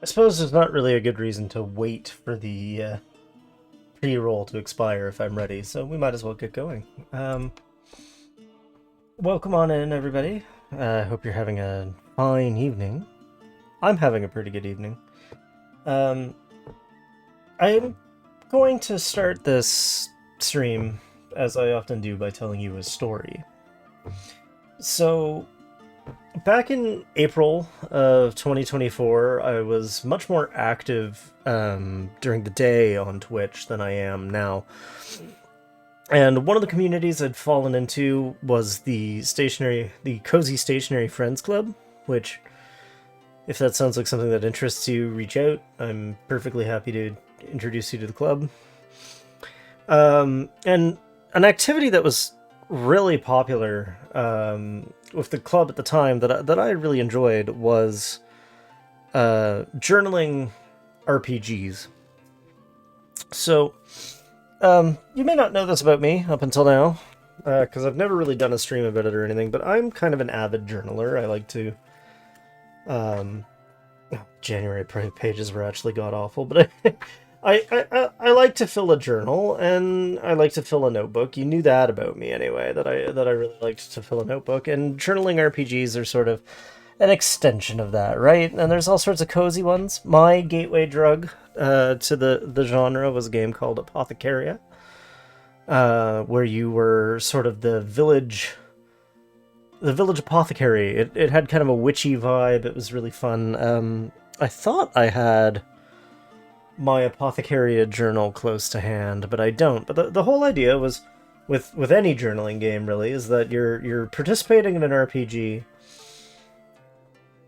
I suppose there's not really a good reason to wait for the pre-roll to expire if I'm ready, so we might as well get going. Welcome on in, everybody. I hope you're having a fine evening. I'm having a pretty good evening. Um, I'm going to start this stream, as I often do, by telling you a story. So, back in April of 2024, I was much more active during the day on Twitch than I am now. And one of the communities I'd fallen into was the Cozy Stationary Friends Club, which, if that sounds like something that interests you, reach out. I'm perfectly happy to introduce you to the club. And an activity that was really popular with the club at the time that I really enjoyed was journaling RPGs. So, you may not know this about me up until now, because I've never really done a stream about it or anything, but I'm kind of an avid journaler. I like to... January pages were actually god-awful, but I like to fill a journal, and I like to fill a notebook. You knew that about me anyway, that I really liked to fill a notebook, and journaling RPGs are sort of an extension of that, right? And there's all sorts of cozy ones. My gateway drug to the genre was a game called Apothecaria, where you were sort of the village apothecary. It had kind of a witchy vibe. It was really fun. I thought I had my Apothecaria journal close to hand, but I don't. But the whole idea was, with any journaling game really, is that you're participating in an RPG.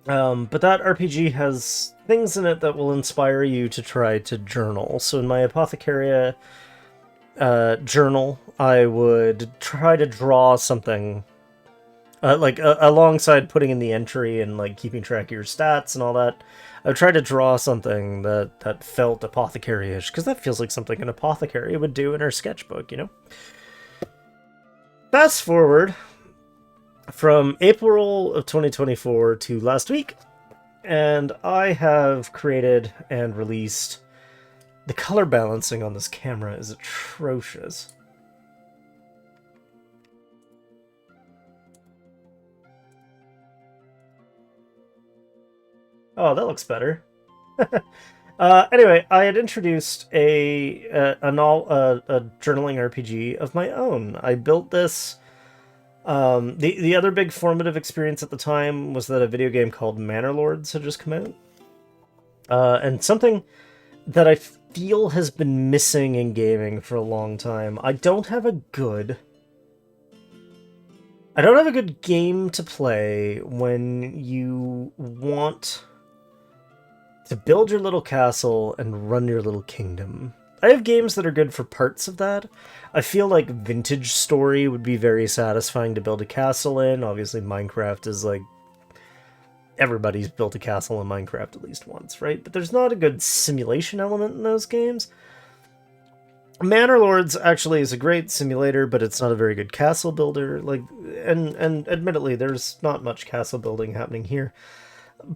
But that RPG has things in it that will inspire you to try to journal. So in my Apothecaria journal, I would try to draw something, alongside putting in the entry and like keeping track of your stats and all that. I would try to draw something that felt apothecary-ish, because that feels like something an apothecary would do in her sketchbook, you know? Fast forward from April of 2024 to last week, and I have created and released... The color balancing on this camera is atrocious. Oh, that looks better. Anyway, I had introduced a journaling RPG of my own. I built this. The other big formative experience at the time was that a video game called Manor Lords had just come out. And something that I feel has been missing in gaming for a long time. I don't have a good game to play when you want to build your little castle and run your little kingdom. I have games that are good for parts of that. I feel like Vintage Story would be very satisfying to build a castle in. Obviously, Minecraft is like... Everybody's built a castle in Minecraft at least once, right? But there's not a good simulation element in those games. Manor Lords actually is a great simulator, but it's not a very good castle builder. And admittedly, there's not much castle building happening here.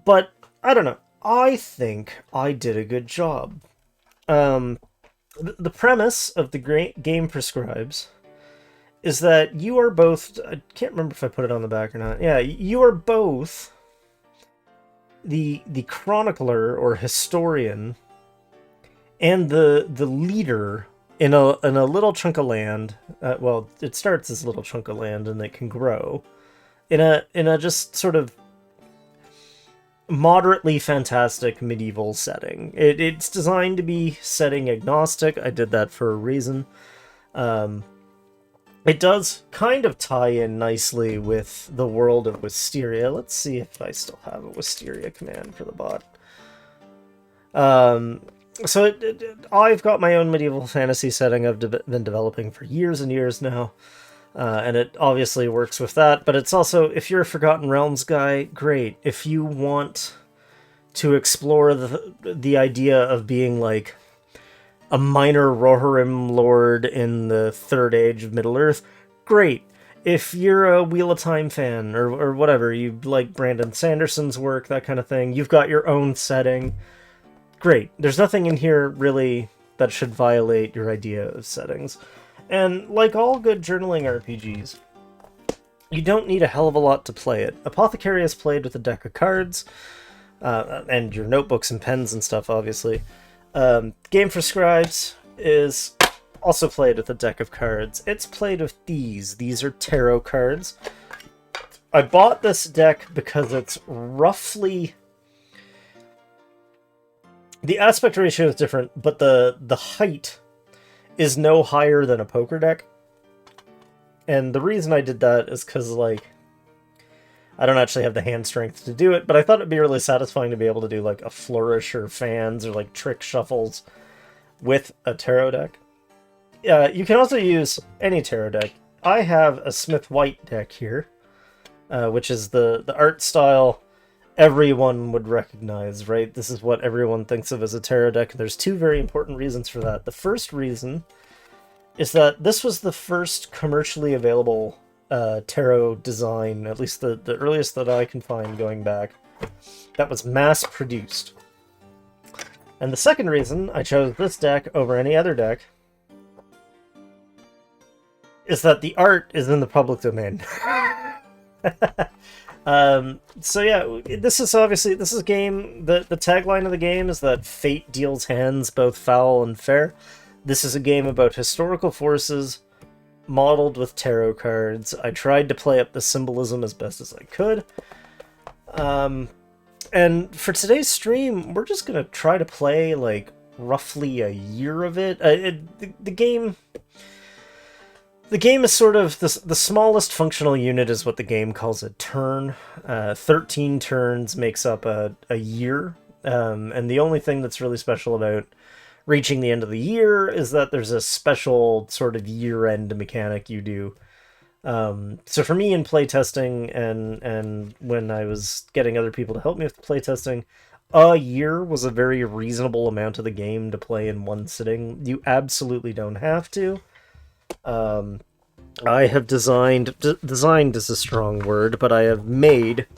But, I don't know. I think I did a good job. The premise of the Game For Scribes is that you are both... I can't remember if I put it on the back or not. Yeah, you are both the chronicler or historian and the leader in a little chunk of land. Well, it starts as a little chunk of land and it can grow in a just sort of moderately fantastic medieval setting. It's designed to be setting agnostic. I did that for a reason. It does kind of tie in nicely with the world of Wisteria. Let's see if I still have a Wisteria command for the bot. So I've got my own medieval fantasy setting I've been developing for years and years now. And it obviously works with that, but it's also, if you're a Forgotten Realms guy, great. If you want to explore the idea of being like a minor Rohirrim lord in the Third Age of Middle-earth, great. If you're a Wheel of Time fan, or whatever, you like Brandon Sanderson's work, that kind of thing, you've got your own setting, great. There's nothing in here really that should violate your idea of settings. And like all good journaling RPGs, you don't need a hell of a lot to play it. Apothecary is played with a deck of cards, and your notebooks and pens and stuff, obviously. Game for Scribes is also played with a deck of cards. It's played with these. These are tarot cards. I bought this deck because it's roughly... The aspect ratio is different, but the height is no higher than a poker deck. And the reason I did that is because, like, I don't actually have the hand strength to do it, but I thought it'd be really satisfying to be able to do, like, a flourish or fans or, like, trick shuffles with a tarot deck. You can also use any tarot deck. I have a Smith White deck here, which is the art style everyone would recognize, right? This is what everyone thinks of as a tarot deck. There's two very important reasons for that. The first reason is that this was the first commercially available tarot design, at least the earliest that I can find going back, that was mass-produced. And the second reason I chose this deck over any other deck is that the art is in the public domain. So yeah, this is a game, the tagline of the game is that fate deals hands both foul and fair. This is a game about historical forces modeled with tarot cards. I tried to play up the symbolism as best as I could. And for today's stream, we're just gonna try to play like roughly a year of it. The game is sort of the smallest functional unit is what the game calls a turn. 13 turns makes up a year, and the only thing that's really special about reaching the end of the year is that there's a special sort of year-end mechanic you do. So for me in playtesting and when I was getting other people to help me with playtesting, a year was a very reasonable amount of the game to play in one sitting. You absolutely don't have to. I have designed is a strong word, but I have made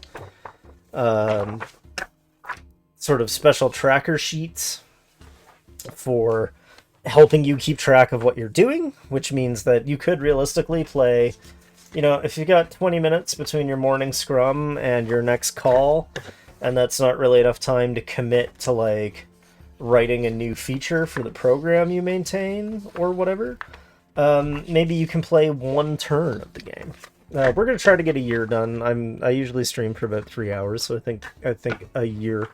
sort of special tracker sheets for helping you keep track of what you're doing, which means that you could realistically play, you know, if you got 20 minutes between your morning scrum and your next call, and that's not really enough time to commit to, like, writing a new feature for the program you maintain or whatever, maybe you can play one turn of the game. We're going to try to get a year done. I usually stream for about 3 hours, so I think a year.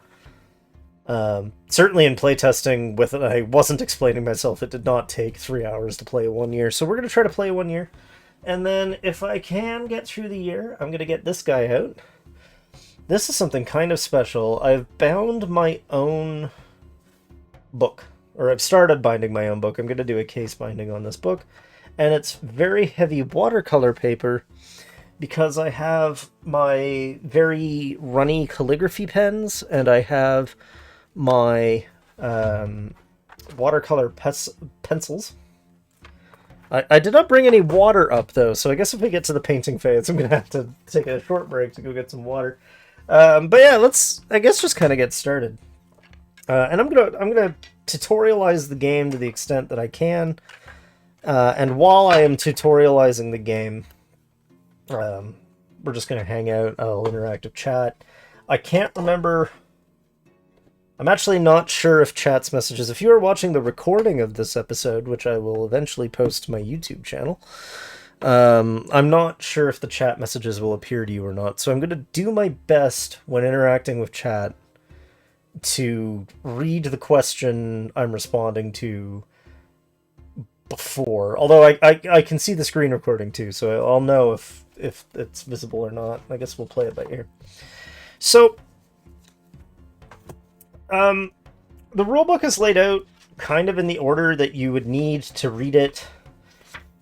Certainly in playtesting with it, I wasn't explaining myself. It did not take 3 hours to play 1 year, so we're going to try to play 1 year. And then if I can get through the year, I'm going to get this guy out. This is something kind of special. I've bound my own book, or I've started binding my own book. I'm going to do a case binding on this book, and it's very heavy watercolor paper because I have my very runny calligraphy pens, and I have my watercolor pencils. I did not bring any water up, though, so I guess if we get to the painting phase, I'm going to have to take a short break to go get some water. But yeah, let's, I guess, just kind of get started. And I'm gonna tutorialize the game to the extent that I can. And while I am tutorializing the game, we're just gonna hang out. I'll interactive chat. I can't remember. I'm actually not sure if chat's messages. If you are watching the recording of this episode, which I will eventually post to my YouTube channel, I'm not sure if the chat messages will appear to you or not. So I'm going to do my best when interacting with chat to read the question I'm responding to before. Although I can see the screen recording too, so I'll know if it's visible or not. I guess we'll play it by ear. So, the rulebook is laid out kind of in the order that you would need to read it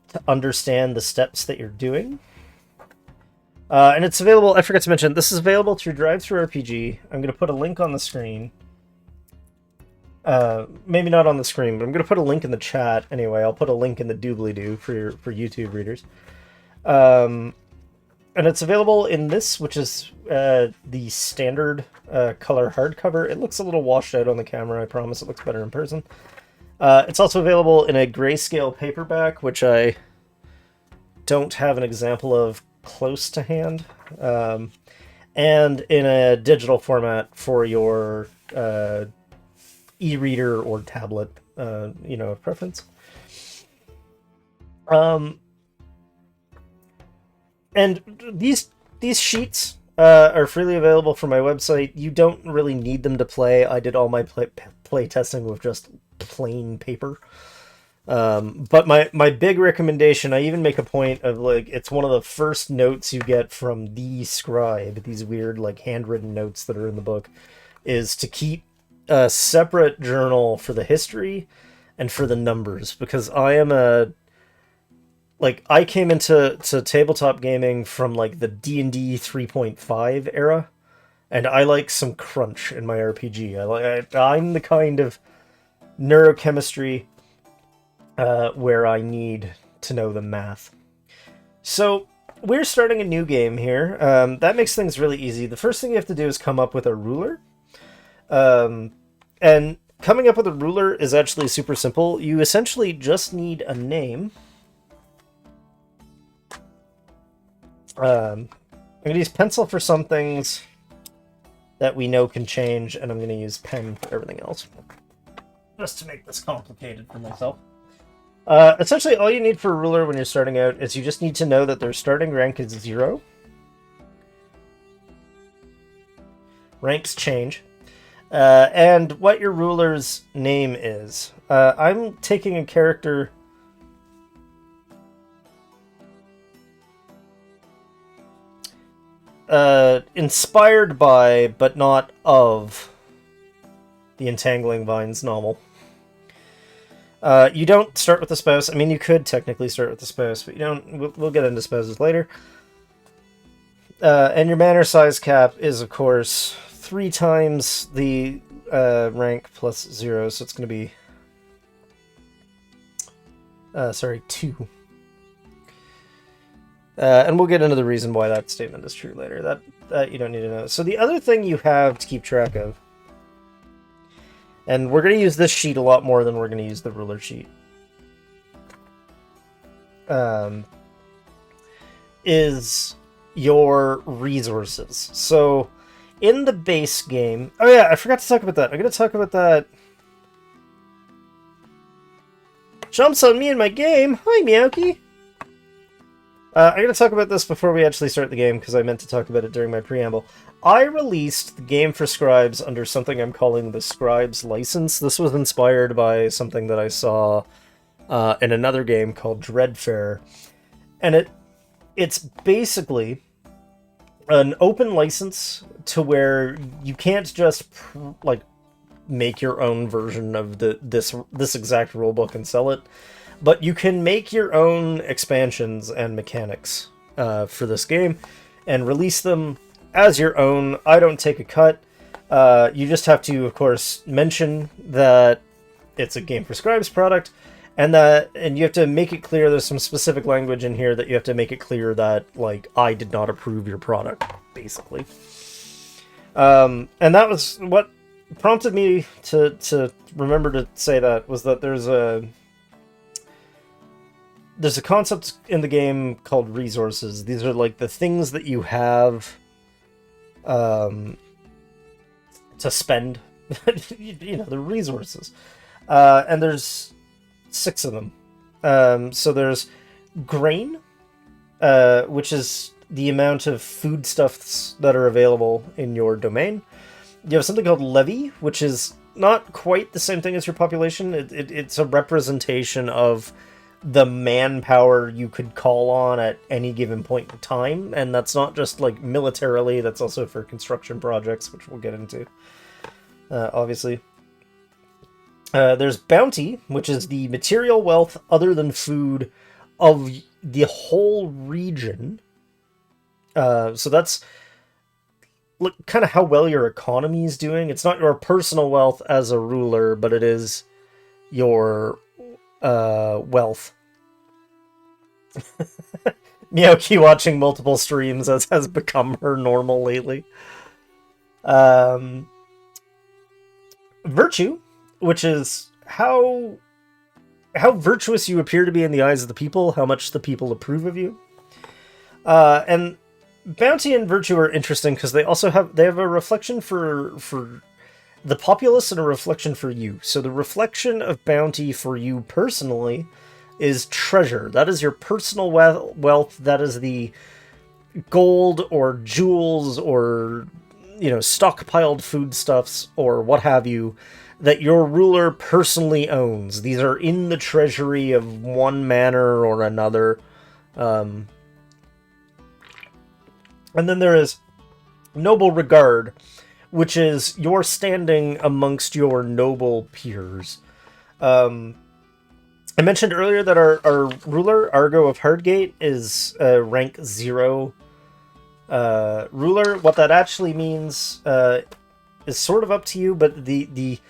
to understand the steps that you're doing. And it's available, I forgot to mention, this is available through DriveThruRPG. I'm going to put a link on the screen. Maybe not on the screen, but I'm going to put a link in the chat. Anyway, I'll put a link in the doobly-doo for YouTube readers. And it's available in this, which is the standard color hardcover. It looks a little washed out on the camera. I promise it looks better in person. It's also available in a grayscale paperback, which I don't have an example of close to hand, and in a digital format for your e-reader or tablet, of preference. And these sheets are freely available from my website. You don't really need them to play. I did all my play testing with just plain paper. But my big recommendation, I even make a point of, like, it's one of the first notes you get from the scribe, these weird, like, handwritten notes that are in the book, is to keep a separate journal for the history and for the numbers, because I am I came into tabletop gaming from, like, the D&D 3.5 era, and I like some crunch in my RPG. I'm the kind of neurochemistry where I need to know the math. So we're starting a new game here. That makes things really easy. The first thing you have to do is come up with a ruler. And coming up with a ruler is actually super simple. You essentially just need a name. I'm going to use pencil for some things that we know can change, and I'm going to use pen for everything else, just to make this complicated for myself. Essentially, all you need for a ruler when you're starting out is you just need to know that their starting rank is 0. Ranks change. And what your ruler's name is. I'm taking a character... inspired by, but not of, the Entangling Vines novel. You don't start with the spouse. I mean, you could technically start with the spouse, but you don't. We'll get into spouses later. And your manor size cap is, of course, 3 times the rank plus 0, so it's going to be... 2. And we'll get into the reason why that statement is true later. That you don't need to know. So the other thing you have to keep track of, and we're going to use this sheet a lot more than we're going to use the ruler sheet, is your resources. So in the base game... Oh yeah, I forgot to talk about that. I'm going to talk about that. Jumps on me in my game. Hi, Meowky. I'm going to talk about this before we actually start the game, because I meant to talk about it during my preamble. I released the Game For Scribes under something I'm calling the Scribes license. This was inspired by something that I saw in another game called Dreadfair. And it's basically an open license to where you can't just make your own version of this exact rulebook and sell it. But you can make your own expansions and mechanics for this game and release them as your own. I don't take a cut. You just have to, of course, mention that it's a Game For Scribes product, and you have to make it clear. There's some specific language in here that you have to make it clear that, like, I did not approve your product, basically. And that was what prompted me to remember to say that, was that there's a concept in the game called resources. These are, like, the things that you have to spend. The resources. And there's 6 of them. So there's grain, which is the amount of foodstuffs that are available in your domain. You have something called levy, which is not quite the same thing as your population. It's a representation of the manpower you could call on at any given point in time, and that's not just, like, militarily, that's also for construction projects, which we'll get into, obviously. There's bounty, which is the material wealth other than food of the whole region. So that's kind of how well your economy is doing. It's not your personal wealth as a ruler, but it is your wealth. Miyoki watching multiple streams as has become her normal lately. Virtue, which is how virtuous you appear to be in the eyes of the people, how much the people approve of you. And bounty and virtue are interesting because they have a reflection for the populace and a reflection for you. So the reflection of bounty for you personally is treasure. That is your personal wealth. That is the gold or jewels or, stockpiled foodstuffs or what have you that your ruler personally owns. These are in the treasury of one manor or another. And then there is noble regard, which is your standing amongst your noble peers. I mentioned earlier that our ruler, Argo of Hardgate, is rank 0 ruler. What that actually means is sort of up to you, but the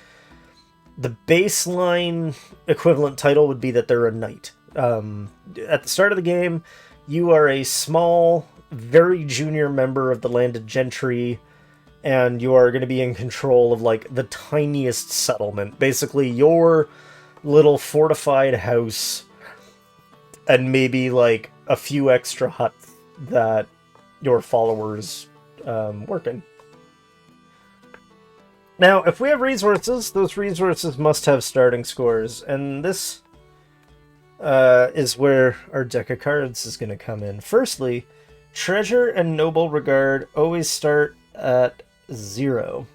baseline equivalent title would be that they're a knight. At the start of the game, you are a small, very junior member of the landed gentry, and you are going to be in control of, like, the tiniest settlement. Basically, your little fortified house and maybe, like, a few extra huts that your followers work in. Now, if we have resources, those resources must have starting scores, and this is where our deck of cards is going to come in. Firstly, treasure and noble regard always start at 0.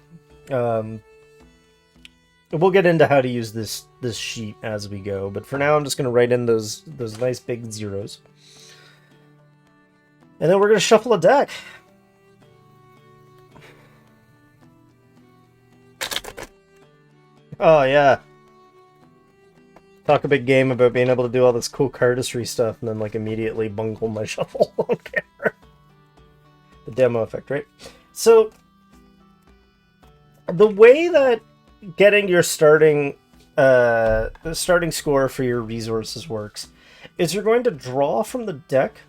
We'll get into how to use this sheet as we go, but for now I'm just going to write in those nice big zeros. And then we're going to shuffle a deck. Oh, yeah. Talk a big game about being able to do all this cool cardistry stuff and then, like, immediately bungle my shuffle on camera. The demo effect, right? So, the way that getting your starting score for your resources works is you're going to draw from the deck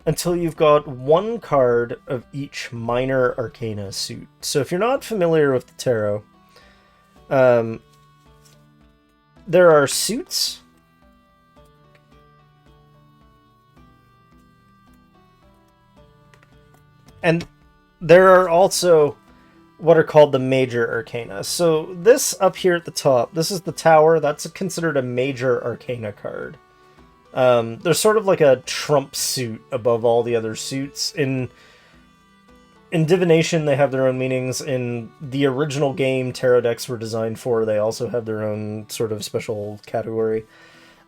until you've got one card of each minor arcana suit. So if you're not familiar with the tarot, there are suits, and there are also what are called the major arcana. So this up here at the top, this is the tower. That's considered a major arcana card. There's sort of like a trump suit above all the other suits. In divination, they have their own meanings. In the original game tarot decks were designed for, they also have their own sort of special category.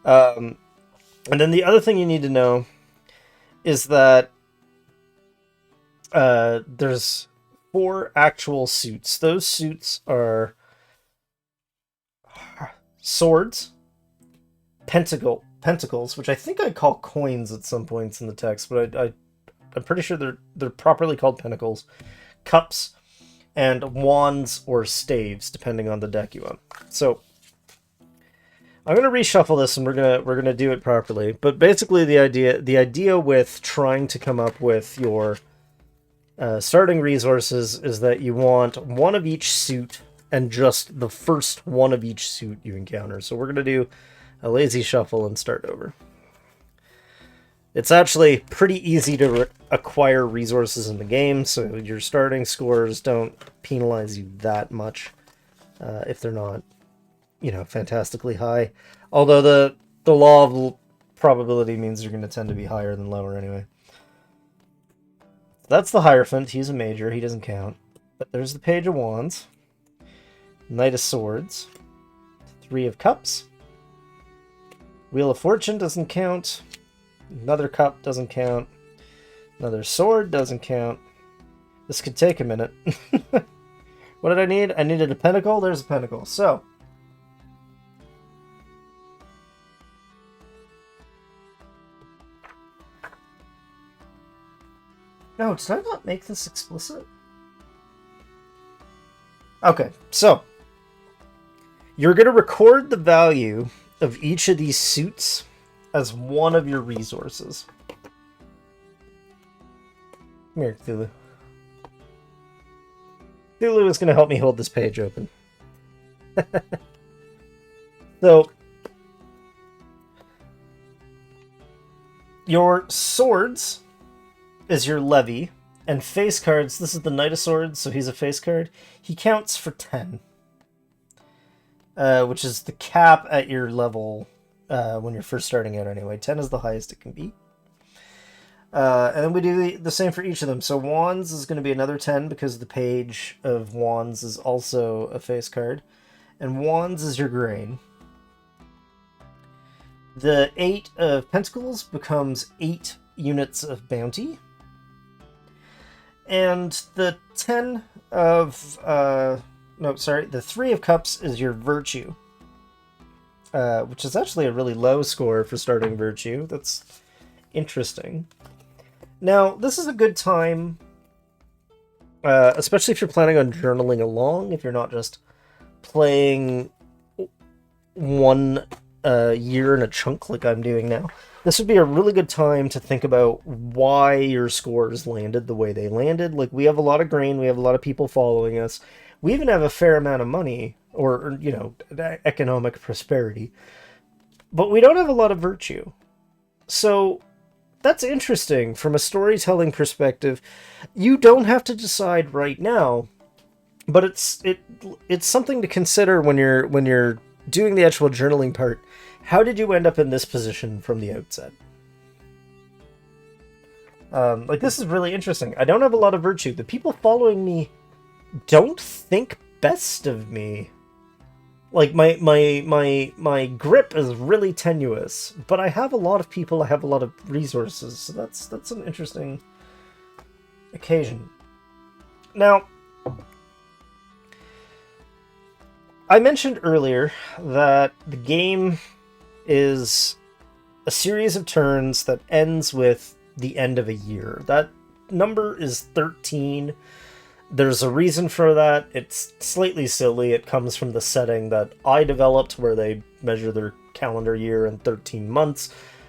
And then the other thing you need to know is that there's 4 actual suits. Those suits are swords, pentacles, which I think I call coins at some points in the text, but I'm pretty sure they're properly called pentacles, cups, and wands or staves, depending on the deck you own. So I'm gonna reshuffle this, and we're gonna do it properly. But basically, the idea with trying to come up with your starting resources is that you want one of each suit and just the first one of each suit you encounter. So we're gonna do a lazy shuffle and start over. It's actually pretty easy to acquire resources in the game, so your starting scores don't penalize you that much if they're not, fantastically high. Although the law of probability means they're going to tend to be higher than lower anyway. That's the Hierophant. He's a major. He doesn't count. But there's the Page of Wands, Knight of Swords, 3 of Cups, Wheel of Fortune doesn't count. Another cup doesn't count. Another sword doesn't count. This could take a minute. What did I need? I needed a pentacle. There's a pentacle. So, no, did I not make this explicit? Okay, so you're going to record the value of each of these suits as one of your resources. Come here, Cthulhu. Cthulhu is going to help me hold this page open. So, your swords is your levy, and face cards, this is the Knight of Swords, so he's a face card. He counts for 10, which is the cap at your level when you're first starting out anyway. 10 is the highest it can be. And then we do the same for each of them. So Wands is going to be another 10 because the Page of Wands is also a face card. And Wands is your grain. The 8 of Pentacles becomes 8 units of bounty. And the 10 of... the 3 of Cups is your virtue. Which is actually a really low score for starting virtue. That's interesting. Now, this is a good time, especially if you're planning on journaling along, if you're not just playing one year in a chunk like I'm doing now. This would be a really good time to think about why your scores landed the way they landed. Like, we have a lot of grain, we have a lot of people following us. We even have a fair amount of money, or you know, economic prosperity. But we don't have a lot of virtue. So that's interesting from a storytelling perspective. You don't have to decide right now, but it's something to consider when you're doing the actual journaling part. How did you end up in this position from the outset? Like, this is really interesting. I don't have a lot of virtue. The people following me don't think best of me. Like, my grip is really tenuous, but I have a lot of people, I have a lot of resources, so that's an interesting occasion. Now, I mentioned earlier that the game is a series of turns that ends with the end of a year. That number is 13. There's a reason for that. It's slightly silly. It comes from the setting that I developed where they measure their calendar year in 13 months.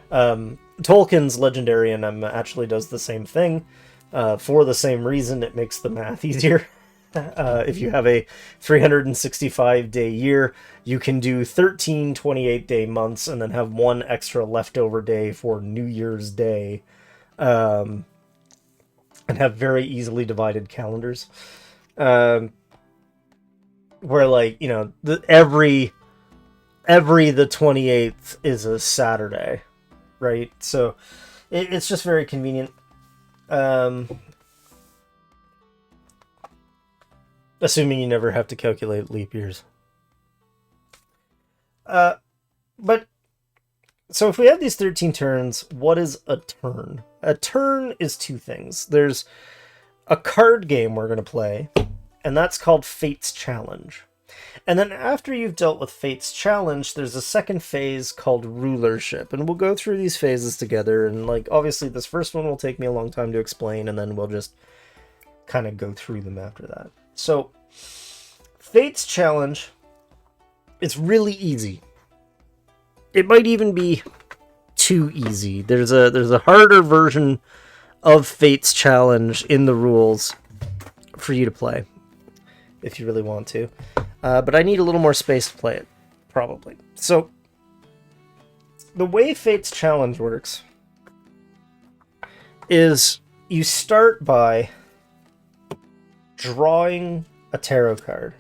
Tolkien's Legendarium actually does the same thing. For the same reason, it makes the math easier. If you have a 365-day year, you can do 13 28-day months and then have one extra leftover day for New Year's Day. And have very easily divided calendars. Where, like, you know, every the 28th is a Saturday, right? So it's just very convenient. Assuming you never have to calculate leap years. But so if we have these 13 turns, what is a turn? A turn is two things. There's a card game we're going to play, and that's called Fate's Challenge. And then after you've dealt with Fate's Challenge, there's a second phase called Rulership. And we'll go through these phases together, and like obviously this first one will take me a long time to explain, and then we'll just kind of go through them after that. So, Fate's Challenge is really easy. It might even be too easy. There's a harder version of Fate's Challenge in the rules for you to play, if you really want to. But I need a little more space to play it, probably. So, the way Fate's Challenge works is you start by drawing a tarot card.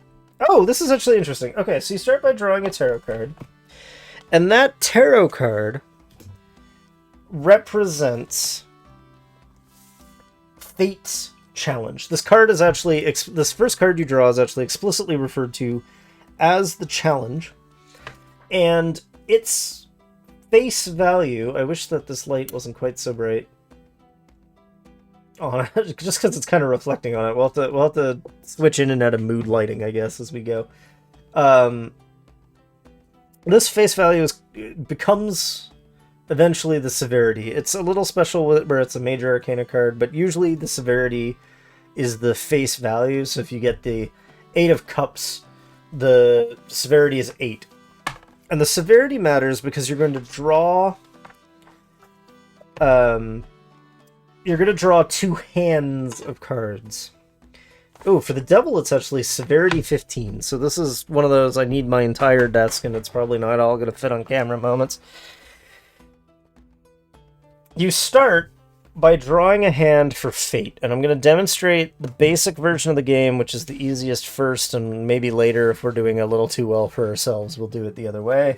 Oh, this is actually interesting. Okay, so you start by drawing a tarot card. And that tarot card represents Fate's Challenge. This card is actually, this first card you draw is actually explicitly referred to as the challenge. And its face value, I wish that this light wasn't quite so bright. Oh, just because it's kind of reflecting on it. We'll have to switch in and out of mood lighting, I guess, as we go. This face value becomes eventually the severity. It's a little special where it's a major arcana card, but usually the severity is the face value. So if you get the 8 of Cups, the severity is 8. And the severity matters because you're going to draw you're going to draw 2 hands of cards. Oh, for the devil, it's actually severity 15. So this is one of those I need my entire desk, and it's probably not all going to fit on camera moments. You start by drawing a hand for fate, and I'm going to demonstrate the basic version of the game, which is the easiest first, and maybe later, if we're doing a little too well for ourselves, we'll do it the other way.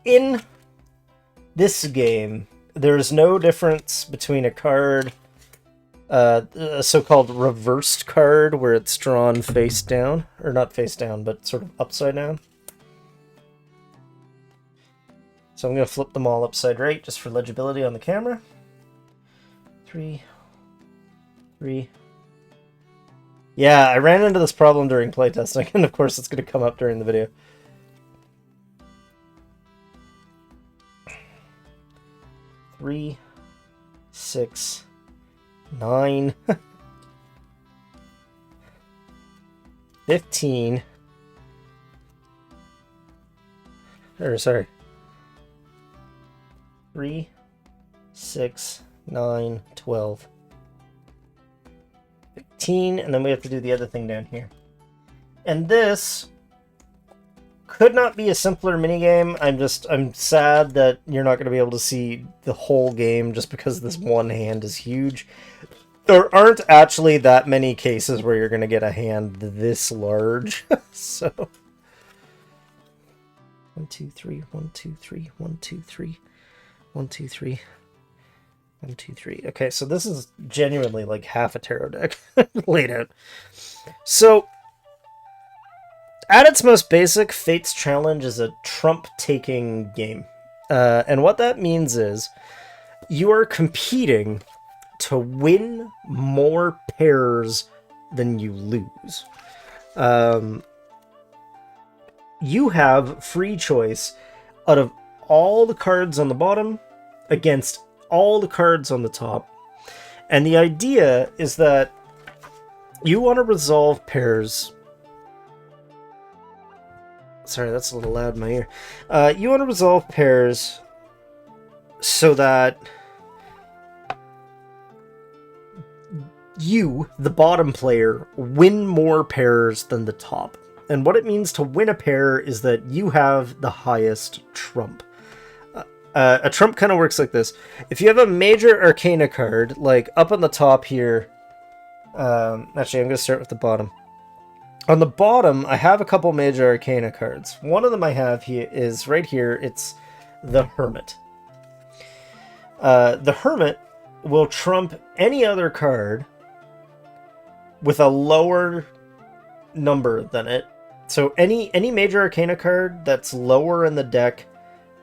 In this game, there's no difference between a card, a so-called reversed card, where it's drawn face down, or not face down, but sort of upside down. So I'm going to flip them all upside right, just for legibility on the camera. 3, 3. Yeah, I ran into this problem during playtesting, and of course it's going to come up during the video. 3, 6, 9, 15. Or, sorry. 3, 6, 9, 12, 15, and then we have to do the other thing down here. And this could not be a simpler minigame. I'm sad that you're not going to be able to see the whole game just because this one hand is huge. There aren't actually that many cases where you're going to get a hand this large. So 1, 2, 3, 1, 2, 3, 1, 2, 3. 1, 2, 3. 1, 2, 3. Okay, so this is genuinely like half a tarot deck laid out. So, at its most basic, Fate's Challenge is a trump-taking game. And what that means is, you are competing to win more pairs than you lose. You have free choice out of all the cards on the bottom against all the cards on the top. And the idea is that you want to resolve pairs. Sorry, that's a little loud in my ear. You want to resolve pairs so that you, the bottom player, win more pairs than the top. And what it means to win a pair is that you have the highest trump. A trump kind of works like this. If you have a major arcana card, like up on the top here, actually I'm going to start with the bottom. On the bottom, I have a couple major arcana cards. One of them I have here is right here, it's the Hermit. The Hermit will trump any other card with a lower number than it. So any major arcana card that's lower in the deck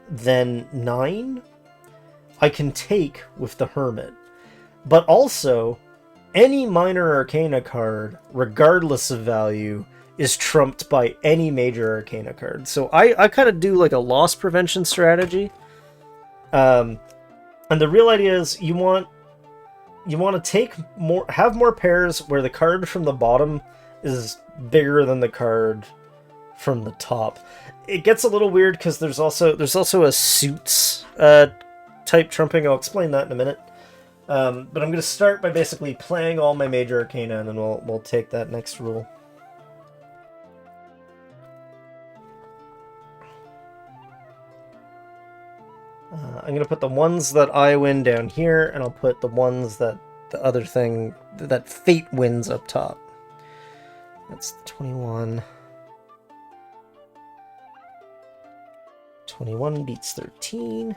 than 9, I can take with the Hermit. But also, any minor arcana card, regardless of value, is trumped by any major arcana card. So I kind of do like a loss prevention strategy. And the real idea is you want to take more, have more pairs where the card from the bottom is bigger than the card from the top. It gets a little weird because there's also a suits type trumping. I'll explain that in a minute. But I'm going to start by basically playing all my major arcana, and then we'll take that next rule. I'm going to put the ones that I win down here, and I'll put the ones that the other thing, that Fate wins up top. That's the 21. 21 beats 13.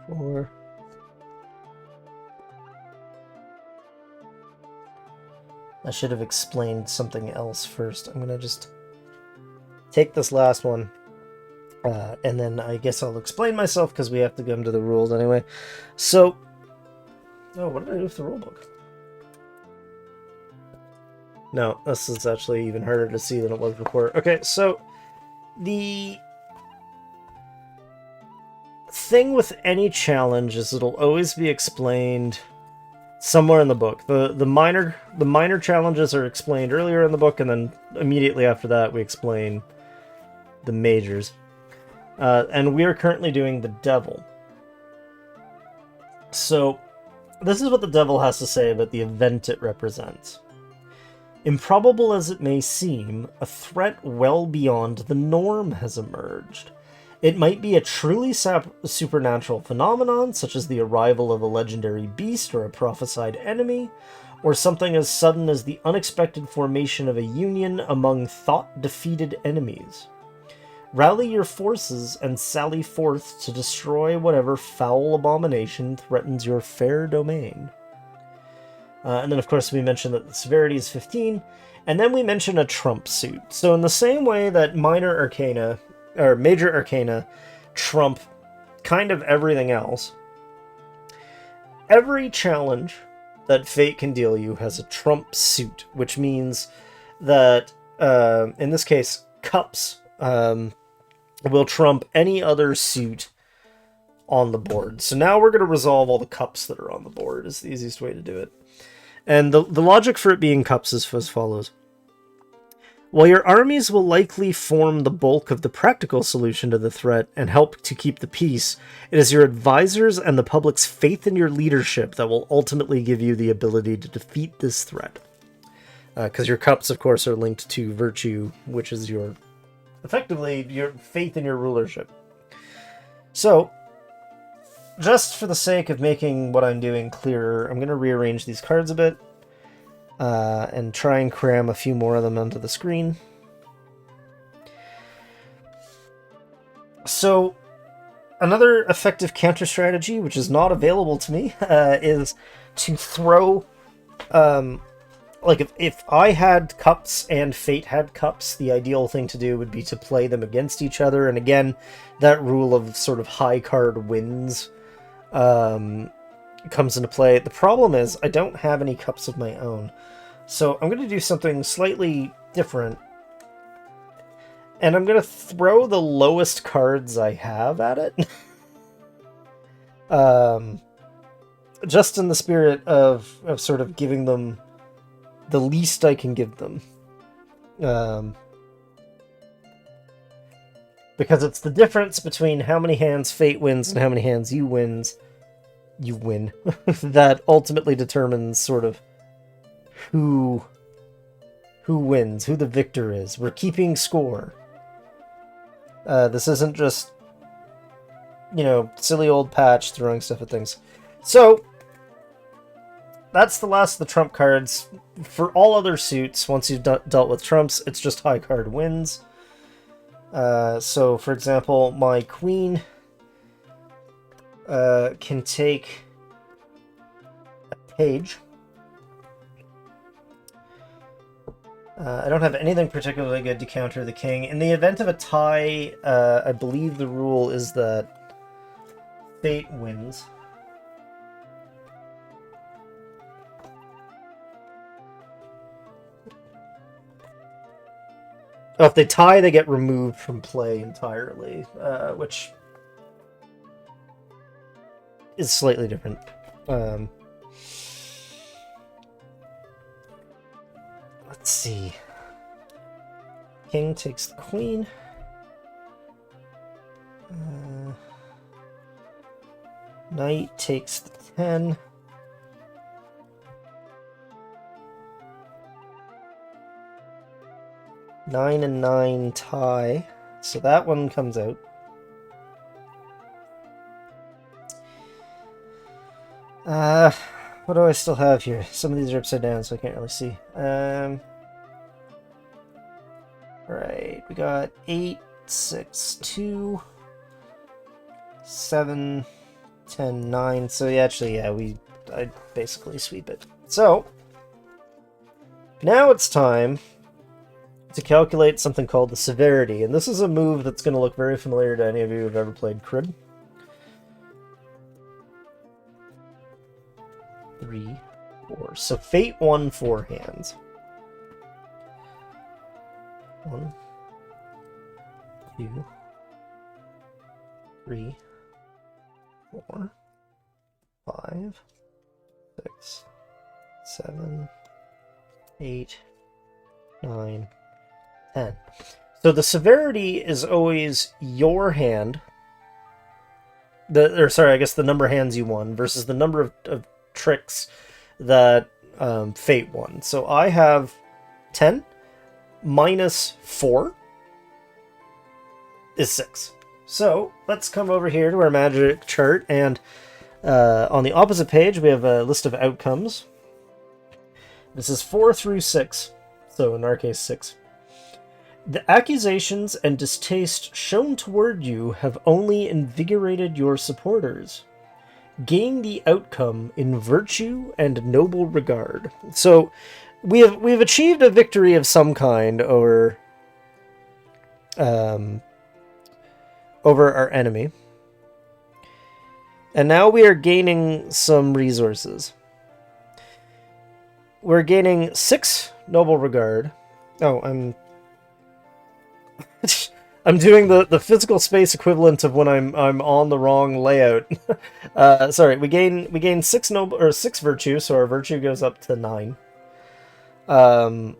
Four. I should have explained something else first. I'm going to just take this last one. And then I guess I'll explain myself because we have to come to the rules anyway. So, oh, what did I do with the rulebook? No, this is actually even harder to see than it was before. Okay, so the thing with any challenge is it'll always be explained somewhere in the book. The minor challenges are explained earlier in the book, and then immediately after that we explain the majors. And we are currently doing the devil. So this is what the devil has to say about the event it represents. Improbable as it may seem, a threat well beyond the norm has emerged. It might be a truly supernatural phenomenon, such as the arrival of a legendary beast or a prophesied enemy, or something as sudden as the unexpected formation of a union among thought-defeated enemies. Rally your forces and sally forth to destroy whatever foul abomination threatens your fair domain. And then, of course, we mentioned that the severity is 15, and then we mention a trump suit. So in the same way that major arcana trump kind of everything else, every challenge that fate can deal you has a trump suit, which means that, in this case, cups will trump any other suit on the board. So now we're going to resolve all the cups that are on the board, is the easiest way to do it. And the logic for it being cups is as follows. While your armies will likely form the bulk of the practical solution to the threat and help to keep the peace, it is your advisors and the public's faith in your leadership that will ultimately give you the ability to defeat this threat. Because your cups, of course, are linked to virtue, which is effectively your faith in your rulership. So, just for the sake of making what I'm doing clearer, I'm going to rearrange these cards a bit and try and cram a few more of them onto the screen. So, another effective counter strategy, which is not available to me, is to throw... if I had cups and Fate had cups, the ideal thing to do would be to play them against each other. And again, that rule of sort of high card wins comes into play. The problem is I don't have any cups of my own. So I'm going to do something slightly different. And I'm going to throw the lowest cards I have at it. Just in the spirit of sort of giving them the least I can give them. Because it's the difference between how many hands Fate wins and how many hands you win that ultimately determines sort of who wins, who the victor is. We're keeping score. This isn't just, silly old Patch throwing stuff at things. So, that's the last of the trump cards. For all other suits, once you've dealt with trumps, it's just high card wins. So, for example, my queen can take a page. I don't have anything particularly good to counter the king. In the event of a tie, I believe the rule is that Fate wins. Oh, if they tie, they get removed from play entirely, which is slightly different. Let's see. King takes the queen. Knight takes the 10. Nine and 9 tie, so that one comes out. What do I still have here? Some of these are upside down, so I can't really see. Right, we got 8, 6, 2, 7, 10, 9. So actually, I basically sweep it. So now it's time to calculate something called the severity, and this is a move that's going to look very familiar to any of you who've ever played Crib. 3, 4. So Fate won 4 hands. 1, 2, 3, 4, 5, 6, 7, 8, 9, 10. So the severity is always your hand, the number of hands you won versus the number of tricks that Fate won. So I have 10 minus 4 is 6. So let's come over here to our magic chart, and on the opposite page we have a list of outcomes. This is 4 through 6, so in our case 6. The accusations and distaste shown toward you have only invigorated your supporters. Gain the outcome in virtue and noble regard. So we've achieved a victory of some kind over our enemy. And now we are gaining some resources. We're gaining 6 noble regard. Oh, I'm doing the physical space equivalent of when I'm on the wrong layout. Sorry, we gain 6 virtue, so our virtue goes up to 9. Our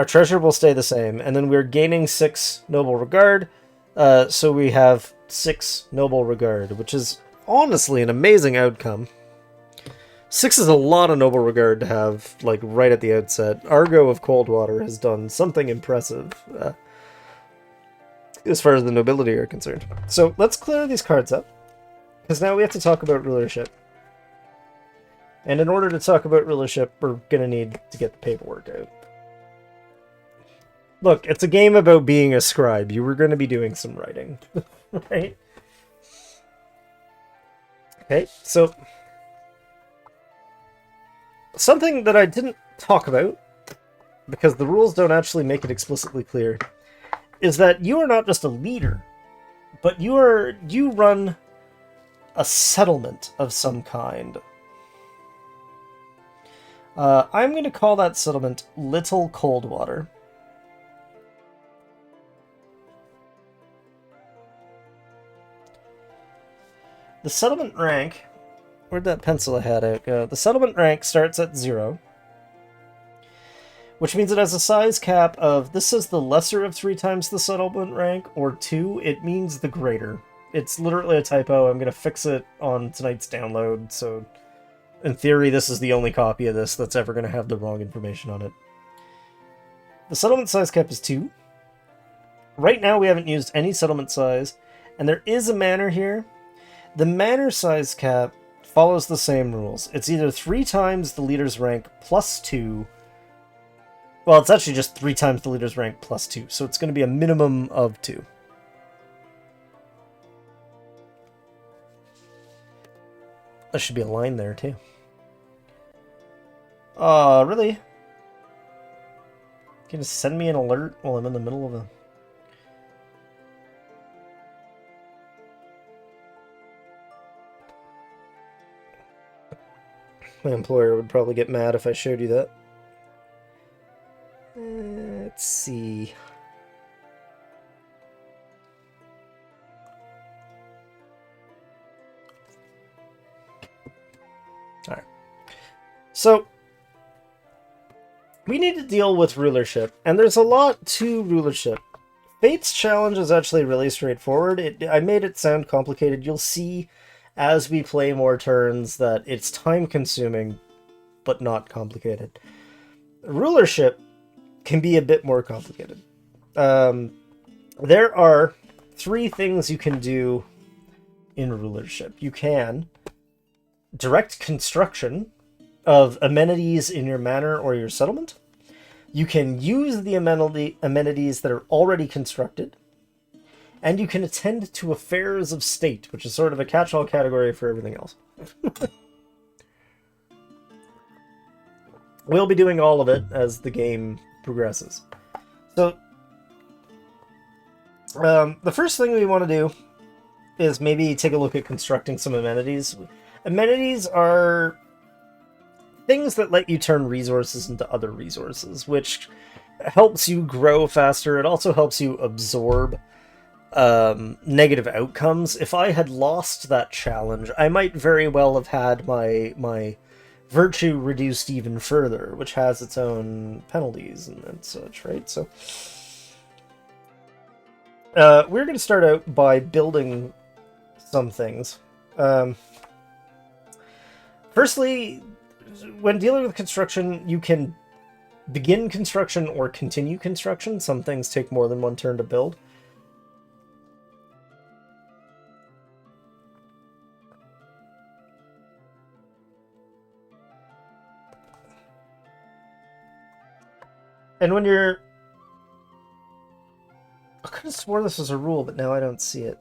treasure will stay the same, and then we're gaining 6 noble regard. So we have 6 noble regard, which is honestly an amazing outcome. 6 is a lot of noble regard to have, like, right at the outset. Argo of Coldwater has done something impressive as far as the nobility are concerned. So let's clear these cards up, because now we have to talk about rulership. And in order to talk about rulership, we're going to need to get the paperwork out. Look, it's a game about being a scribe. You were going to be doing some writing, right? Okay, so something that I didn't talk about, because the rules don't actually make it explicitly clear, is that you are not just a leader, but you run a settlement of some kind. I'm going to call that settlement Little Coldwater. The settlement rank... Where'd that pencil I had out go? The settlement rank starts at 0, which means it has a size cap of... This is the lesser of 3 times the settlement rank, or 2. It means the greater. It's literally a typo. I'm going to fix it on tonight's download, so in theory this is the only copy of this that's ever going to have the wrong information on it. The settlement size cap is 2. Right now we haven't used any settlement size, and there is a manor here. The manor size cap follows the same rules. It's either 3 times the leader's rank plus 2. Well, it's actually just 3 times the leader's rank plus 2, so it's going to be a minimum of 2. There should be a line there, too. Really? Can you send me an alert while I'm in the middle of a... My employer would probably get mad if I showed you that. Let's see. Alright. So, we need to deal with rulership, and there's a lot to rulership. Fate's challenge is actually really straightforward. I made it sound complicated. You'll see as we play more turns that it's time-consuming, but not complicated. Rulership can be a bit more complicated. There are 3 things you can do in rulership. You can direct construction of amenities in your manor or your settlement. You can use the amenities that are already constructed. And you can attend to affairs of state, which is sort of a catch-all category for everything else. We'll be doing all of it as the game progresses. So, the first thing we want to do is maybe take a look at constructing some amenities. Amenities are things that let you turn resources into other resources, which helps you grow faster. It also helps you absorb negative outcomes. If I had lost that challenge, I might very well have had my virtue reduced even further, which has its own penalties and such, right? So we're going to start out by building some things. Firstly, when dealing with construction, you can begin construction or continue construction. Some things take more than one turn to build. And when you're... I could have sworn this was a rule, but now I don't see it.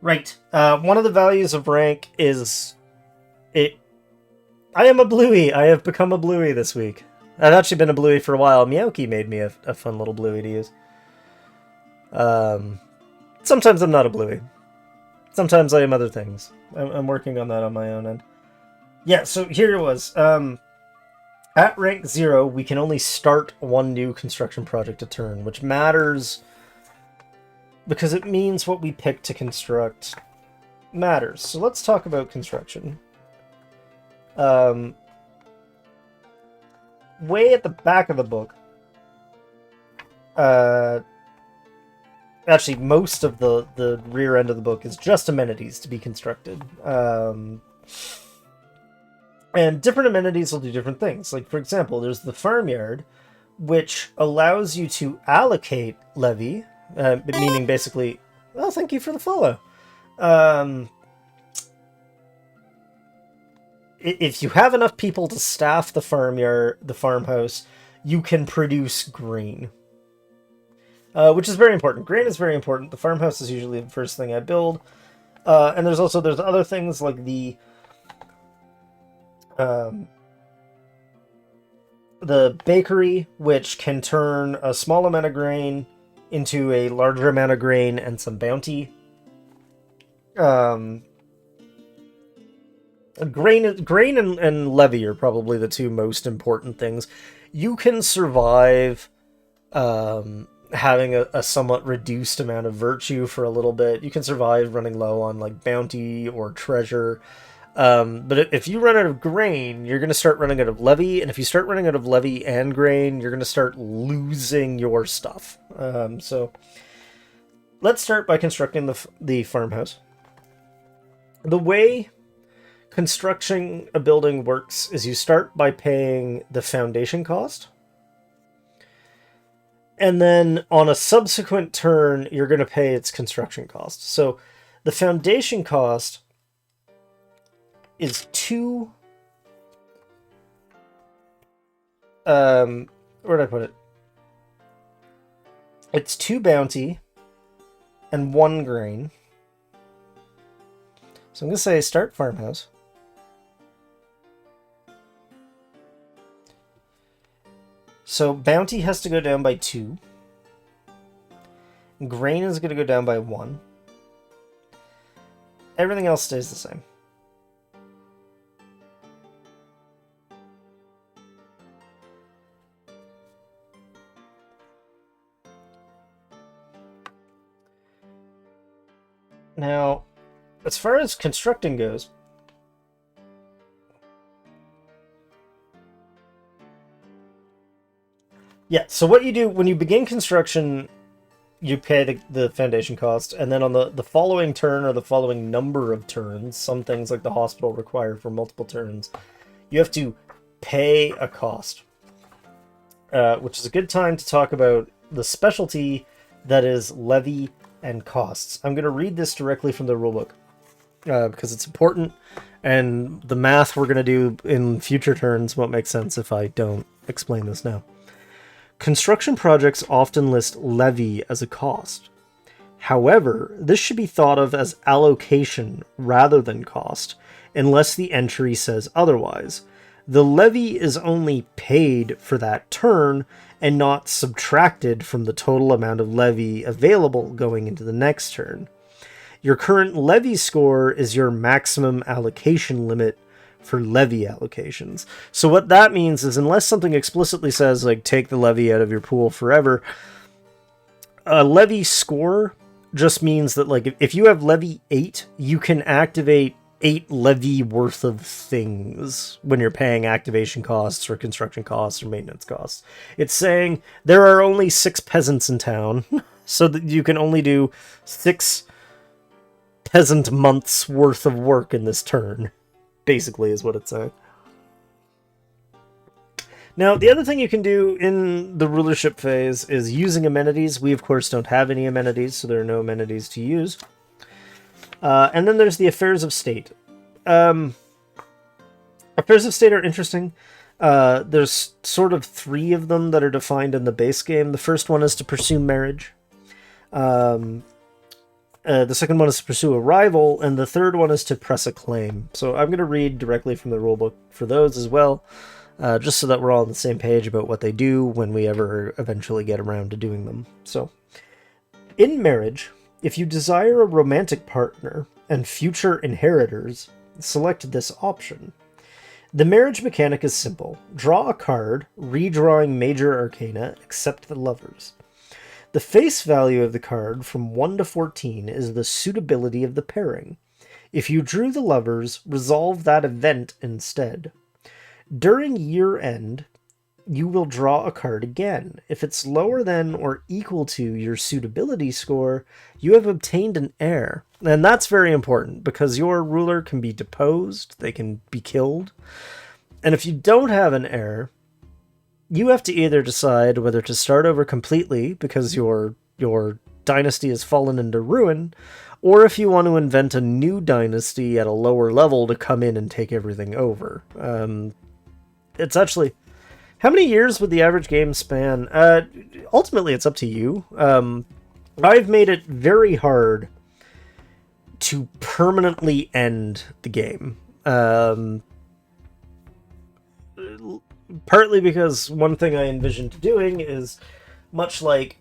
Right. One of the values of rank is... I am a bluey! I have become a bluey this week. I've actually been a bluey for a while. Meowki made me a fun little bluey to use. Sometimes I'm not a bluey. Sometimes I am other things. I'm working on that on my own end. Yeah, so here it was. At rank 0, we can only start one new construction project a turn, which matters because it means what we pick to construct matters. So let's talk about construction. Way at the back of the book, actually, most of the rear end of the book is just amenities to be constructed. And different amenities will do different things. Like, for example, there's the farmyard, which allows you to allocate levy, meaning basically, oh, thank you for the follow. If you have enough people to staff the farmyard, the farmhouse, you can produce grain. Which is very important. Grain is very important. The farmhouse is usually the first thing I build. And there's other things like the bakery, which can turn a small amount of grain into a larger amount of grain and some bounty. Grain and levy are probably the two most important things. You can survive having a somewhat reduced amount of virtue for a little bit. You can survive running low on like bounty or treasure. But if you run out of grain, you're going to start running out of levy, and if you start running out of levy and grain, you're going to start losing your stuff. So let's start by constructing the farmhouse. The way constructing a building works is you start by paying the foundation cost. And then on a subsequent turn, you're going to pay its construction cost. So the foundation cost is 2... where did I put it? It's 2 bounty and 1 grain. So I'm going to say start farmhouse. So bounty has to go down by 2. Grain is going to go down by 1. Everything else stays the same. Now, as far as constructing goes, yeah, so what you do when you begin construction, you pay the foundation cost, and then on the following turn or the following number of turns, some things like the hospital require for multiple turns, you have to pay a cost, which is a good time to talk about the specialty that is levy and costs. I'm going to read this directly from the rulebook because it's important, and the math we're going to do in future turns won't make sense if I don't explain this now. Construction projects often list levy as a cost. However, this should be thought of as allocation rather than cost, unless the entry says otherwise. The levy is only paid for that turn and not subtracted from the total amount of levy available going into the next turn. Your current levy score is your maximum allocation limit for levy allocations. So what that means is, unless something explicitly says, like, take the levy out of your pool forever, a levy score just means that, like, if you have levy 8, you can activate 8 levy worth of things when you're paying activation costs or construction costs or maintenance costs. It's saying there are only 6 peasants in town, so that you can only do 6 peasant months worth of work in this turn, basically, is what it's saying. Now, the other thing you can do in the rulership phase is using amenities. We, of course, don't have any amenities, so there are no amenities to use. And then there's the Affairs of State. Affairs of State are interesting. There's sort of 3 of them that are defined in the base game. The first one is to pursue marriage. The second one is to pursue a rival, and the third one is to press a claim. So I'm going to read directly from the rulebook for those as well, just so that we're all on the same page about what they do when we ever eventually get around to doing them. So, in marriage, if you desire a romantic partner and future inheritors, select this option. The marriage mechanic is simple. Draw a card, redrawing major arcana, except the lovers. The face value of the card from 1 to 14 is the suitability of the pairing. If you drew the lovers, resolve that event instead. During year end, you will draw a card again. If it's lower than or equal to your suitability score, you have obtained an heir. And that's very important, because your ruler can be deposed, they can be killed. And if you don't have an heir, you have to either decide whether to start over completely because your dynasty has fallen into ruin, or if you want to invent a new dynasty at a lower level to come in and take everything over. It's actually... How many years would the average game span? Ultimately, it's up to you. I've made it very hard to permanently end the game. Partly because one thing I envisioned doing is, much like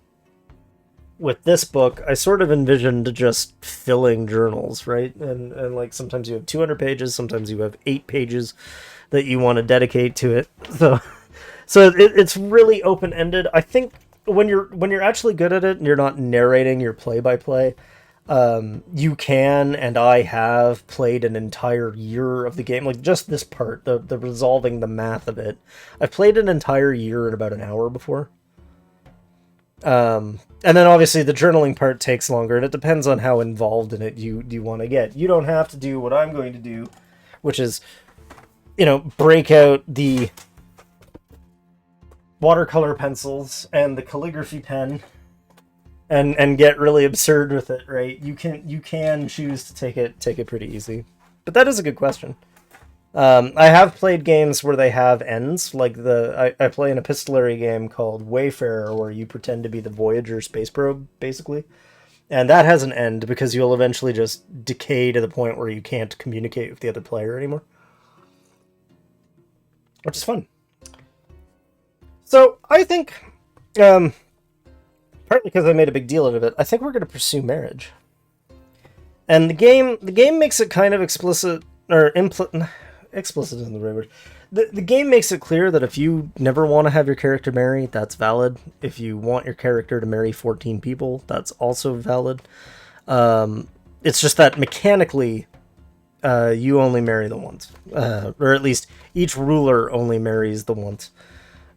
with this book, I sort of envisioned just filling journals, right? And like sometimes you have 200 pages, sometimes you have 8 pages that you want to dedicate to it. So it's really open-ended. I think when you're actually good at it and you're not narrating your play-by-play, you can, and I have played an entire year of the game, like just this part, the resolving the math of it. I've played an entire year in about an hour before. And then obviously the journaling part takes longer, and it depends on how involved in it you want to get. You don't have to do what I'm going to do, which is, break out the watercolor pencils and the calligraphy pen and get really absurd with it, right? You can choose to take it pretty easy. But that is a good question. I have played games where they have ends, like I play an epistolary game called Wayfarer, where you pretend to be the Voyager space probe, basically. And that has an end because you'll eventually just decay to the point where you can't communicate with the other player anymore. Which is fun. So, I think, partly because I made a big deal out of it, I think we're going to pursue marriage. And the game makes it kind of explicit, or explicit isn't the right word. The game makes it clear that if you never want to have your character marry, that's valid. If you want your character to marry 14 people, that's also valid. It's just that mechanically, you only marry the once. Or at least, each ruler only marries the once.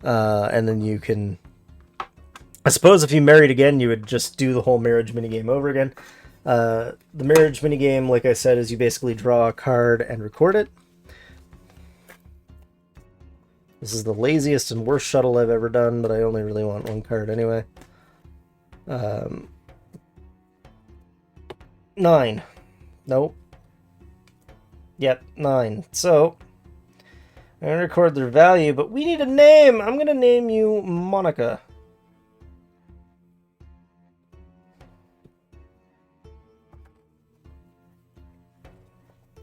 And then you can... I suppose if you married again, you would just do the whole marriage minigame over again. The marriage minigame, like I said, is you basically draw a card and record it. This is the laziest and worst shuttle I've ever done, but I only really want one card anyway. 9. Nope. Yep, 9. So... I'm going to record their value, but we need a name! I'm going to name you Monica.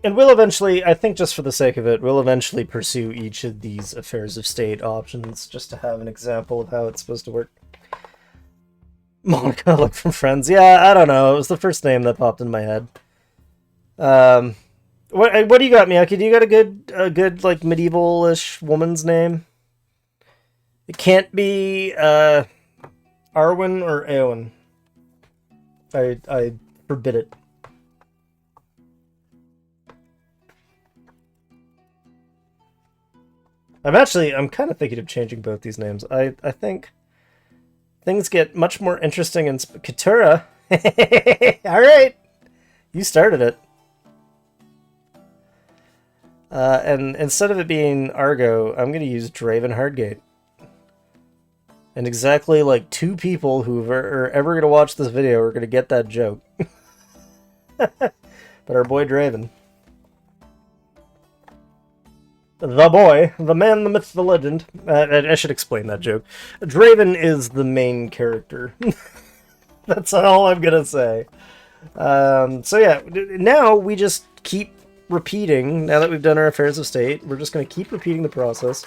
And we'll eventually, I think just for the sake of it, we'll eventually pursue each of these Affairs of State options, just to have an example of how it's supposed to work. Monica, like from Friends. Yeah, I don't know. It was the first name that popped in my head. What do you got, Miyaki? Do you got a good like medieval-ish woman's name? It can't be Arwen or Eowyn. I forbid it. I'm kind of thinking of changing both these names. I think things get much more interesting in Katura. All right, you started it. And instead of it being Argo, I'm going to use Draven Hardgate. And exactly like 2 people who are ever going to watch this video are going to get that joke. But our boy Draven. The boy, the man, the myth, the legend. I should explain that joke. Draven is the main character. That's all I'm going to say. So yeah, now we just keep repeating. Now that we've done our Affairs of State, we're just going to keep repeating the process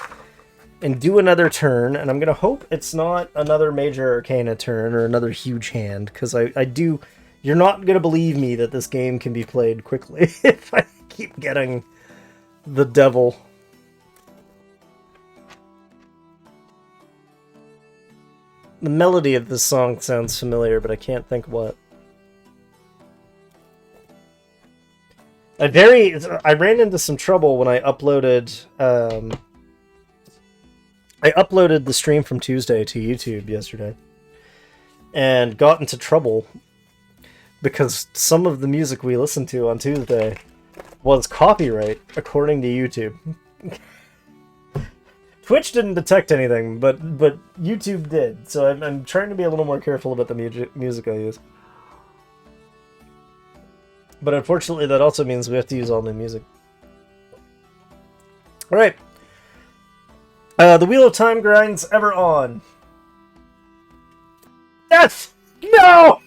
and do another turn, and I'm going to hope it's not another Major Arcana turn or another huge hand, because I do... You're not going to believe me that this game can be played quickly if I keep getting the devil. The melody of this song sounds familiar, but I can't think what. I ran into some trouble when I uploaded the stream from Tuesday to YouTube yesterday, and got into trouble because some of the music we listened to on Tuesday was copyright according to YouTube. Twitch didn't detect anything, but YouTube did, so I'm trying to be a little more careful about the music I use. But unfortunately, that also means we have to use all new music. Alright. The Wheel of Time grinds ever on. Death! No!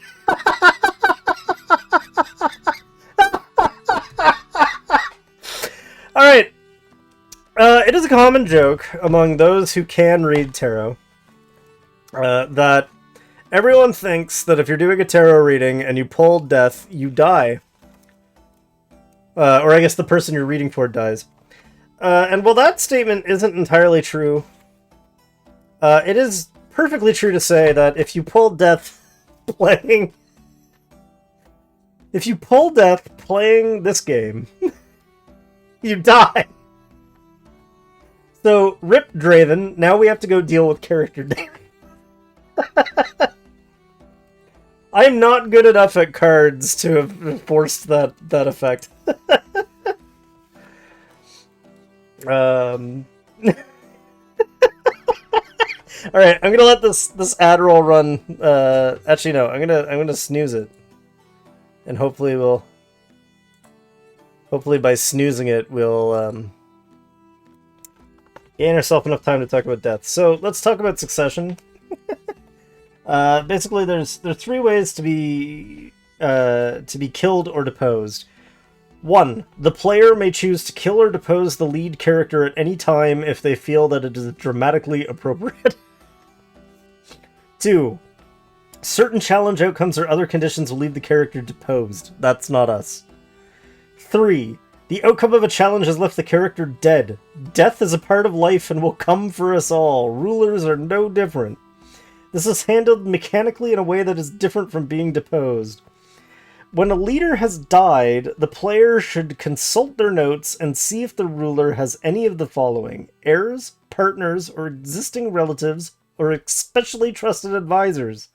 Alright. It is a common joke among those who can read tarot that everyone thinks that if you're doing a tarot reading and you pull death, you die. Or I guess the person you're reading for dies. And while that statement isn't entirely true, it is perfectly true to say that if you pull death playing... If you pull death playing this game, you die. So, rip Draven, now we have to go deal with character damage. I am not good enough at cards to have forced that effect. Alright, I'm gonna let this Adderall run. Actually, no, I'm gonna snooze it. And hopefully by snoozing it, we'll gain ourselves enough time to talk about death. So let's talk about succession. Basically, there's 3 ways to be killed or deposed. 1. The player may choose to kill or depose the lead character at any time if they feel that it is dramatically appropriate. 2. Certain challenge outcomes or other conditions will leave the character deposed. That's not us. 3. The outcome of a challenge has left the character dead. Death is a part of life and will come for us all. Rulers are no different. This is handled mechanically in a way that is different from being deposed. When a leader has died, the player should consult their notes and see if the ruler has any of the following: heirs, partners, or existing relatives, or especially trusted advisors.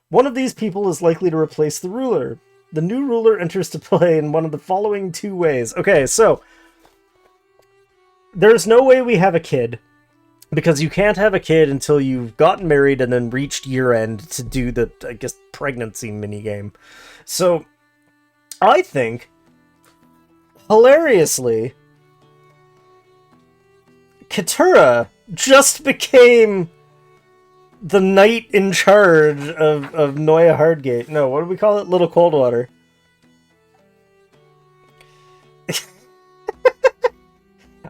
One of these people is likely to replace the ruler. The new ruler enters to play in one of the following 2 ways. Okay, so there's no way we have a kid, because you can't have a kid until you've gotten married and then reached year end to do the, I guess, pregnancy minigame. So, I think, hilariously, Katura just became the knight in charge of Noya Hardgate. No, what do we call it? Little Coldwater.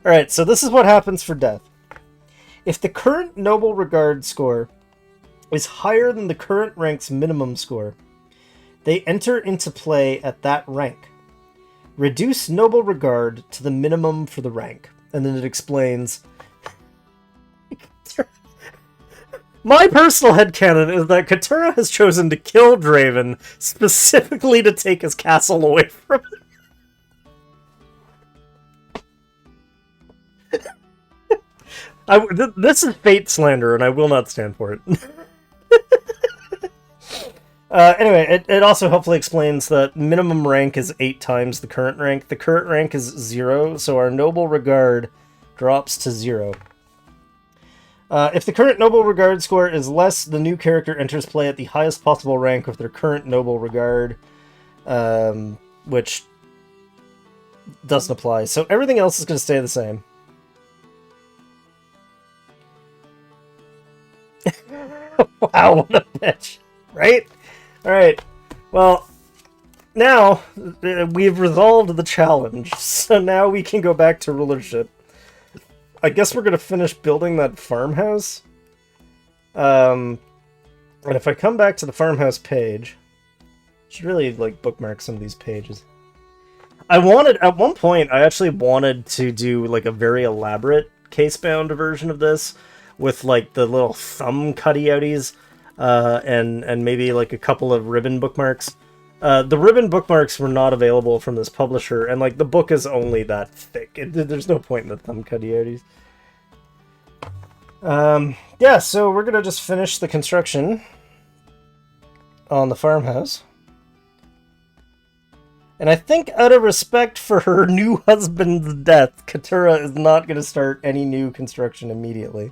Alright, so this is what happens for death. If the current Noble Regard score is higher than the current rank's minimum score, they enter into play at that rank. Reduce noble regard to the minimum for the rank. And then it explains... My personal headcanon is that Katura has chosen to kill Draven specifically to take his castle away from him. This is fate slander, and I will not stand for it. Anyway, it also helpfully explains that minimum rank is 8 times the current rank. The current rank is 0, so our noble regard drops to 0. If the current noble regard score is less, the new character enters play at the highest possible rank of their current noble regard, which doesn't apply. So everything else is going to stay the same. Wow, what a bitch. Right? Alright. Well, now we've resolved the challenge, so now we can go back to rulership. I guess we're going to finish building that farmhouse. And if I come back to the farmhouse page, I should really, like, bookmark some of these pages. At one point, I actually wanted to do, like, a very elaborate case-bound version of this, with, like, the little thumb cutty-outies, and maybe, like, a couple of ribbon bookmarks. The ribbon bookmarks were not available from this publisher, and, like, the book is only that thick. There's no point in the thumb cutty-outies. Yeah, so we're gonna just finish the construction on the farmhouse. And I think out of respect for her new husband's death, Katura is not gonna start any new construction immediately.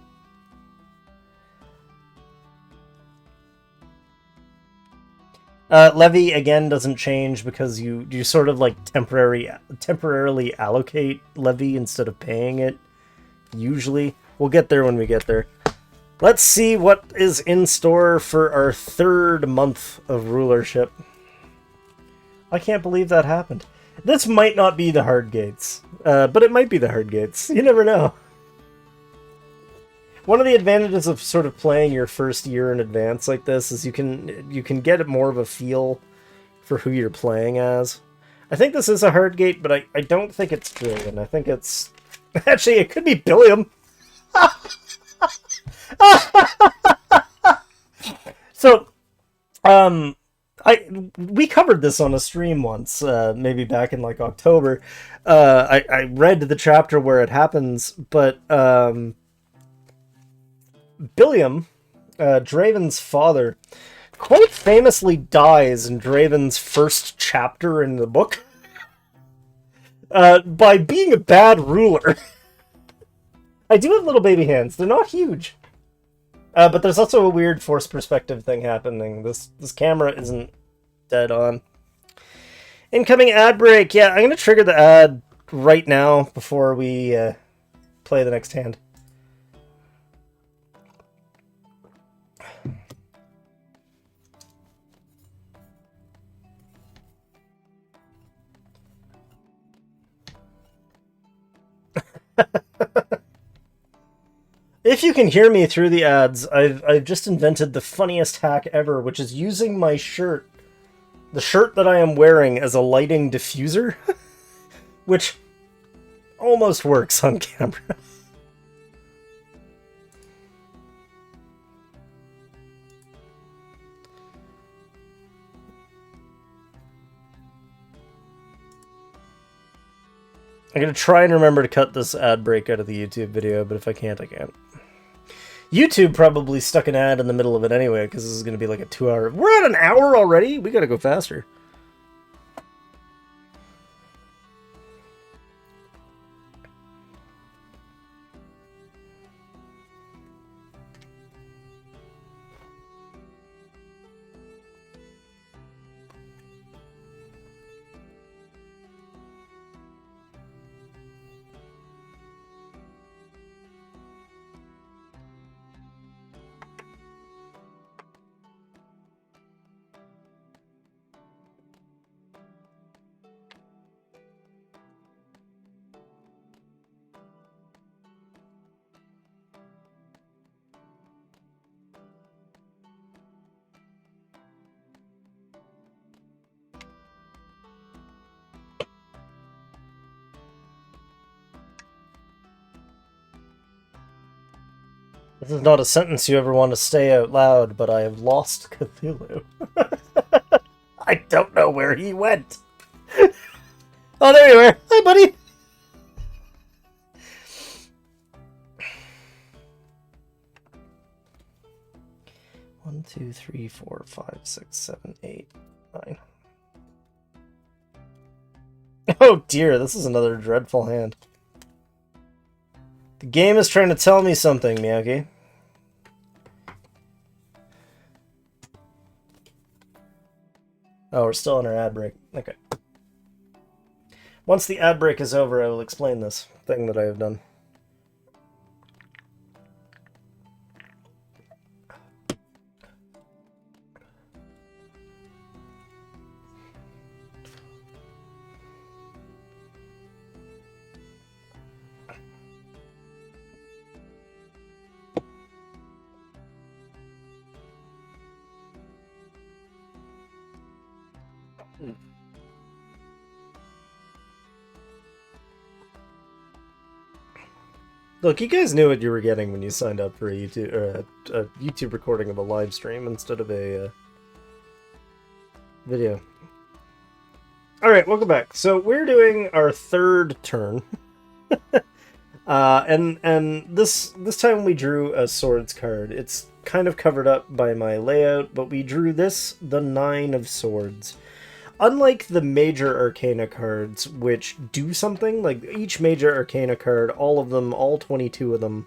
Levy, again, doesn't change because you sort of, like, temporarily allocate levy instead of paying it, usually. We'll get there when we get there. Let's see what is in store for our 3rd month of rulership. I can't believe that happened. This might not be the hard gates, but it might be the hard gates. You never know. One of the advantages of sort of playing your first year in advance like this is you can get more of a feel for who you're playing as. I think this is a hard gate, but I don't think it's Draven. I think it's... Actually, it could be Billiam. So, we covered this on a stream once, maybe back in, like, October. I read the chapter where it happens, but... Billiam, Draven's father, quite famously dies in Draven's first chapter in the book by being a bad ruler. I do have little baby hands. They're not huge. But there's also a weird forced perspective thing happening. This camera isn't dead on. Incoming ad break. Yeah, I'm going to trigger the ad right now before we play the next hand. If you can hear me through the ads, I've just invented the funniest hack ever, which is using my shirt, the shirt that I am wearing, as a lighting diffuser, which almost works on camera. I'm going to try and remember to cut this ad break out of the YouTube video, but if I can't, I can't. YouTube probably stuck an ad in the middle of it anyway, because this is going to be like a 2-hour... We're at an hour already? We got to go faster. This is not a sentence you ever want to say out loud, but I have lost Cthulhu. I don't know where he went. Oh, there you are. Hi, buddy. One, two, three, four, five, six, seven, eight, nine. Oh dear, this is another dreadful hand. The game is trying to tell me something, Miyagi. Oh, we're still on our ad break. Okay. Once the ad break is over, I will explain this thing that I have done. Look, you guys knew what you were getting when you signed up for a YouTube recording of a live stream instead of a video. Alright, welcome back. So we're doing our third turn. and this time we drew a swords card. It's kind of covered up by my layout, but we drew this, the Nine of Swords. Unlike the major arcana cards, which do something, like each major arcana card, all of them, all 22 of them.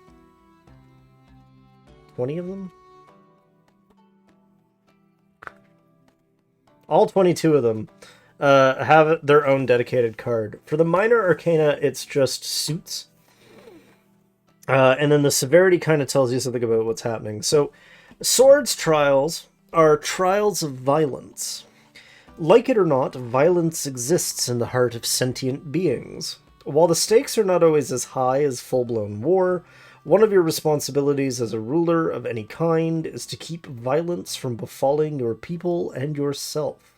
20 of them? All 22 of them have their own dedicated card. For the minor arcana, it's just suits. And then the severity kind of tells you something about what's happening. So, swords trials are trials of violence. Like it or not, violence exists in the heart of sentient beings. While the stakes are not always as high as full-blown war, one of your responsibilities as a ruler of any kind is to keep violence from befalling your people and yourself.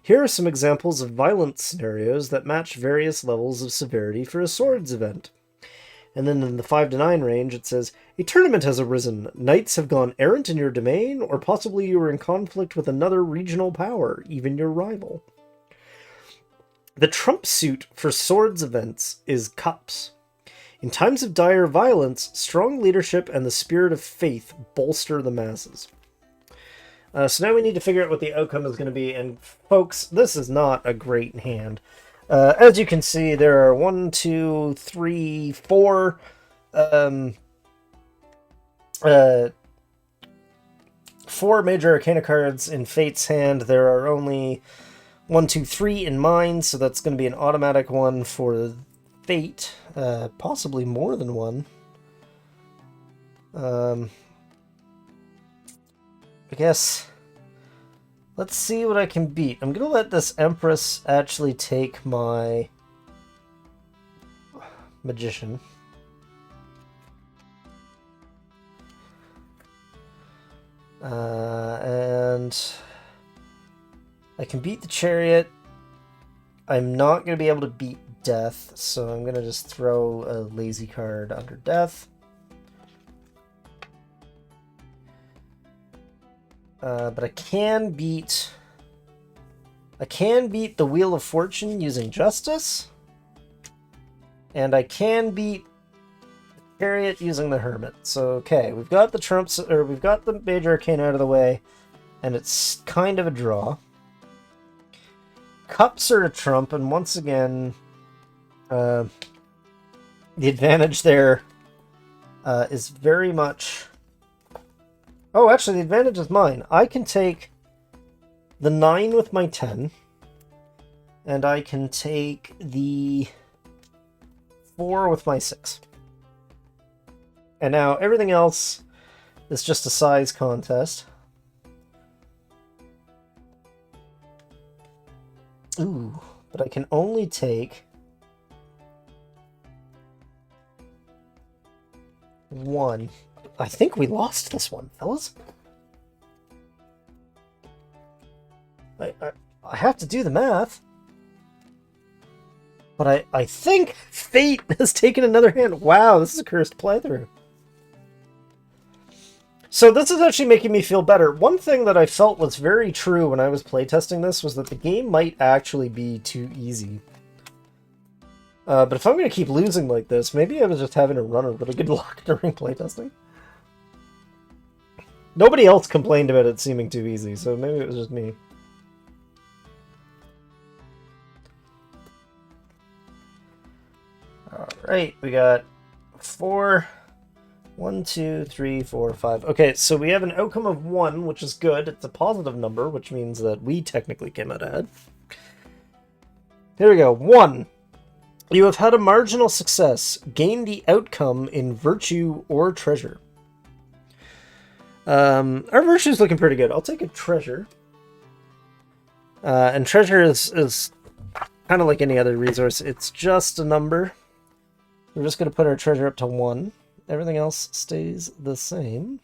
Here are some examples of violence scenarios that match various levels of severity for a swords event. And then in the 5 to 9 range, it says, a tournament has arisen. Knights have gone errant in your domain, or possibly you are in conflict with another regional power, even your rival. The trump suit for swords events is cups. In times of dire violence, strong leadership and the spirit of faith bolster the masses. So now we need to figure out what the outcome is going to be, and folks, this is not a great hand. As you can see, there are 1, 2, 3, 4 4 major arcana cards in Fate's hand. There are only 1, 2, 3 in mine, so that's going to be an automatic one for Fate. Possibly more than one. I guess... let's see what I can beat. I'm going to let this Empress actually take my Magician. And I can beat the Chariot. I'm not going to be able to beat Death, so I'm going to just throw a lazy card under Death. But I can beat the Wheel of Fortune using Justice, and I can beat the Chariot using the Hermit. So okay, we've got the trumps, or we've got the major arcana out of the way, and it's kind of a draw. Cups are a trump, and once again, the advantage there is very much... oh, actually, the advantage is mine. I can take the 9 with my 10, and I can take the 4 with my 6. And now everything else is just a size contest. Ooh, but I can only take 1. I think we lost this one, fellas. I have to do the math. But I think Fate has taken another hand. Wow, this is a cursed playthrough. So this is actually making me feel better. One thing that I felt was very true when I was playtesting this was that the game might actually be too easy. But if I'm going to keep losing like this, maybe I was just having a run of really good luck during playtesting. Nobody else complained about it seeming too easy, so maybe it was just me. Alright, we got 4. 1, 2, 3, 4, 5. Okay, so we have an outcome of 1, which is good. It's a positive number, which means that we technically came out ahead. Here we go. 1. You have had a marginal success. Gain the outcome in virtue or treasure. Our virtue is looking pretty good. I'll take a treasure. And treasure is kind of like any other resource. It's just a number. We're just going to put our treasure up to 1. Everything else stays the same.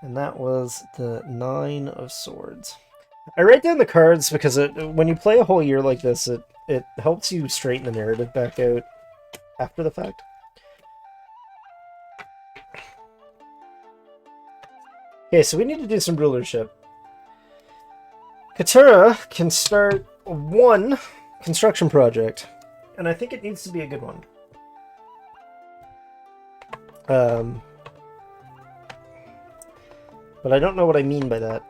And that was the 9 of swords. I write down the cards because when you play a whole year like this, it helps you straighten the narrative back out after the fact. Okay, so we need to do some rulership. Katura can start 1 construction project, and I think it needs to be a good one. But I don't know what I mean by that.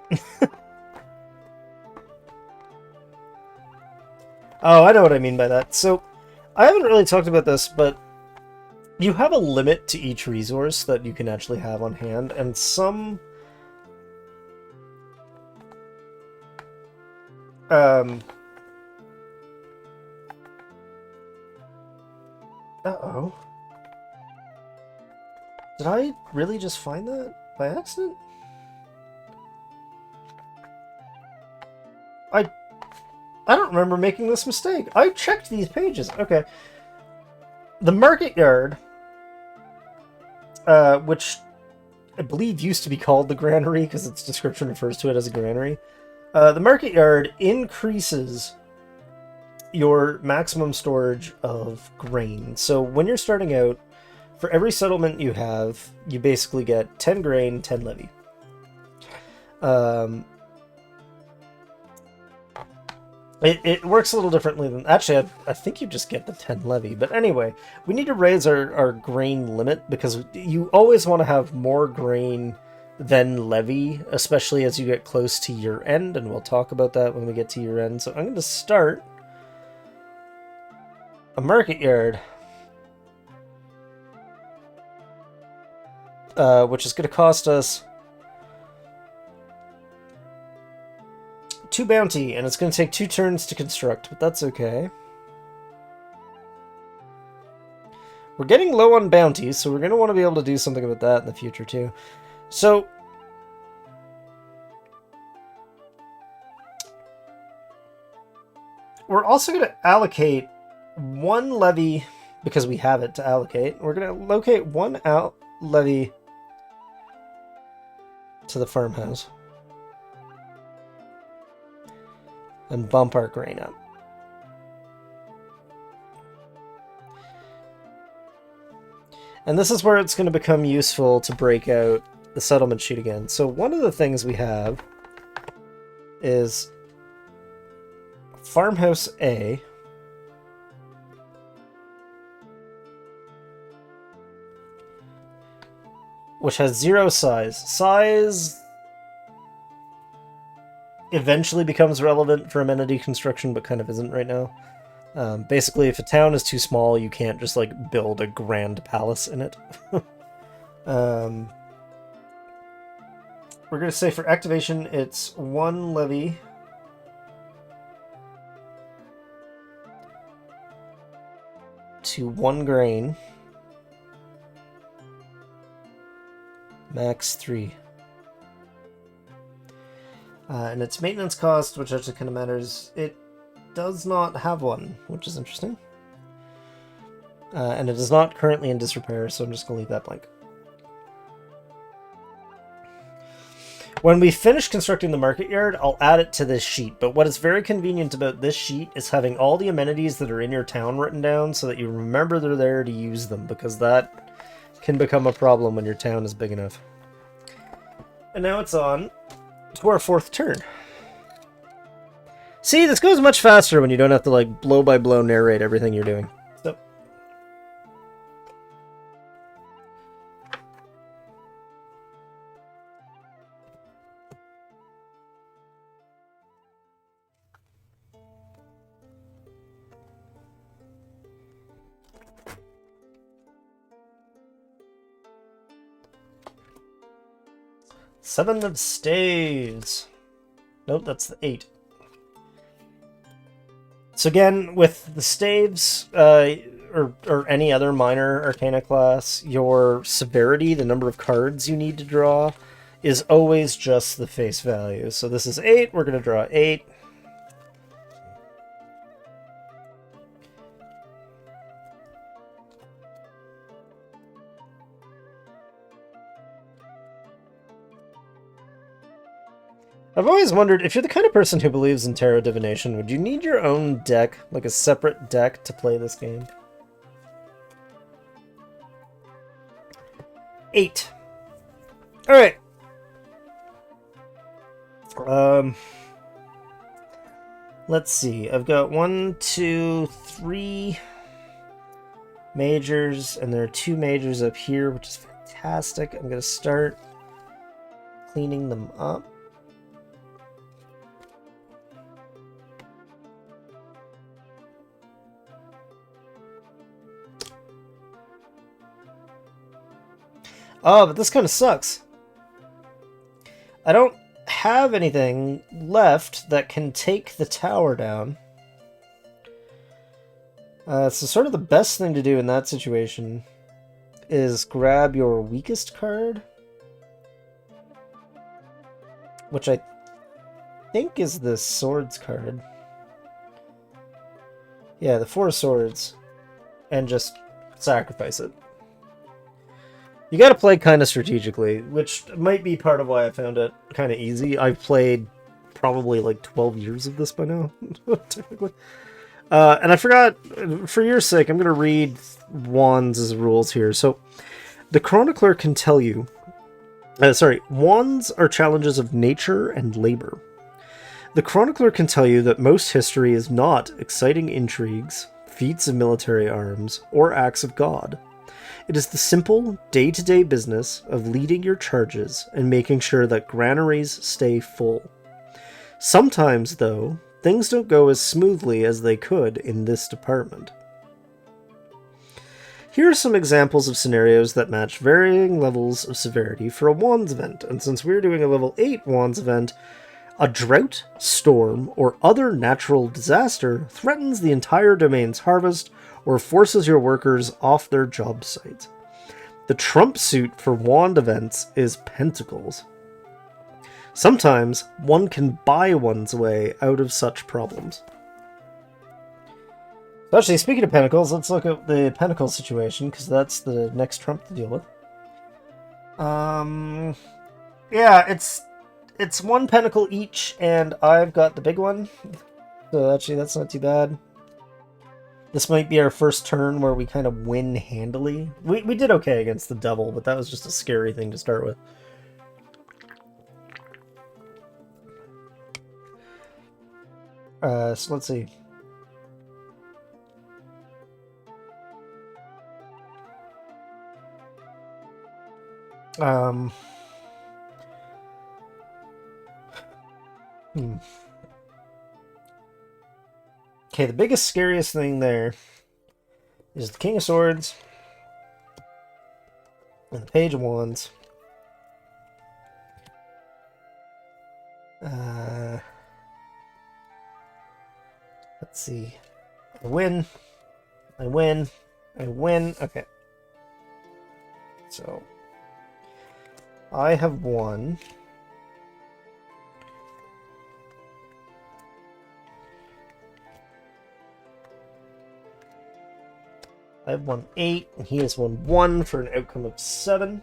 Oh, I know what I mean by that. So, I haven't really talked about this, but you have a limit to each resource that you can actually have on hand, and some... Uh-oh. Did I really just find that by accident? I don't remember making this mistake. I checked these pages. Okay. The market yard, which I believe used to be called the granary because its description refers to it as a granary. The market yard increases your maximum storage of grain. So when you're starting out, for every settlement you have, you basically get 10 grain, 10 levy. It works a little differently than... Actually, I think you just get the 10 levy. But anyway, we need to raise our grain limit because you always want to have more grain than levy, especially as you get close to year end, and we'll talk about that when we get to year end. So I'm going to start a market yard, which is going to cost us 2 bounty, and it's going to take 2 turns to construct, but that's okay. We're getting low on bounties, so we're going to want to be able to do something about that in the future too. So we're also going to allocate 1 levy, because we have it to allocate. We're going to locate 1 levy to the farmhouse and bump our grain up. And this is where it's going to become useful to break out the settlement sheet again. So one of the things we have is Farmhouse A. Which has 0 size. Size eventually becomes relevant for amenity construction, but kind of isn't right now. Basically, if a town is too small, you can't just, like, build a grand palace in it. We're going to say for activation, it's 1 levy to 1 grain. Max 3. And its maintenance cost, which actually kind of matters, it does not have one, which is interesting. And it is not currently in disrepair, so I'm just going to leave that blank. When we finish constructing the market yard, I'll add it to this sheet. But what is very convenient about this sheet is having all the amenities that are in your town written down so that you remember they're there to use them, because that can become a problem when your town is big enough. And now it's on to our 4th turn. See, this goes much faster when you don't have to, like, blow by blow narrate everything you're doing. So. Seven of staves. Nope, that's the 8. So again, with the staves, or any other minor arcana class, your severity, the number of cards you need to draw, is always just the face value. So this is 8, we're going to draw 8. I've always wondered, if you're the kind of person who believes in tarot divination, would you need your own deck, like a separate deck, to play this game? 8. Alright. Let's see. I've got 1, 2, 3 majors, and there are 2 majors up here, which is fantastic. I'm going to start cleaning them up. Oh, but this kind of sucks. I don't have anything left that can take the tower down. So sort of the best thing to do in that situation is grab your weakest card, which I think is the swords card. Yeah, the 4 swords, and just sacrifice it. You gotta play kind of strategically, which might be part of why I found it kind of easy. I've played probably like 12 years of this by now, technically. And I forgot, for your sake, I'm going to read Wands' rules here. So, the chronicler can tell you... Wands are challenges of nature and labor. The chronicler can tell you that most history is not exciting intrigues, feats of military arms, or acts of God. It is the simple, day-to-day business of leading your charges and making sure that granaries stay full. Sometimes, though, things don't go as smoothly as they could in this department. Here are some examples of scenarios that match varying levels of severity for a Wands event, and since we're doing a level 8 Wands event, a drought, storm, or other natural disaster threatens the entire domain's harvest or forces your workers off their job site. The trump suit for Wand events is Pentacles. Sometimes one can buy one's way out of such problems. Actually, speaking of Pentacles, let's look at the Pentacles situation, because that's the next trump to deal with. Yeah, it's 1 Pentacle each, and I've got the big one. So actually, that's not too bad. This might be our first turn where we kind of win handily. We did okay against the Devil, but that was just a scary thing to start with. So let's see. Okay, the biggest, scariest thing there is the King of Swords and the Page of Wands. Let's see. I win. I win. I win. Okay. So, I have won. I've won 8, and he has won 1 for an outcome of 7.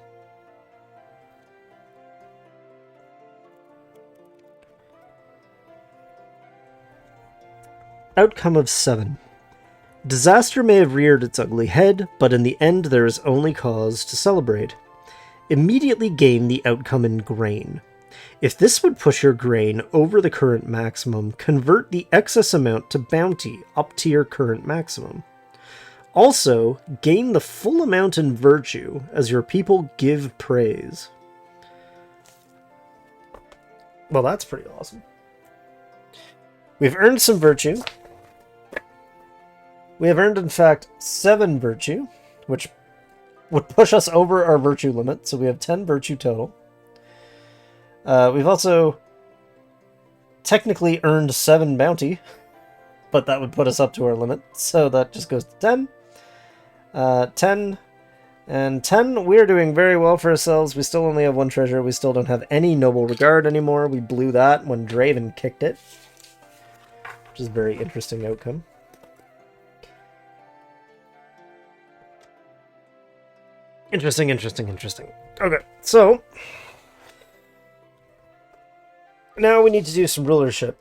Outcome of 7. Disaster may have reared its ugly head, but in the end there is only cause to celebrate. Immediately gain the outcome in grain. If this would push your grain over the current maximum, convert the excess amount to bounty up to your current maximum. Also, gain the full amount in virtue as your people give praise. Well, that's pretty awesome. We've earned some virtue. We have earned, in fact, 7 virtue, which would push us over our virtue limit, so we have 10 virtue total. We've also technically earned 7 bounty, but that would put us up to our limit, so that just goes to 10. 10 and 10. We're doing very well for ourselves. We still only have 1 treasure. We still don't have any noble regard anymore. We blew that when Draven kicked it, which is a very interesting outcome. Interesting. Okay, so now we need to do some rulership.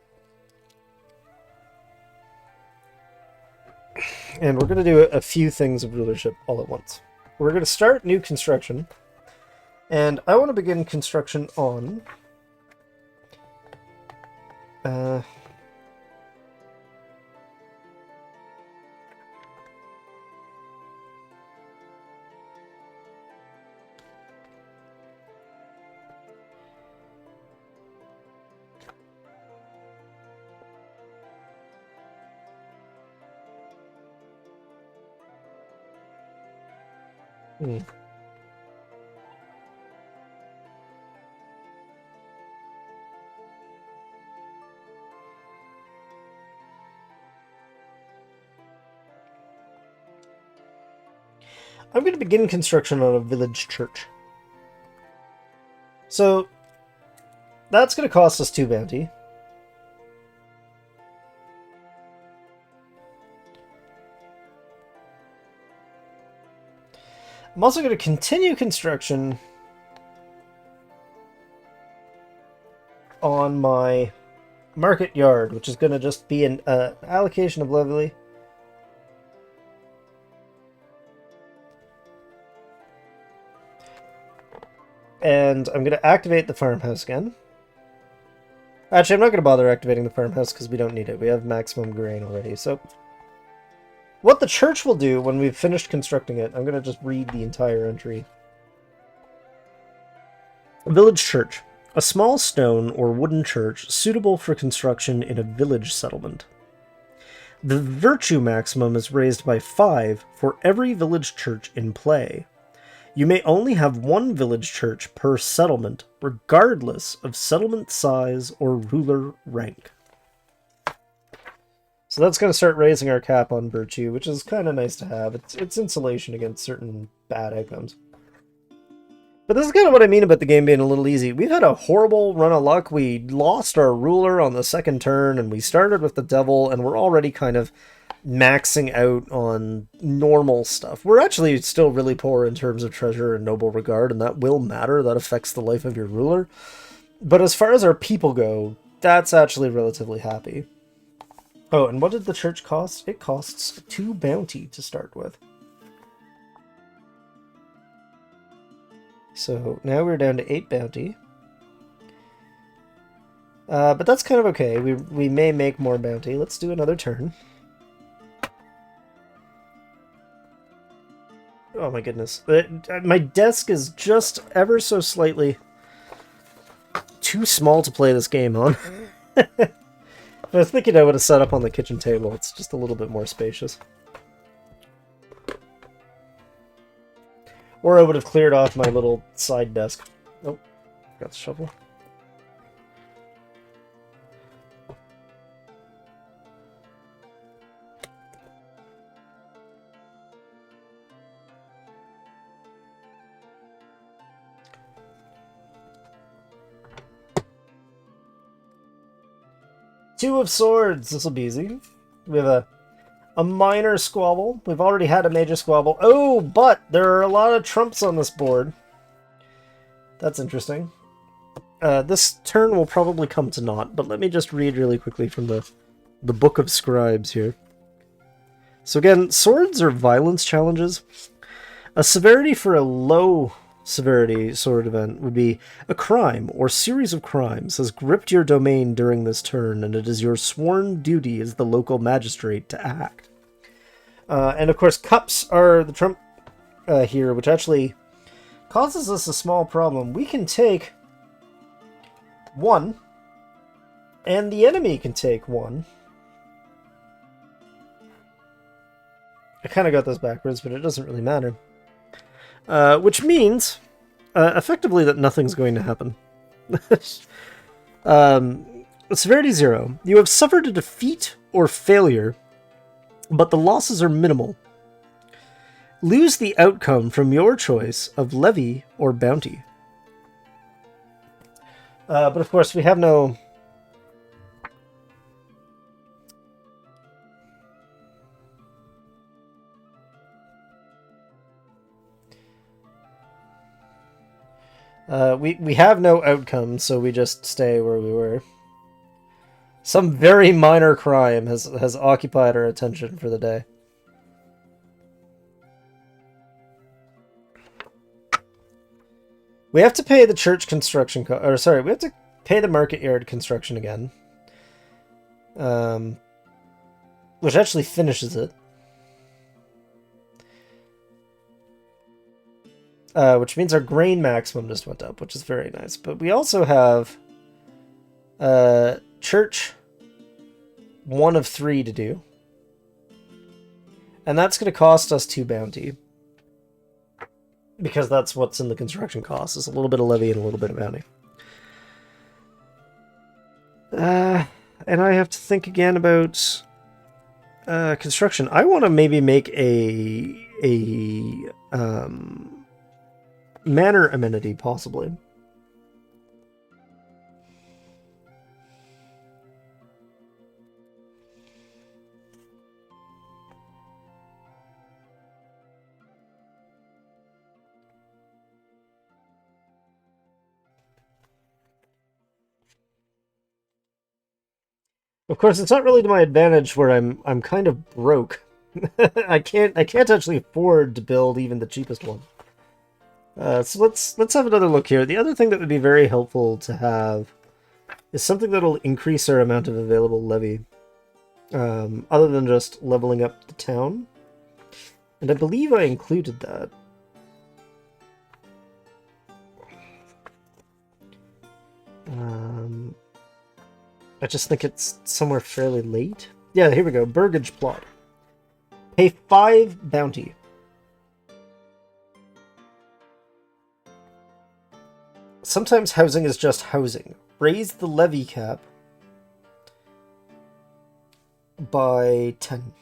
And we're going to do a few things of rulership all at once. We're going to start new construction. And I want to begin construction on... I'm going to begin construction on a village church. So, that's going to cost us 2 bounty. I'm also going to continue construction on my market yard, which is going to just be an allocation of levy. And I'm going to activate the farmhouse again. Actually, I'm not going to bother activating the farmhouse because we don't need it. We have maximum grain already. So, what the church will do when we've finished constructing it, I'm going to just read the entire entry. Village church. A small stone or wooden church suitable for construction in a village settlement. The virtue maximum is raised by 5 for every village church in play. You may only have 1 village church per settlement, regardless of settlement size or ruler rank. So that's going to start raising our cap on virtue, which is kind of nice to have. It's insulation against certain bad outcomes. But this is kind of what I mean about the game being a little easy. We've had a horrible run of luck. We lost our ruler on the second turn, and we started with the devil, and we're already kind of maxing out on normal stuff. We're actually still really poor in terms of treasure and noble regard, and that will matter. That affects the life of your ruler. But as far as our people go, that's actually relatively happy. Oh, and what did the church cost? It costs 2 bounty to start with. So now we're down to 8 bounty. But that's kind of okay. We may make more bounty. Let's do another turn. Oh my goodness. My desk is just ever so slightly too small to play this game on. I was thinking I would have set up on the kitchen table. It's just a little bit more spacious. Or I would have cleared off my little side desk. Oh, got the shovel. Two of swords. This will be easy. We have a minor squabble. We've already had a major squabble. Oh, but there are a lot of trumps on this board. That's interesting. This turn will probably come to naught, but let me just read really quickly from the the Book of Scribes here. So again, swords are violence challenges. A severity for a low severity sword event would be a crime or series of crimes has gripped your domain during this turn, and it is your sworn duty as the local magistrate to act. And of course, cups are the trump here, which actually causes us a small problem. We can take 1, and the enemy can take 1. I kind of got this backwards, but it doesn't really matter. Which means, effectively, that nothing's going to happen. Severity 0. You have suffered a defeat or failure, but the losses are minimal. Lose the outcome from your choice of levy or bounty. But of course, we have no... we have no outcome, so we just stay where we were. Some very minor crime has occupied our attention for the day. We have to pay the church construction we have to pay the market yard construction again. Which actually finishes it. Which means our grain maximum just went up, which is very nice. But we also have church 1 of 3 to do. And that's going to cost us 2 bounty. Because that's what's in the construction cost, is a little bit of levy and a little bit of bounty. And I have to think again about construction. I want to maybe make a manor amenity, possibly. Of course, it's not really to my advantage where I'm kind of broke. I can't actually afford to build even the cheapest one. So let's have another look here. The other thing that would be very helpful to have is something that'll increase our amount of available levy, other than just leveling up the town. And I believe I included that. I just think it's somewhere fairly late. Yeah, here we go. Burgage plot. Pay 5 bounty. Sometimes housing is just housing. Raise the levy cap by 10.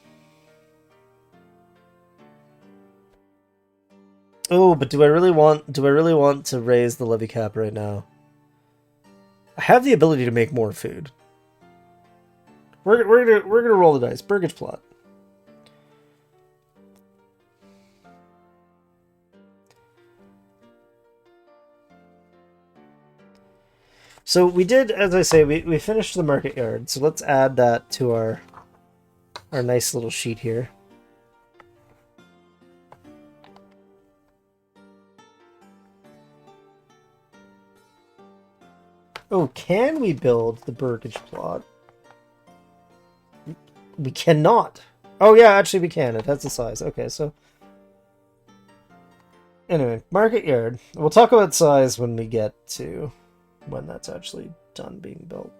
Oh, but do I really want to raise the levy cap right now? I have the ability to make more food. We're gonna roll the dice. Burgage plot. So we did, as I say, we finished the market yard. So let's add that to our nice little sheet here. Oh, can we build the burgage plot? We cannot. Oh yeah, actually we can. It has the size. Okay, so anyway, market yard. We'll talk about size when we get to when that's actually done being built.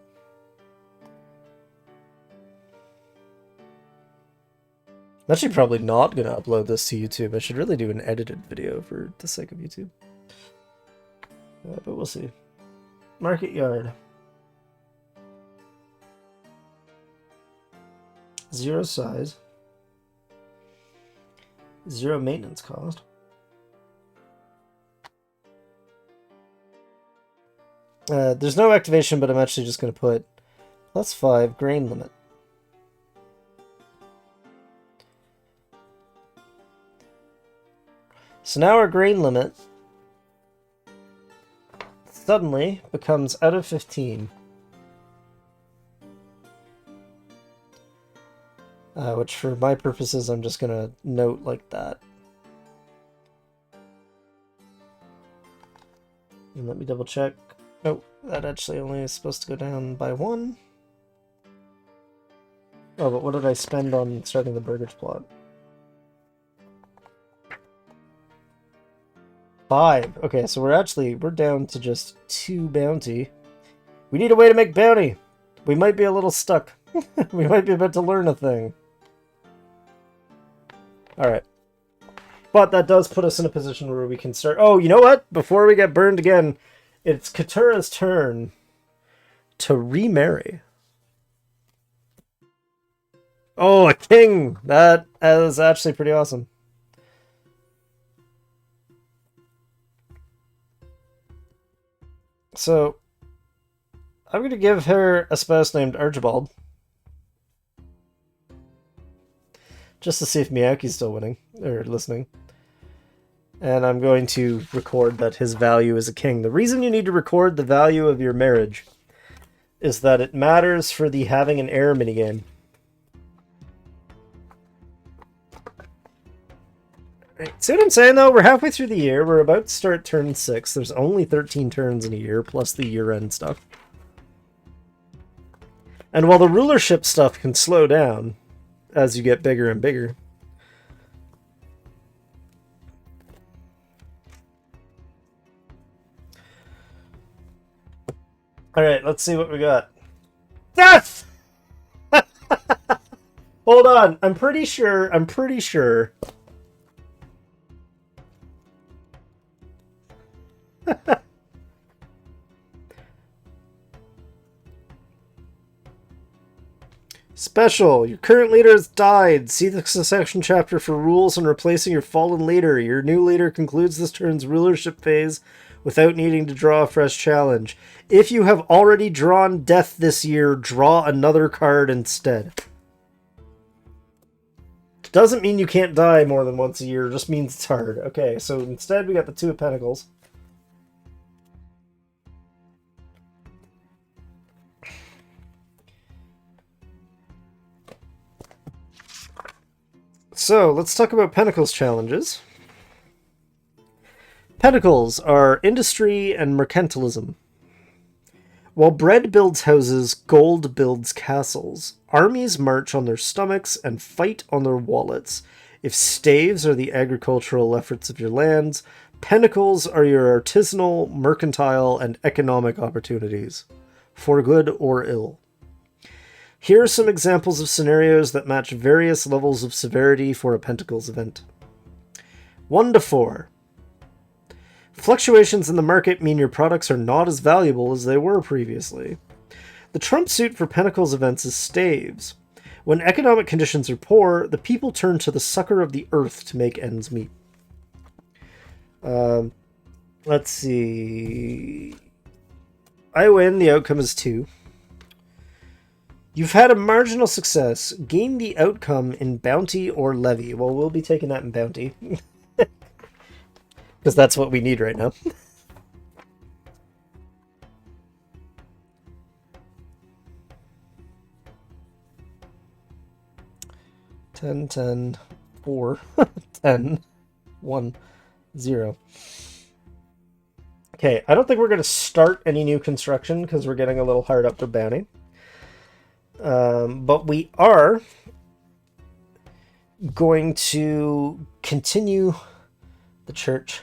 I'm actually probably not going to upload this to YouTube. I should really do an edited video for the sake of YouTube. But we'll see. Market yard. 0 size. 0 maintenance cost. There's no activation, but I'm actually just going to put +5 grain limit. So now our grain limit suddenly becomes out of 15. which for my purposes I'm just going to note like that. And let me double check. Oh, that actually only is supposed to go down by 1. Oh, but what did I spend on starting the Burgage plot? 5. Okay, so we're down to just 2 bounty. We need a way to make bounty. We might be a little stuck. We might be about to learn a thing. Alright. But that does put us in a position where we can start... Oh, you know what? Before we get burned again, it's Katura's turn to remarry. Oh, a king! That is actually pretty awesome. So, I'm going to give her a spouse named Archibald. Just to see if Miyaki's still winning, or listening. And I'm going to record that his value is a king. The reason you need to record the value of your marriage is that it matters for the having an heir minigame. Right. See what I'm saying, though? We're halfway through the year. We're about to start turn 6. There's only 13 turns in a year, plus the year-end stuff. And while the rulership stuff can slow down as you get bigger and bigger... Alright, let's see what we got. Death! Hold on, I'm pretty sure... Special. Your current leader has died. See the succession chapter for rules on replacing your fallen leader. Your new leader concludes this turn's rulership phase without needing to draw a fresh challenge. If you have already drawn death this year, draw another card instead. Doesn't mean you can't die more than once a year, just means it's hard. Okay, so instead we got the 2 of Pentacles. So, let's talk about Pentacles challenges. Pentacles are industry and mercantilism. While bread builds houses, gold builds castles. Armies march on their stomachs and fight on their wallets. If staves are the agricultural efforts of your lands, pentacles are your artisanal, mercantile, and economic opportunities, for good or ill. Here are some examples of scenarios that match various levels of severity for a Pentacles event. 1 to 4. Fluctuations in the market mean your products are not as valuable as they were previously. The trump suit for Pentacles events is staves. When economic conditions are poor, the people turn to the sucker of the earth to make ends meet. Let's see. I win, the outcome is 2. You've had a marginal success. Gain the outcome in bounty or levy. Well, we'll be taking that in bounty. Because that's what we need right now. 10, 10, 4, 10, 1, 0. Okay, I don't think we're going to start any new construction because we're getting a little hard up for bounty. But we are going to continue the church.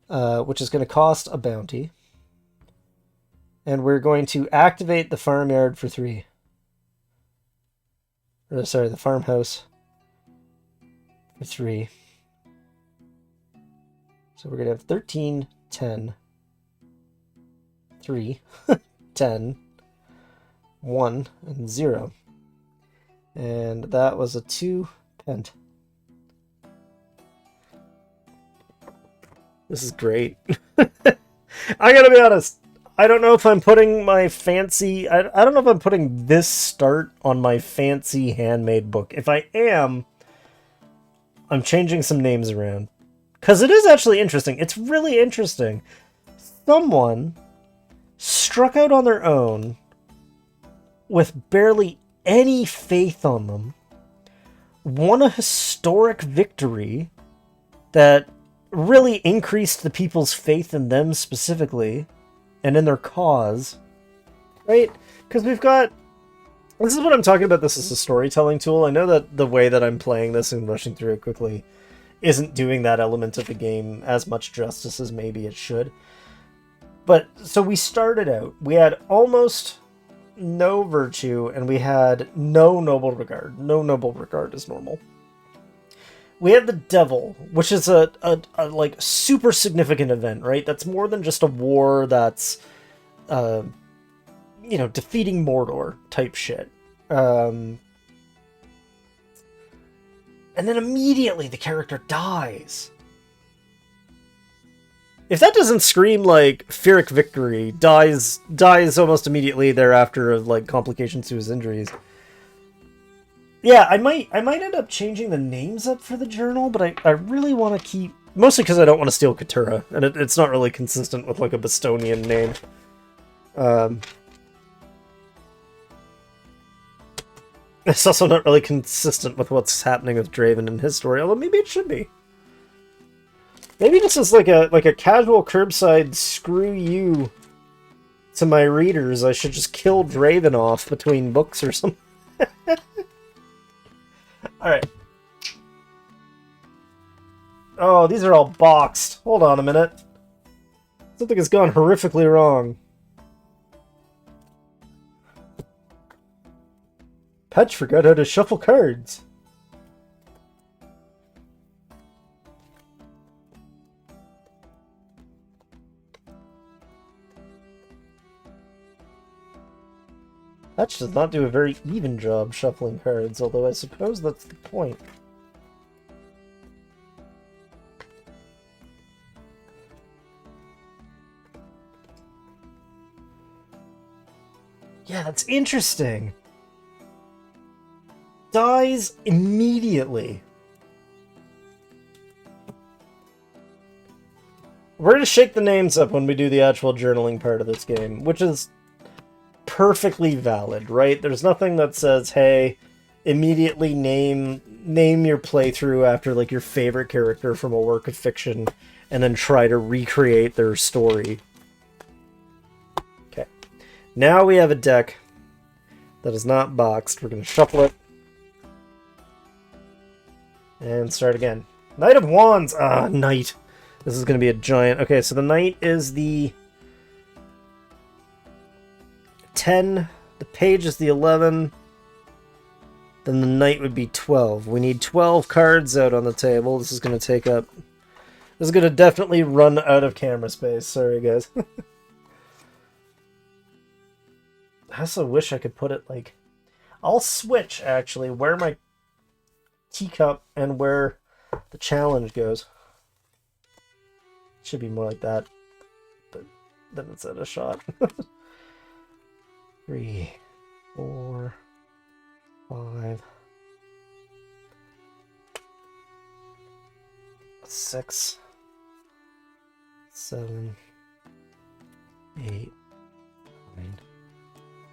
Which is going to cost a bounty. And we're going to activate the farmyard for 3. Or, sorry, the farmhouse for 3. So we're going to have 13, 10, 3, 10, 1, and 0. And that was a 2 pent. This is great. I gotta be honest. I don't know if I'm putting my fancy... I don't know if I'm putting this start on my fancy handmade book. If I am, I'm changing some names around. Because it is actually interesting. It's really interesting. Someone struck out on their own with barely any faith on them, won a historic victory that really increased the people's faith in them specifically, and in their cause, right? Because we've got... This is what I'm talking about. This is a storytelling tool. I know that the way that I'm playing this and rushing through it quickly isn't doing that element of the game as much justice as maybe it should. But, so we started out, we had almost no virtue, and we had no noble regard. No noble regard is normal. We had the devil, which is a like super significant event, right? That's more than just a war that's, you know, defeating Mordor type shit. And then immediately the character dies. If that doesn't scream like Pyrrhic victory, dies almost immediately thereafter of like complications to his injuries. Yeah, I might end up changing the names up for the journal, but I really want to keep... Mostly because I don't want to steal Katura, and it's not really consistent with like a Bostonian name. It's also not really consistent with what's happening with Draven in his story, although maybe it should be. Maybe this is like a casual curbside screw you to my readers. I should just kill Draven off between books or something. Alright. Oh, these are all boxed. Hold on a minute. Something has gone horrifically wrong. Patch forgot how to shuffle cards. Patch does not do a very even job shuffling cards, although I suppose that's the point. Yeah, that's interesting. Dies immediately. We're going to shake the names up when we do the actual journaling part of this game, which is perfectly valid, right? There's nothing that says, hey, immediately name your playthrough after like your favorite character from a work of fiction and then try to recreate their story. Okay. Now we have a deck that is not boxed. We're going to shuffle it. And start again. Knight of Wands! Ah, Knight. This is going to be a giant... Okay, so the Knight is the 10. The Page is the 11. Then the Knight would be 12. We need 12 cards out on the table. This is going to take up... This is going to definitely run out of camera space. Sorry, guys. I also wish I could put it, like... I'll switch, actually, where my teacup and where the challenge goes. Should be more like that, but then it's at a shot. 3, 4, 5, 6, 7, 8, 9,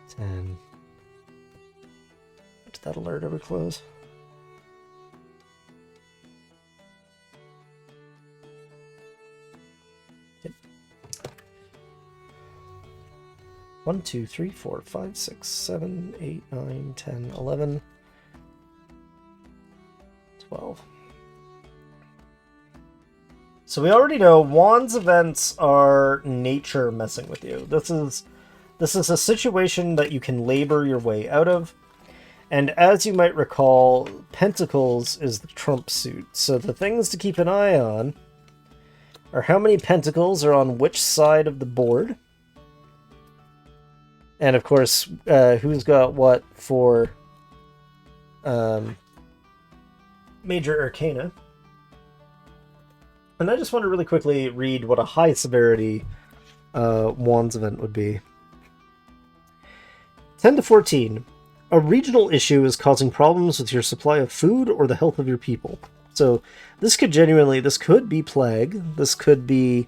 10. Did that alert ever close? Yep. 1, 2, 3, 4, 5, 6, 7, 8, 9, 10, 11, 12. So we already know Wands events are nature messing with you. This is a situation that you can labor your way out of. And as you might recall, Pentacles is the trump suit. So the things to keep an eye on are how many Pentacles are on which side of the board. And of course, who's got what for Major Arcana. And I just want to really quickly read what a high severity Wands event would be. 10 to 14. A regional issue is causing problems with your supply of food or the health of your people. So this could genuinely, this could be plague. This could be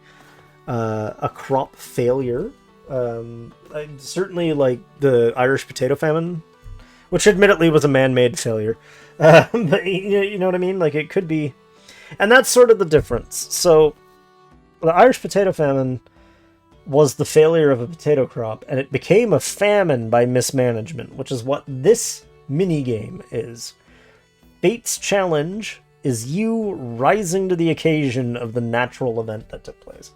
a crop failure. Certainly, like the Irish potato famine, which admittedly was a man-made failure. But you know what I mean? Like it could be, and that's sort of the difference. So the Irish potato famine was the failure of a potato crop, and it became a famine by mismanagement, which is what this mini game is. Fate's challenge is you rising to the occasion of the natural event that took place.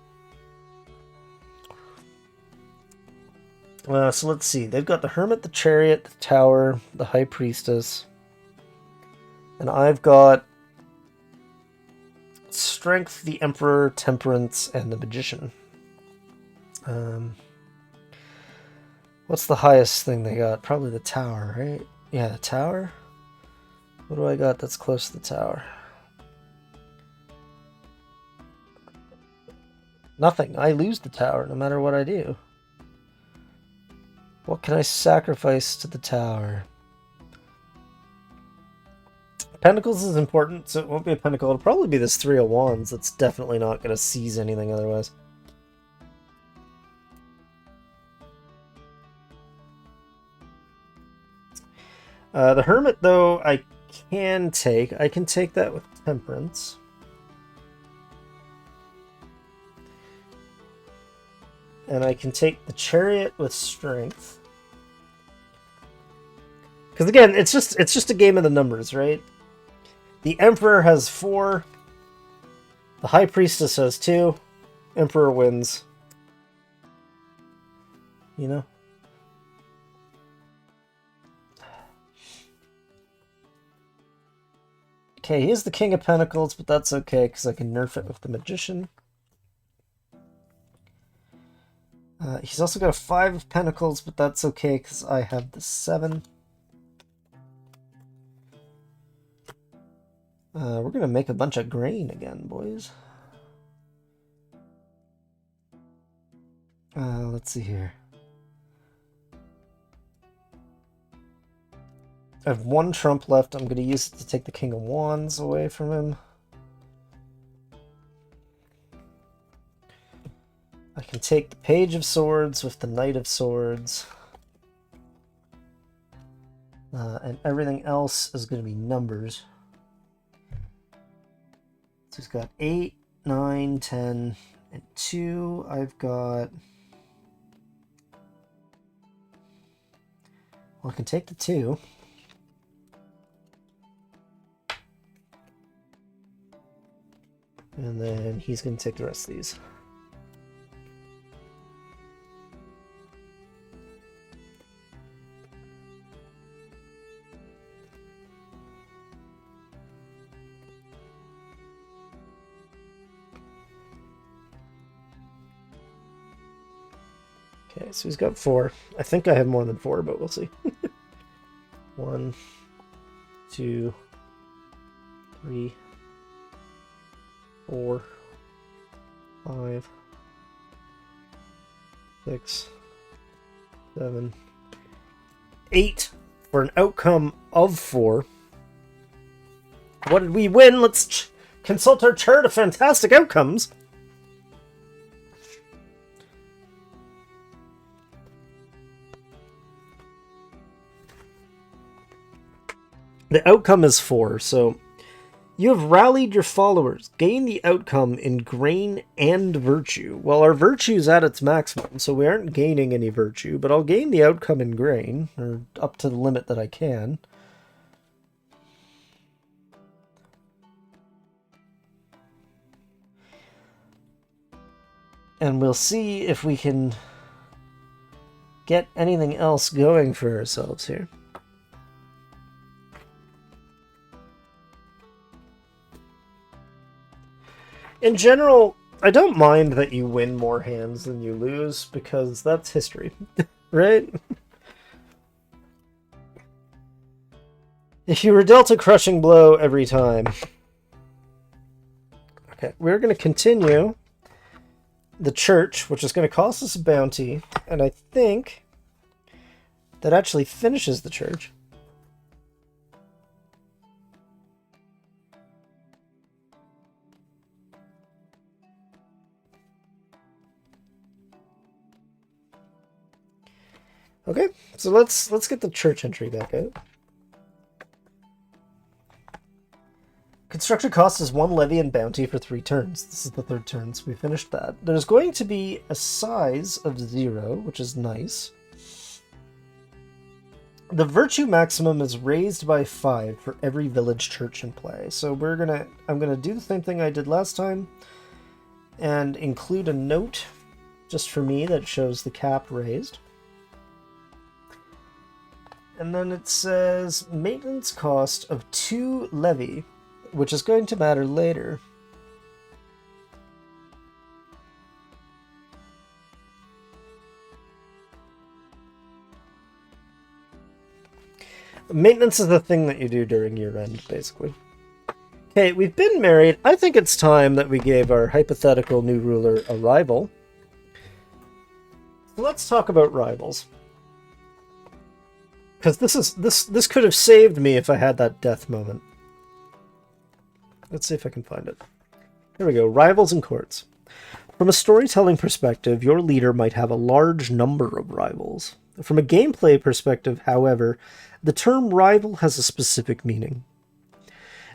So let's see. They've got the Hermit, the Chariot, the Tower, the High Priestess. And I've got Strength, the Emperor, Temperance, and the Magician. What's the highest thing they got? Probably the Tower, right? Yeah, the Tower. What do I got that's close to the Tower? Nothing. I lose the Tower no matter what I do. What can I sacrifice to the Tower? Pentacles is important, so it won't be a Pentacle. It'll probably be this Three of Wands that's definitely not going to seize anything otherwise. The Hermit, though, I can take. I can take that with Temperance. And I can take the Chariot with Strength. Because again, it's just a game of the numbers, right? The Emperor has 4. The High Priestess has 2. Emperor wins. You know? Okay, he is the King of Pentacles, but that's okay, because I can nerf it with the Magician. He's also got a 5 of Pentacles, but that's okay, because I have the 7. We're going to make a bunch of grain again, boys. Let's see here. I have 1 trump left. I'm going to use it to take the King of Wands away from him. I can take the Page of Swords with the Knight of Swords. And everything else is going to be numbers. So he's got 8, 9, 10, and 2. I've got... Well, I can take the 2. And then he's going to take the rest of these. Okay, so he's got 4. I think I have more than 4, but we'll see. 1, 2, 3, 4, 5, 6, 7, 8 for an outcome of 4. What did we win? Let's consult our chart of fantastic outcomes. The outcome is 4, so you have rallied your followers. Gain the outcome in grain and virtue. Well, our virtue is at its maximum, so we aren't gaining any virtue, but I'll gain the outcome in grain, or up to the limit that I can. And we'll see if we can get anything else going for ourselves here. In general, I don't mind that you win more hands than you lose, because that's history, right? If you were dealt a crushing blow every time. Okay, we're going to continue the church, which is going to cost us a bounty, and I think that actually finishes the church. Okay, so let's get the church entry back out. Construction cost is 1 levy and bounty for 3 turns. This is the 3rd turn, so we finished that. There's going to be a size of 0, which is nice. The virtue maximum is raised by 5 for every village church in play. So I'm gonna do the same thing I did last time and include a note just for me that shows the cap raised. And then it says maintenance cost of 2 levy, which is going to matter later. Maintenance is the thing that you do during year end, basically. Okay, we've been married. I think it's time that we gave our hypothetical new ruler a rival. So let's talk about rivals. Because this could have saved me if I had that death moment. Let's see if I can find it. Here we go. Rivals and courts. From a storytelling perspective, your leader might have a large number of rivals. From a gameplay perspective, however, the term rival has a specific meaning.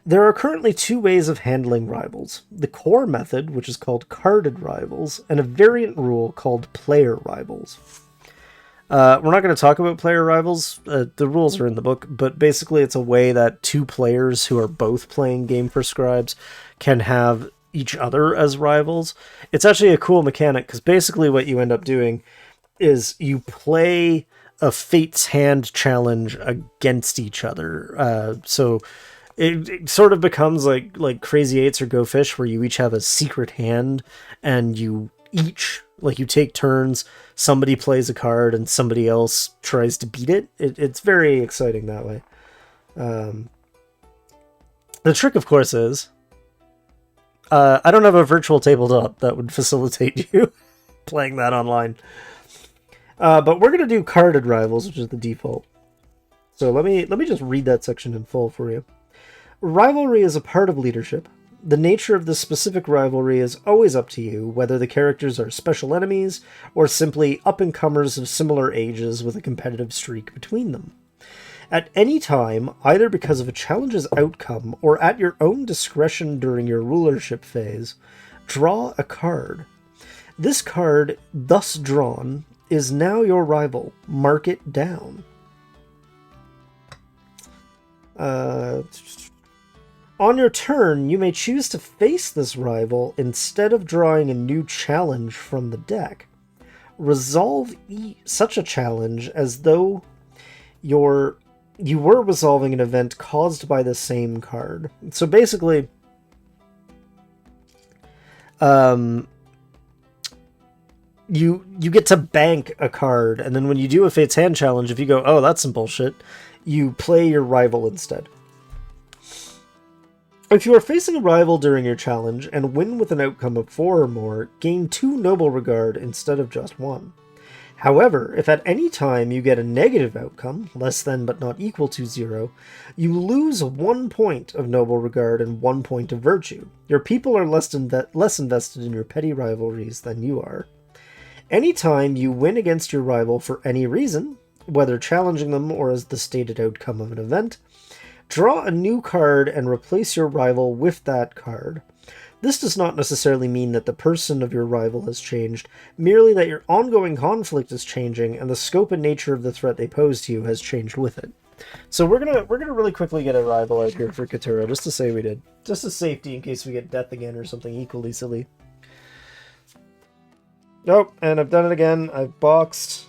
There are currently 2 ways of handling rivals. The core method, which is called carded rivals, and a variant rule called player rivals. We're not going to talk about player rivals. The rules are in the book, but basically it's a way that 2 players who are both playing Game For Scribes can have each other as rivals. It's actually a cool mechanic, because basically what you end up doing is you play a Fate's Hand challenge against each other. So it sort of becomes like Crazy Eights or Go Fish, where you each have a secret hand, and you take turns, somebody plays a card, and somebody else tries to beat it. It's very exciting that way. The trick, of course, is I don't have a virtual tabletop that would facilitate you playing that online. But we're going to do carded rivals, which is the default. So let me just read that section in full for you. Rivalry is a part of leadership. The nature of this specific rivalry is always up to you, whether the characters are special enemies or simply up-and-comers of similar ages with a competitive streak between them. At any time, either because of a challenge's outcome or at your own discretion during your rulership phase, draw a card. This card, thus drawn, is now your rival. Mark it down. On your turn, you may choose to face this rival instead of drawing a new challenge from the deck. Resolve such a challenge as though you were resolving an event caused by the same card. So basically, you get to bank a card, and then when you do a Fate's Hand challenge, if you go, oh, that's some bullshit, you play your rival instead. If you are facing a rival during your challenge and win with an outcome of 4 or more, gain 2 noble regard instead of just 1. However, if at any time you get a negative outcome, less than but not equal to 0, you lose 1 point of noble regard and 1 point of virtue. Your people are less invested in your petty rivalries than you are. Anytime you win against your rival for any reason, whether challenging them or as the stated outcome of an event, draw a new card and replace your rival with that card. This does not necessarily mean that the person of your rival has changed, merely that your ongoing conflict is changing and the scope and nature of the threat they pose to you has changed with it. So we're gonna really quickly get a rival out here for Katura, just to say we did. Just as safety in case we get death again or something equally silly. Nope, and I've done it again. I've boxed.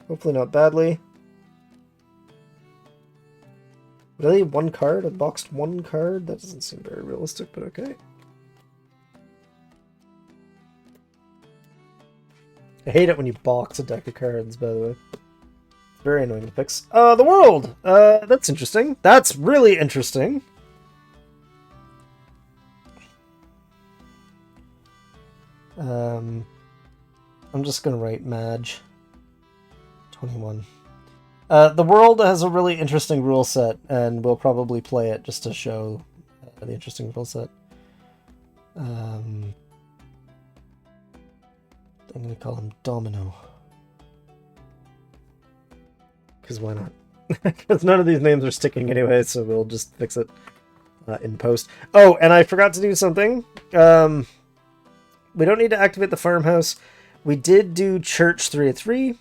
Hopefully not badly. Really? 1 card? I boxed 1 card? That doesn't seem very realistic, but okay. I hate it when you box a deck of cards, by the way. It's very annoying to fix. The world! That's interesting. That's really interesting. I'm just gonna write Madge. 21. The world has a really interesting rule set, and we'll probably play it just to show the interesting rule set. I'm going to call him Domino. because why not? Because none of these names are sticking anyway, so we'll just fix it in post. Oh, and I forgot to do something. We don't need to activate the farmhouse. We did do Church 3 of 3,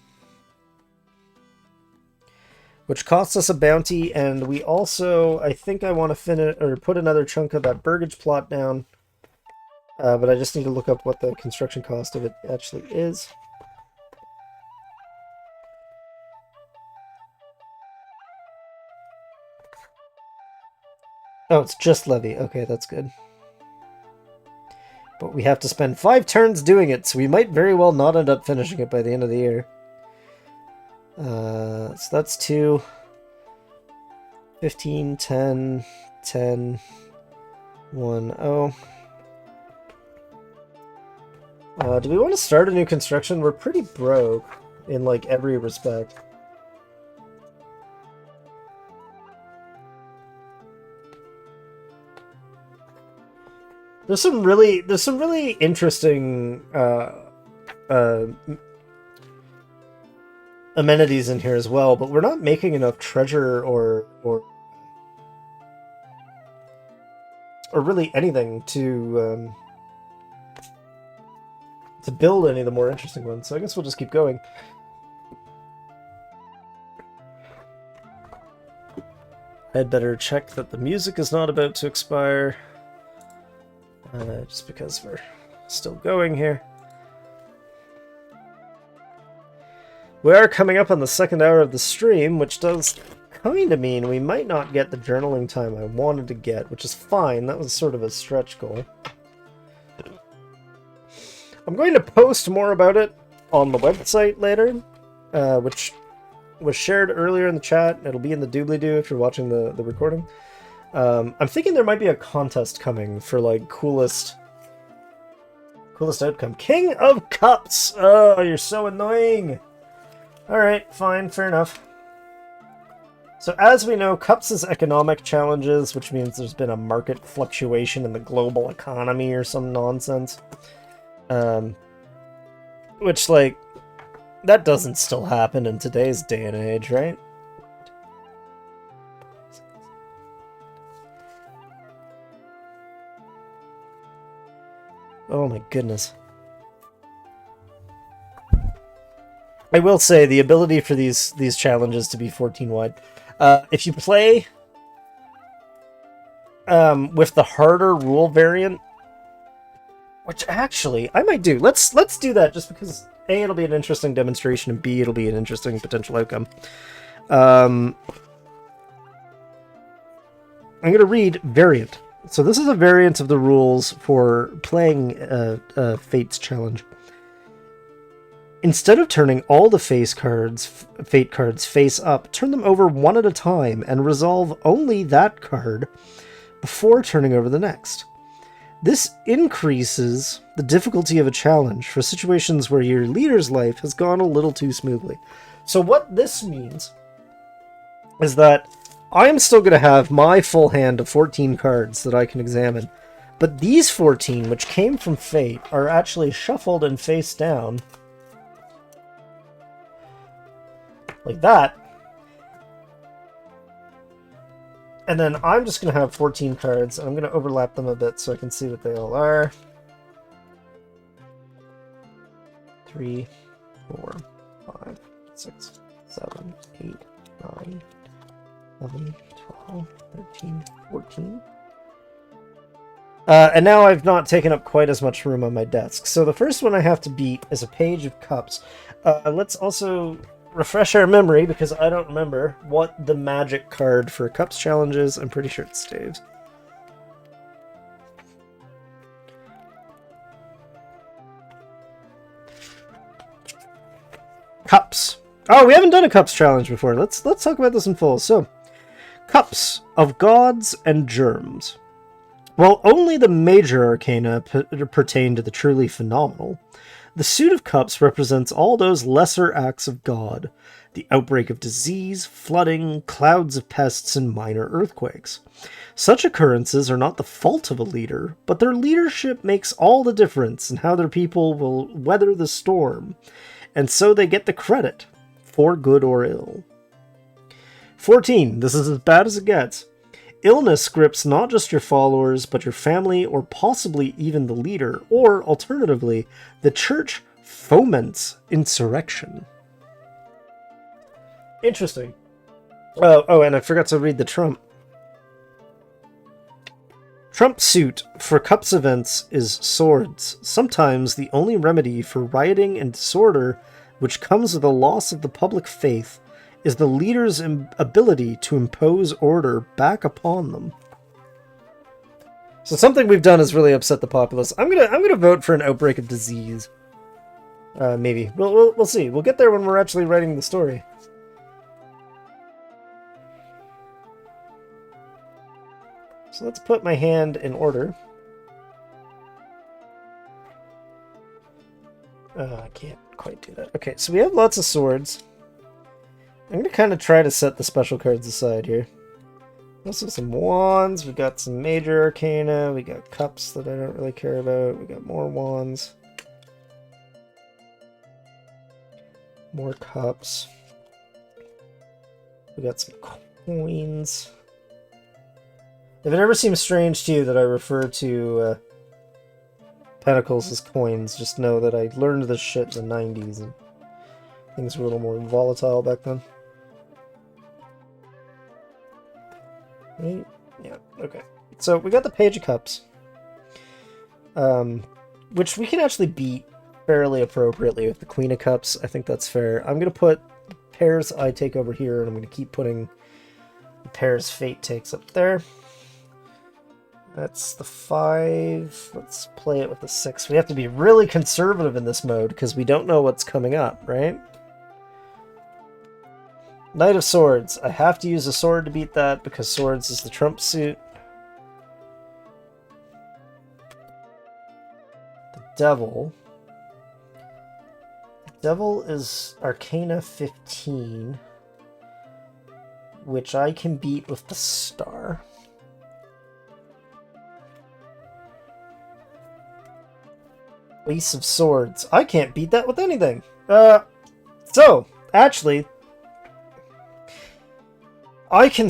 which costs us a bounty, and we also, I think I want to finish or put another chunk of that burgage plot down, but I just need to look up what the construction cost of it actually is. Oh, it's just levy. Okay, that's good. But we have to spend 5 turns doing it, so we might very well not end up finishing it by the end of the year. So that's 2, 15, 10, 10, 1, 0. Do we want to start a new construction? We're pretty broke in, like, every respect. There's some really interesting amenities in here as well, but we're not making enough treasure or really anything to build any of the more interesting ones. So I guess we'll just keep going. I'd better check that the music is not about to expire. Just because we're still going here. We are coming up on the 2nd hour of the stream, which does kind of mean we might not get the journaling time I wanted to get, which is fine. That was sort of a stretch goal. I'm going to post more about it on the website later, which was shared earlier in the chat. It'll be in the doobly-doo if you're watching the recording. I'm thinking there might be a contest coming for, like, coolest outcome. King of Cups! Oh, you're so annoying! Alright, fine, fair enough. So as we know, Cups is economic challenges, which means there's been a market fluctuation in the global economy or some nonsense. Which, like, that doesn't still happen in today's day and age, right? Oh my goodness. I will say the ability for these challenges to be 14 wide. If you play with the harder rule variant, which actually I might do. Let's do that just because A, it'll be an interesting demonstration, and B, it'll be an interesting potential outcome. I'm going to read variant. So this is a variant of the rules for playing Fate's challenge. Instead of turning all the fate cards face up, turn them over one at a time and resolve only that card before turning over the next. This increases the difficulty of a challenge for situations where your leader's life has gone a little too smoothly. So what this means is that I'm still going to have my full hand of 14 cards that I can examine, but these 14, which came from Fate, are actually shuffled and face down like that. And then I'm just going to have 14 cards, and I'm going to overlap them a bit so I can see what they all are. 3, 4, 5, 6, 7, 8, 9, 11, 12, 13, 14. And now I've not taken up quite as much room on my desk. So the first one I have to beat is a Page of Cups. Let's also refresh our memory, because I don't remember what the magic card for Cups challenge is. I'm pretty sure it's Staves. Cups. Oh, we haven't done a Cups challenge before. Let's talk about this in full. So, Cups of Gods and Germs. While only the major arcana pertain to the truly phenomenal, the suit of cups represents all those lesser acts of God, the outbreak of disease, flooding, clouds of pests, and minor earthquakes. Such occurrences are not the fault of a leader, but their leadership makes all the difference in how their people will weather the storm, and so they get the credit, for good or ill. 14. This is as bad as it gets. Illness grips not just your followers, but your family, or possibly even the leader, or, alternatively, the church foments insurrection. Interesting. Oh, and I forgot to read the trump. Trump suit for Cups events is swords. Sometimes the only remedy for rioting and disorder, which comes with the loss of the public faith, is the leader's ability to impose order back upon them. So something we've done has really upset the populace. I'm gonna vote for an outbreak of disease. Maybe we'll see. We'll get there when we're actually writing the story. So let's put my hand in order. I can't quite do that. Okay, so we have lots of swords. I'm going to kind of try to set the special cards aside here. Also some wands, we got some major arcana, we got cups that I don't really care about, we got more wands. More cups. We got some coins. If it ever seems strange to you that I refer to pentacles as coins, just know that I learned this shit in the 90s and things were a little more volatile back then. Right? Yeah, okay. So we got the Page of Cups, which we can actually beat fairly appropriately with the Queen of Cups. I think that's fair. I'm going to put the pairs I take over here, and I'm going to keep putting the pairs Fate takes up there. That's the 5. Let's play it with the 6. We have to be really conservative in this mode because we don't know what's coming up, right? Knight of Swords. I have to use a sword to beat that because swords is the trump suit. The Devil. The Devil is Arcana 15, which I can beat with the Star. Ace of Swords. I can't beat that with anything. So, actually, I can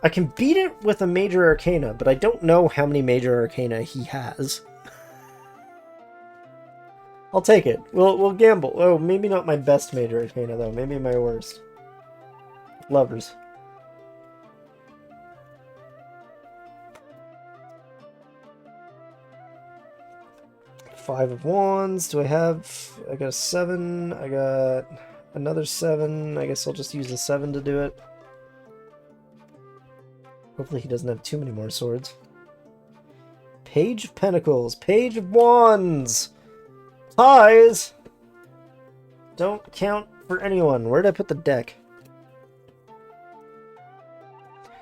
I can beat it with a Major Arcana, but I don't know how many Major Arcana he has. I'll take it. We'll gamble. Oh, maybe not my best Major Arcana, though. Maybe my worst. Lovers. Five of Wands. Do I have... I got a 7. I got another 7. I guess I'll just use a 7 to do it. Hopefully he doesn't have too many more swords. Page of Pentacles. Page of Wands. Ties. Don't count for anyone. Where did I put the deck?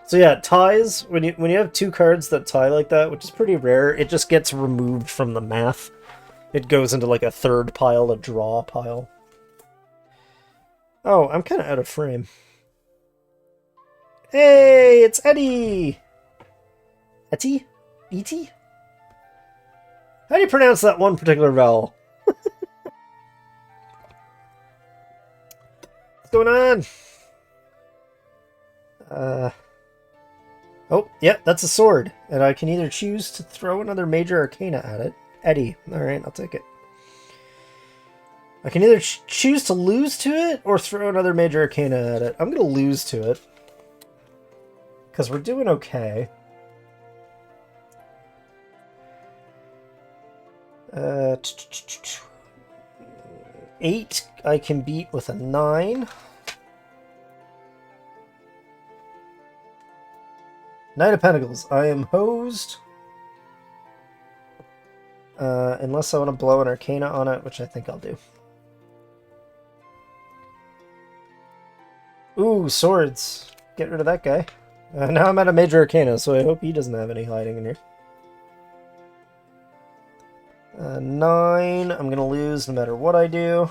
So yeah, ties. When you have two cards that tie like that, which is pretty rare, it just gets removed from the math. It goes into like a third pile, a draw pile. Oh, I'm kind of out of frame. Hey, it's Eddie! Etty? E.T.? How do you pronounce that one particular vowel? What's going on? Oh, yeah, that's a sword. And I can either choose to throw another Major Arcana at it. Eddie. Alright, I'll take it. I can either choose to lose to it or throw another Major Arcana at it. I'm going to lose to it. Because we're doing okay. 8 I can beat with a 9. Knight of Pentacles. I am hosed. Unless I want to blow an Arcana on it, which I think I'll do. Ooh, swords. Get rid of that guy. Now I'm at a Major Arcana, so I hope he doesn't have any hiding in here. 9. I'm going to lose no matter what I do.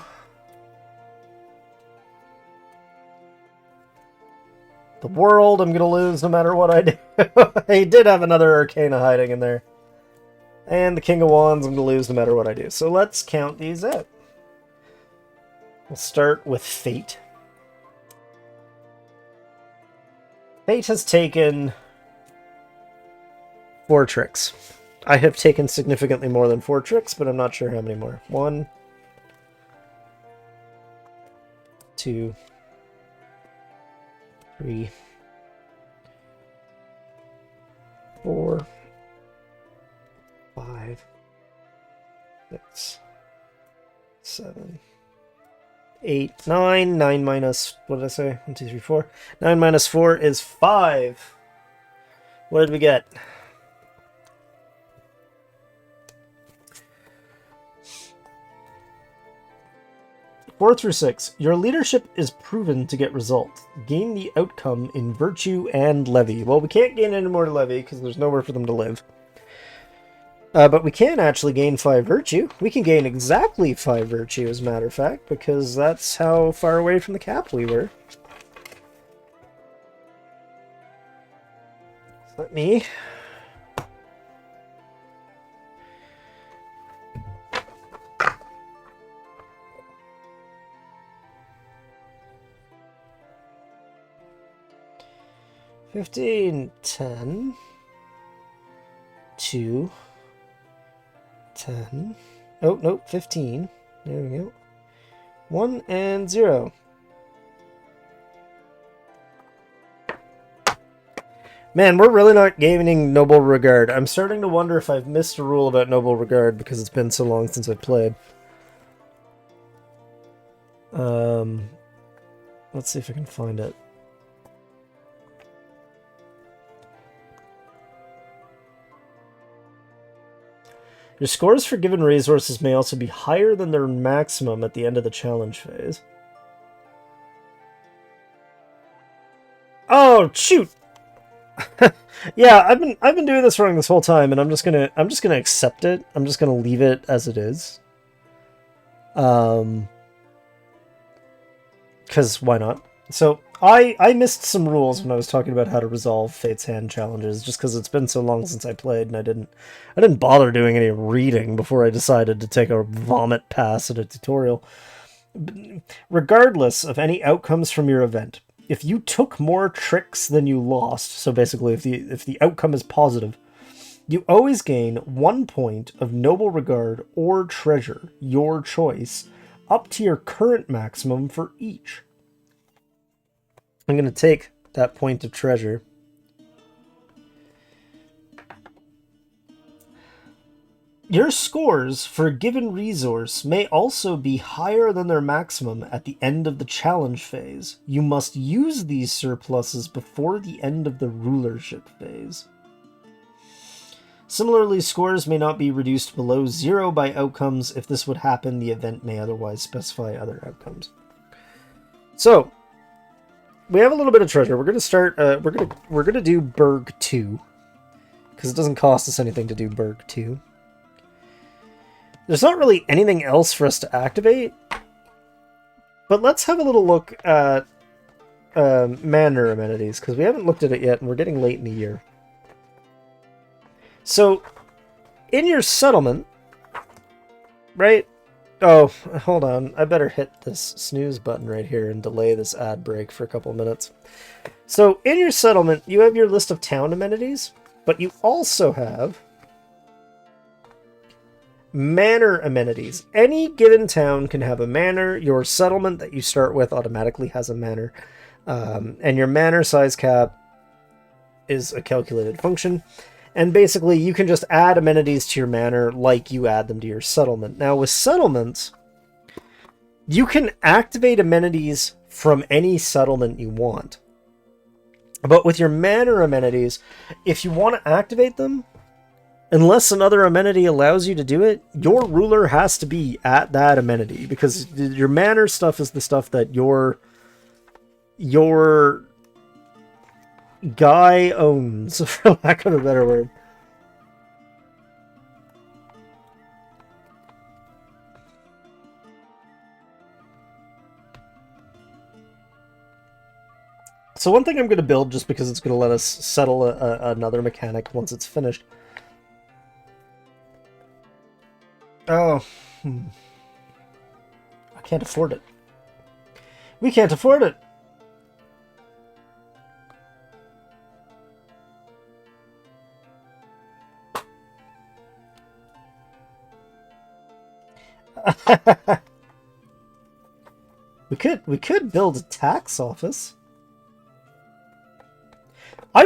The World, I'm going to lose no matter what I do. He did have another Arcana hiding in there. And the King of Wands, I'm going to lose no matter what I do. So let's count these out. We'll start with Fate. Fate has taken 4 tricks. I have taken significantly more than 4 tricks, but I'm not sure how many more. 1, 2, 3, 4, 5, 6, 7, 8, 9. 9 minus, what did I say? 1, 2, 3, 4. 9 minus 4 is 5. What did we get? Four through 6. Your leadership is proven to get results. Gain the outcome in virtue and levy. Well, we can't gain any more levy because there's nowhere for them to live. But we can actually gain 5 virtue. We can gain exactly 5 virtue, as a matter of fact, because that's how far away from the cap we were. Let me... $15, 10, 2, 10. Oh, nope, 15. There we go. 1 and 0. Man, we're really not gaining Noble Regard. I'm starting to wonder if I've missed a rule about Noble Regard because it's been so long since I've played. Let's see if I can find it. Your scores for given resources may also be higher than their maximum at the end of the challenge phase. Oh, shoot! Yeah, I've been doing this wrong this whole time, and I'm just gonna accept it. I'm just gonna leave it as it is. Because why not? So I missed some rules when I was talking about how to resolve Fate's Hand challenges, just because it's been so long since I played, and I didn't bother doing any reading before I decided to take a vomit pass at a tutorial. Regardless of any outcomes from your event, if you took more tricks than you lost, so basically if the outcome is positive, you always gain 1 point of Noble Regard or Treasure, your choice, up to your current maximum for each. I'm going to take that point of treasure. Your scores for a given resource may also be higher than their maximum at the end of the challenge phase. You must use these surpluses before the end of the rulership phase. Similarly, scores may not be reduced below 0 by outcomes. If this would happen, the event may otherwise specify other outcomes. So, we have a little bit of treasure. We're going to start, we're gonna do Berg 2, because it doesn't cost us anything to do Berg 2. There's not really anything else for us to activate, but let's have a little look at manor amenities, because we haven't looked at it yet, and we're getting late in the year. So, in your settlement, right? Oh, hold on. I better hit this snooze button right here and delay this ad break for a couple of minutes. So, in your settlement, you have your list of town amenities, but you also have manor amenities. Any given town can have a manor. Your settlement that you start with automatically has a manor. And your manor size cap is a calculated function. And basically, you can just add amenities to your manor like you add them to your settlement. Now, with settlements, you can activate amenities from any settlement you want. But with your manor amenities, if you want to activate them, unless another amenity allows you to do it, your ruler has to be at that amenity, because your manor stuff is the stuff that your guy owns, for lack of a better word. So one thing I'm going to build, just because it's going to let us settle another mechanic once it's finished. Oh, I can't afford it. We can't afford it. We could build a tax office. I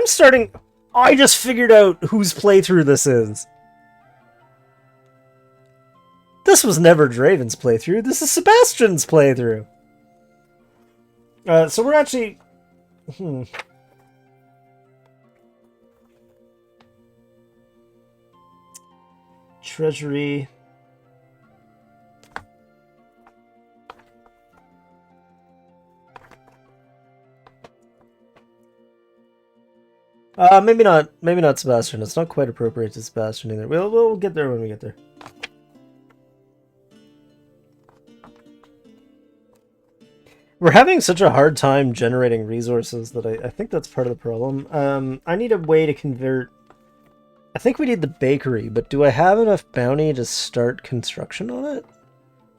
just figured out whose playthrough this is. This was never Draven's playthrough. This is Sebastian's playthrough. So we're actually... Treasury... maybe not. Maybe not Sebastian. It's not quite appropriate to Sebastian either. We'll get there when we get there. We're having such a hard time generating resources that I think that's part of the problem. I need a way to convert... I think we need the bakery, but do I have enough bounty to start construction on it?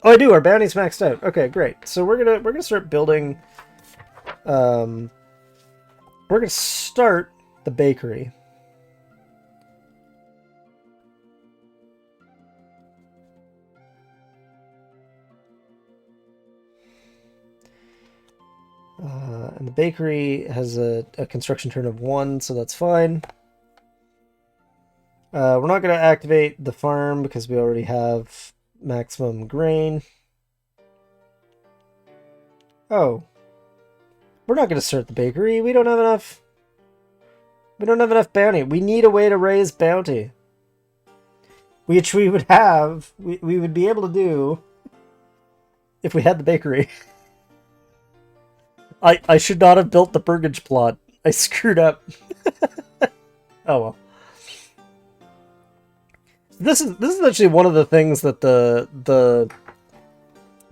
Oh, I do. Our bounty's maxed out. Okay, great. So we're gonna start building... we're gonna start the bakery. And the bakery has a construction turn of 1, so that's fine. We're not going to activate the farm because we already have maximum grain. Oh. We're not going to start the bakery. We don't have enough... We don't have enough bounty. We need a way to raise bounty. Which we would have... We would be able to do... if we had the bakery. I should not have built the Burgage plot. I screwed up. Oh well. This is actually one of the things that the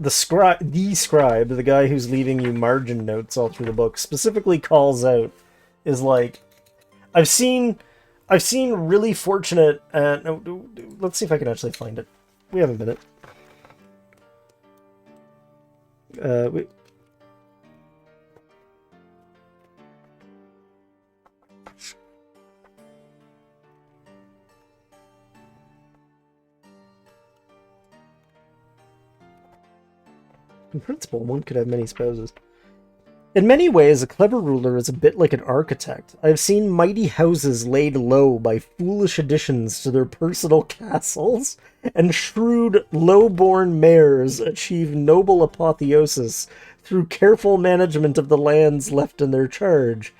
scribe, the guy who's leaving you margin notes all through the book, specifically calls out, is like, I've seen really fortunate, let's see if I can actually find it. We have a minute. In principle, one could have many spouses. In many ways, a clever ruler is a bit like an architect. I have seen mighty houses laid low by foolish additions to their personal castles, and shrewd, low-born mayors achieve noble apotheosis through careful management of the lands left in their charge.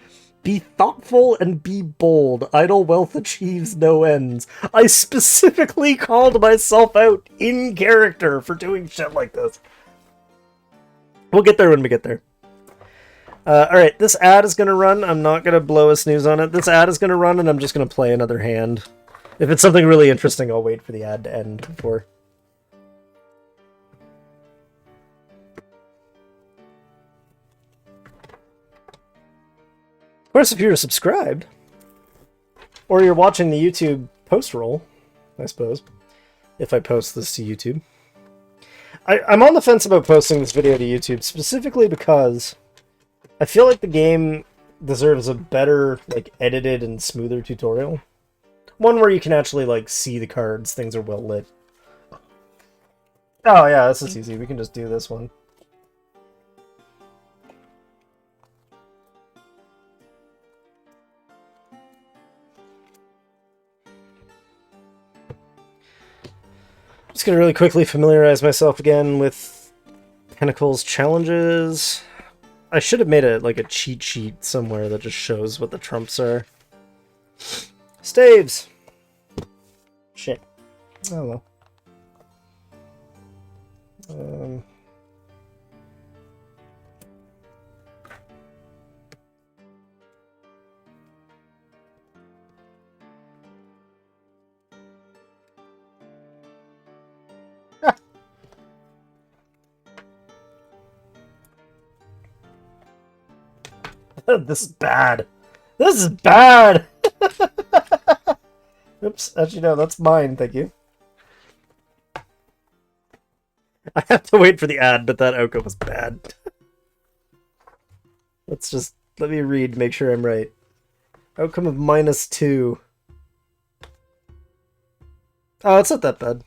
Be thoughtful and be bold. Idle wealth achieves no ends. I specifically called myself out in character for doing shit like this. We'll get there when we get there. Alright, this ad is going to run. I'm not going to blow a snooze on it. This ad is going to run, and I'm just going to play another hand. If it's something really interesting, I'll wait for the ad to end before. Of course, if you're subscribed, or you're watching the YouTube post-roll, I suppose, if I post this to YouTube. I'm on the fence about posting this video to YouTube, specifically because I feel like the game deserves a better, like, edited and smoother tutorial. One where you can actually, like, see the cards, things are well lit. Oh yeah, this is easy, we can just do this one. Just gonna really quickly familiarize myself again with Pentacle's challenges. I should have made a cheat sheet somewhere that just shows what the trumps are. Staves! Shit. Oh well. This is bad. This is bad! Oops, actually no, that's mine, thank you. I have to wait for the ad, but that outcome was bad. Let me read, make sure I'm right. Outcome of -2. Oh, it's not that bad.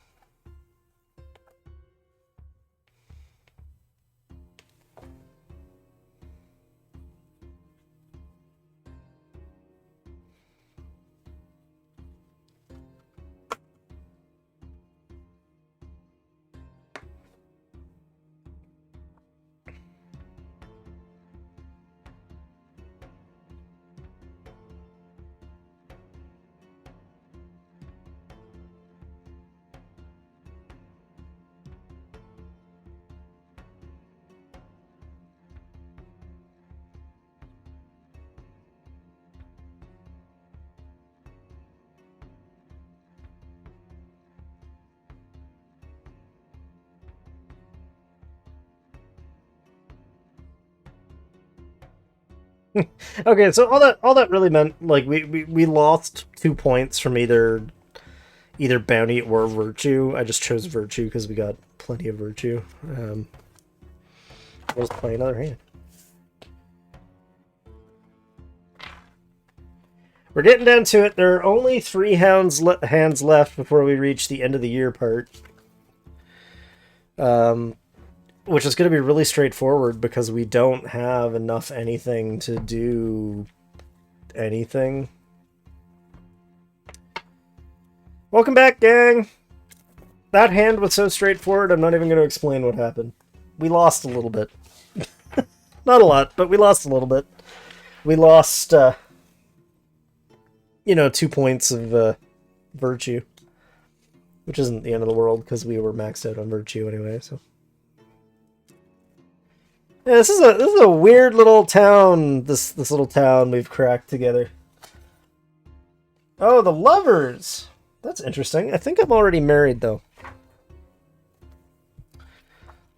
Okay, so all that really meant, like, we lost 2 points from either bounty or virtue. I just chose virtue because we got plenty of virtue. Let's play another hand. We're getting down to it. There are only 3 hands left before we reach the end of the year part. Which is going to be really straightforward because we don't have enough anything to do anything. Welcome back, gang! That hand was so straightforward, I'm not even going to explain what happened. We lost a little bit. Not a lot, but we lost a little bit. We lost, 2 points of virtue. Which isn't the end of the world, because we were maxed out on virtue anyway, so... Yeah, this is a weird little town, this little town we've cracked together. Oh, the lovers! That's interesting. I think I'm already married, though.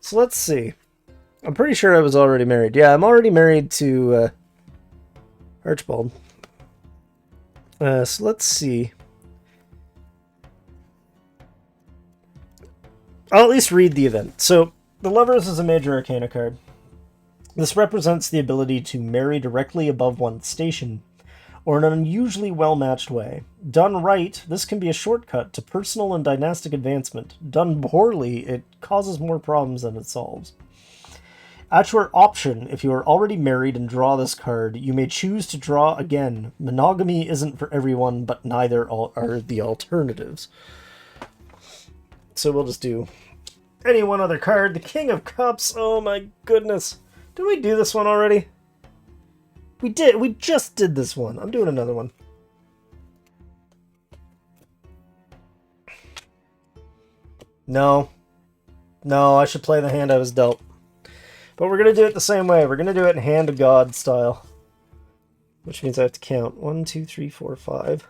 So let's see. I'm pretty sure I was already married. Yeah, I'm already married to Archibald. So let's see. I'll at least read the event. So, the lovers is a major arcana card. This represents the ability to marry directly above one's station, or in an unusually well-matched way. Done right, this can be a shortcut to personal and dynastic advancement. Done poorly, it causes more problems than it solves. At your option, if you are already married and draw this card, you may choose to draw again. Monogamy isn't for everyone, but neither are the alternatives. So we'll just do any one other card. The King of Cups. Oh my goodness. Did we do this one already? We did. We just did this one. I'm doing another one. No. No, I should play the hand I was dealt. But we're going to do it the same way. We're going to do it in Hand of God style. Which means I have to count 1, 2, 3, 4, 5,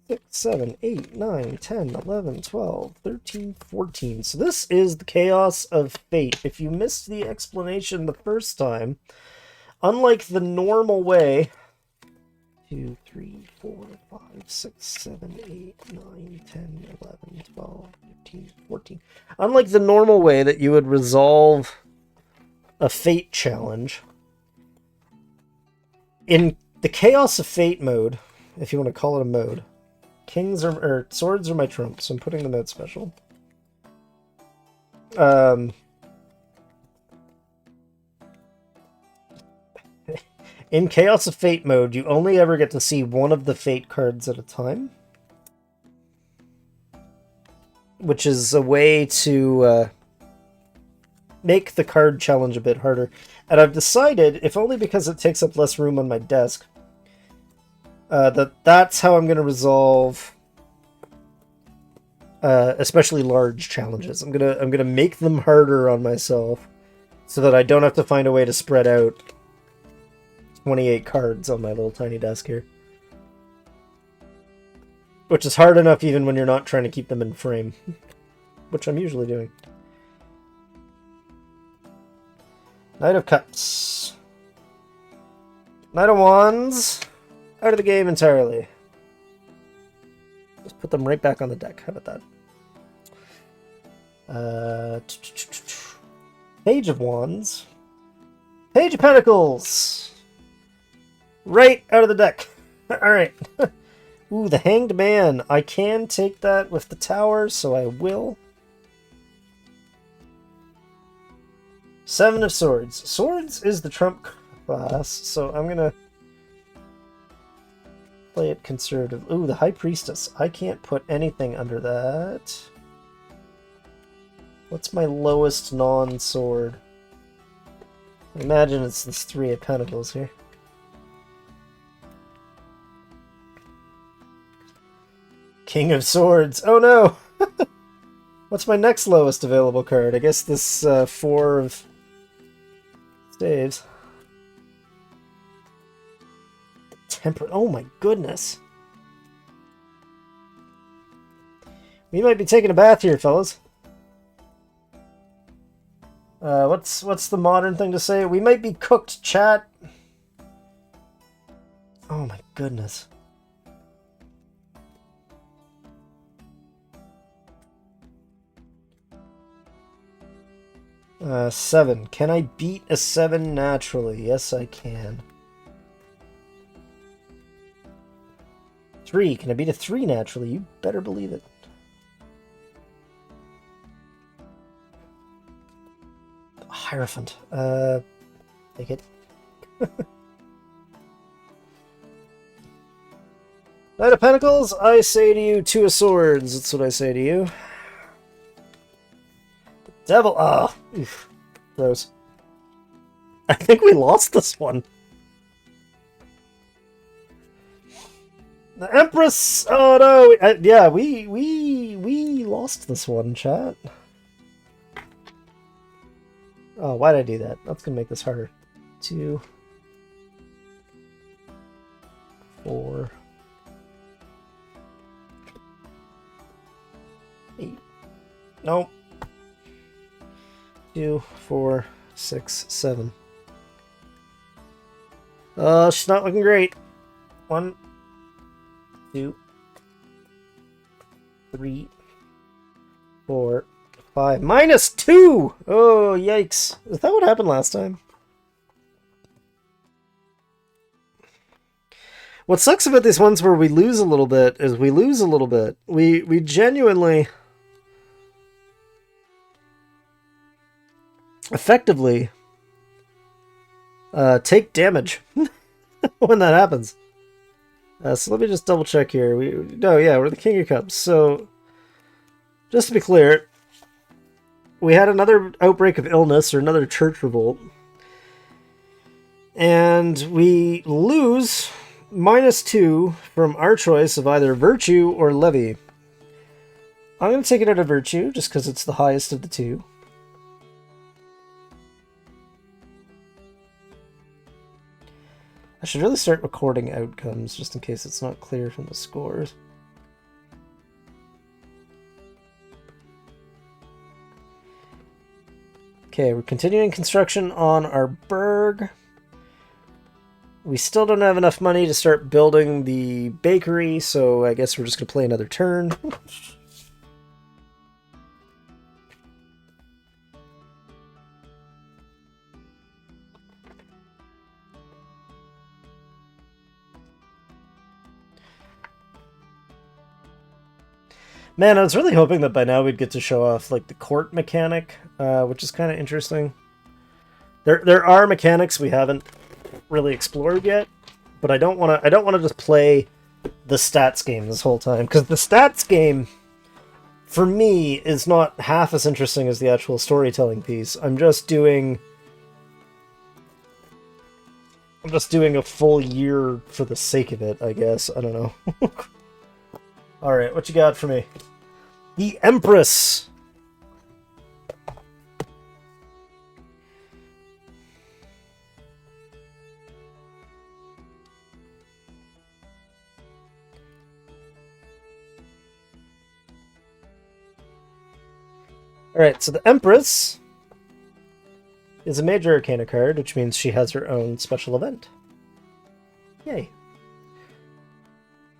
6, 7, 8, 9, 10, 11, 12, 13, 14. So this is the Chaos of Fate. If you missed the explanation the first time, unlike the normal way... 2, 3, 4, 5, 6, 7, 8, 9, 10, 11, 12, 13, 14. Unlike the normal way that you would resolve a Fate challenge, in the Chaos of Fate mode, if you want to call it a mode, swords are my trumps, so I'm putting them out special. In Chaos of Fate mode, you only ever get to see one of the Fate cards at a time. Which is a way to make the card challenge a bit harder. And I've decided, if only because it takes up less room on my desk, that's how I'm going to resolve especially large challenges. I'm gonna make them harder on myself so that I don't have to find a way to spread out 28 cards on my little tiny desk here. Which is hard enough even when you're not trying to keep them in frame. Which I'm usually doing. Knight of Cups. Knight of Wands. Out of the game entirely. Just put them right back on the deck. How about that? Page of Wands. Page of Pentacles. Right out of the deck. Alright. Ooh, the Hanged Man. I can take that with the tower, so I will. Seven of Swords. Swords is the trump class, so I'm gonna play it conservative. Ooh, the High Priestess. I can't put anything under that. What's my lowest non-sword? I imagine it's this Three of Pentacles here. King of Swords. Oh no! What's my next lowest available card? I guess this Four of Staves. Temperate. Oh my goodness. We might be taking a bath here, fellas. What's the modern thing to say? We might be cooked, chat. Oh my goodness. Seven. Can I beat a 7 naturally? Yes, I can. 3. Can I beat a 3 naturally? You better believe it. Hierophant. Take it. Knight of Pentacles, I say to you, 2 of Swords. That's what I say to you. Devil. Ah. Oof. Gross. I think we lost this one. The Empress. Oh no. Yeah, we lost this one, chat. Oh, why did I do that? That's gonna make this harder. 2, 4, 8. Nope. 2, 4, 6, 7. She's not looking great. 1, 2, 3, 4, 5. -2! Oh, yikes. Is that what happened last time? What sucks about these ones where we lose a little bit is we lose a little bit. We genuinely... effectively take damage when that happens. So let me just double check here. We're the King of Cups. So, just to be clear, we had another outbreak of illness or another church revolt. And we lose -2 from our choice of either virtue or levy. I'm going to take it out of virtue just because it's the highest of the two. I should really start recording outcomes just in case it's not clear from the scores. Okay, we're continuing construction on our burg. We still don't have enough money to start building the bakery, so I guess we're just going to play another turn. Man, I was really hoping that by now we'd get to show off like the court mechanic, which is kind of interesting. There are mechanics we haven't really explored yet, but I don't want to just play the stats game this whole time, because the stats game for me is not half as interesting as the actual storytelling piece. I'm just doing a full year for the sake of it, I guess. I don't know. All right, what you got for me? The Empress. All right, so the Empress is a major arcana card, which means she has her own special event. Yay.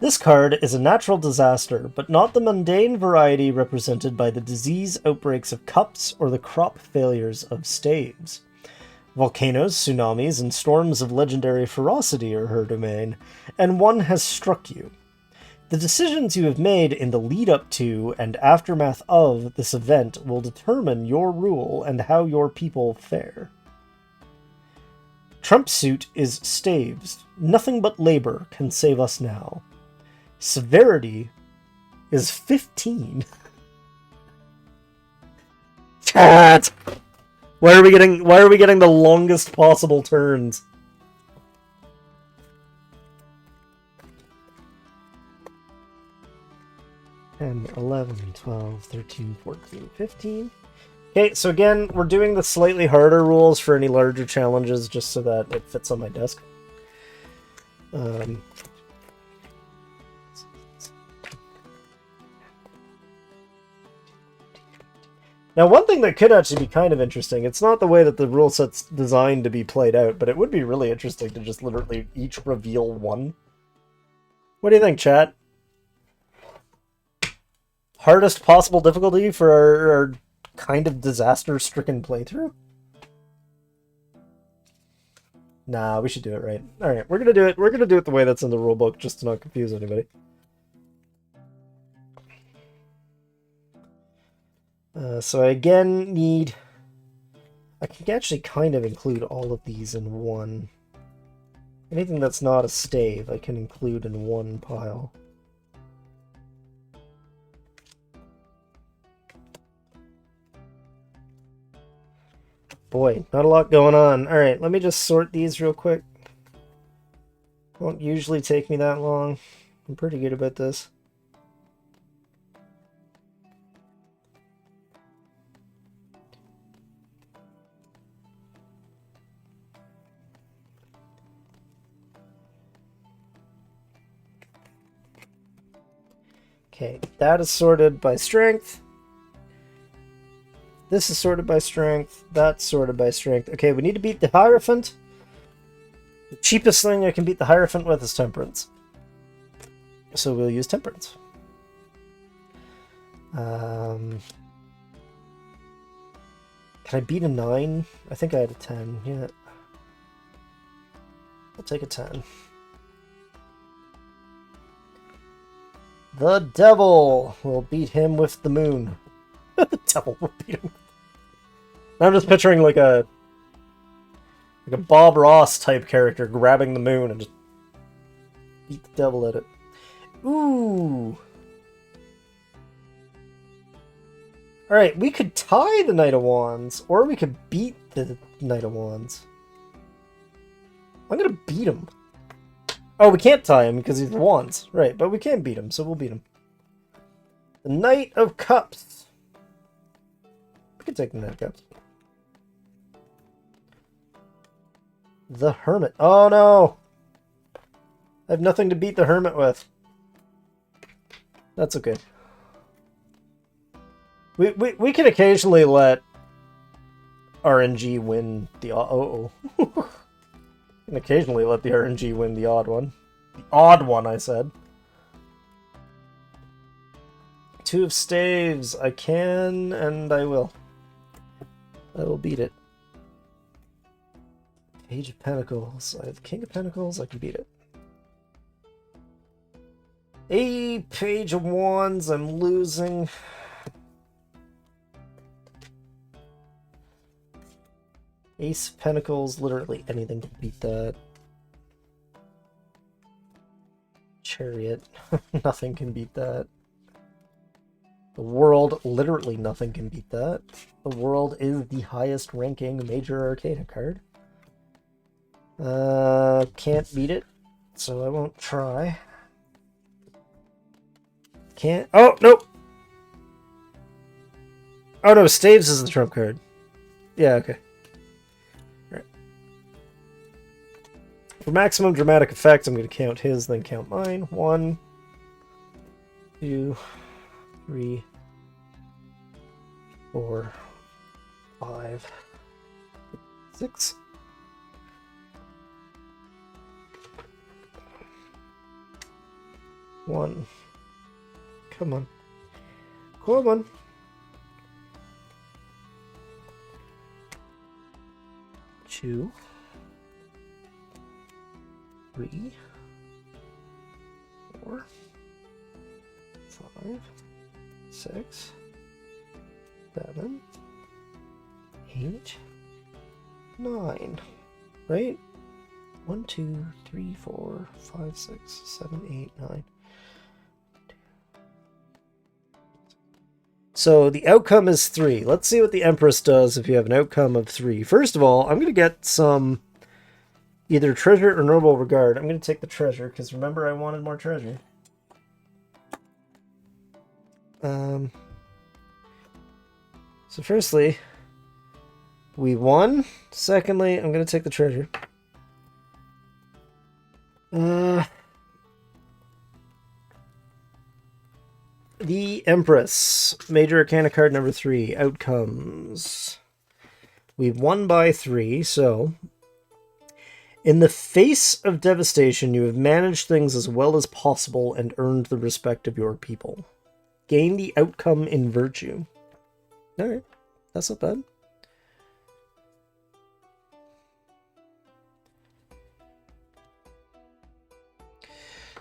This card is a natural disaster, but not the mundane variety represented by the disease outbreaks of cups or the crop failures of staves. Volcanoes, tsunamis, and storms of legendary ferocity are her domain, and one has struck you. The decisions you have made in the lead-up to and aftermath of this event will determine your rule and how your people fare. Trump's suit is staves. Nothing but labor can save us now. Severity is 15. Chat! Why are we getting the longest possible turns? And 11, 12, 13, 14, 15. Okay, so again, we're doing the slightly harder rules for any larger challenges just so that it fits on my desk. Now, one thing that could actually be kind of interesting, it's not the way that the rule set's designed to be played out, but it would be really interesting to just literally each reveal one. What do you think, chat? Hardest possible difficulty for our kind of disaster-stricken playthrough? Nah, we should do it right. Alright, we're gonna do it. We're gonna do it the way that's in the rulebook, just to not confuse anybody. So I again need... I can actually kind of include all of these in one. Anything that's not a stave, I can include in one pile. Boy, not a lot going on. Alright, let me just sort these real quick. Won't usually take me that long. I'm pretty good about this. Okay, that is sorted by strength. This is sorted by strength. That's sorted by strength. Okay, we need to beat the Hierophant. The cheapest thing I can beat the Hierophant with is Temperance. So we'll use Temperance. Can I beat a 9? I think I had a 10. Yeah. I'll take a 10. The Devil will beat him with the moon. The Devil will beat him. I'm just picturing like a Bob Ross type character grabbing the moon and just beat the devil at it. Ooh. Alright, we could tie the Knight of Wands, or we could beat the Knight of Wands. I'm gonna beat him. Oh, we can't tie him because he's the Wands. Right, but we can beat him, so we'll beat him. The Knight of Cups. We can take the Knight of Cups. The Hermit. Oh no! I have nothing to beat the Hermit with. That's okay. We can occasionally let RNG win the we can occasionally let the RNG win the odd one. The odd one, I said. 2 of staves. I can and I will. I will beat it. Page of Pentacles. I have the King of Pentacles. I can beat it. A Page of Wands. I'm losing. Ace of Pentacles. Literally anything can beat that. Chariot. Nothing can beat that. The World. Literally nothing can beat that. The World is the highest ranking Major Arcana card. Can't beat it, so I won't try. Can't. Oh, nope! Oh no, Staves is the trump card. Yeah, okay. Alright. For maximum dramatic effect, I'm going to count his, then count mine. 1, 2, 3, 4, 5, 6. One. Come on. Come on. 2. 3. 4. 5. 6. 7. 8. 9. Right? 1, 2, 3, 4, 5, 6, 7, 8, 9. So the outcome is 3. Let's see what the Empress does if you have an outcome of 3. First of all, I'm going to get some either treasure or noble regard. I'm going to take the treasure because remember I wanted more treasure. So firstly, we won. Secondly, I'm going to take the treasure. The The Empress. Major Arcana card number 3. Outcomes. We've won by 3, so... In the face of devastation, you have managed things as well as possible and earned the respect of your people. Gain the outcome in virtue. Alright, that's not bad.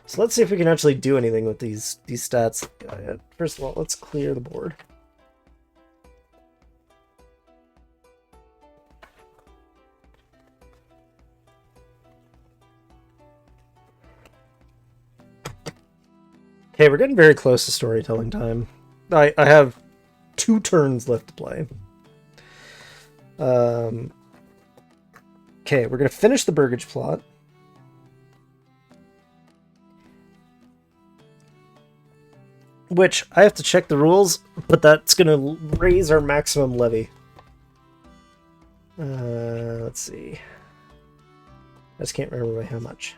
So let's see if we can actually do anything with these stats. First of all, let's clear the board. Okay, we're getting very close to storytelling time. I have 2 turns left to play. Okay, we're going to finish the Burgage plot. Which, I have to check the rules, but that's going to raise our maximum levy. Let's see. I just can't remember by how much.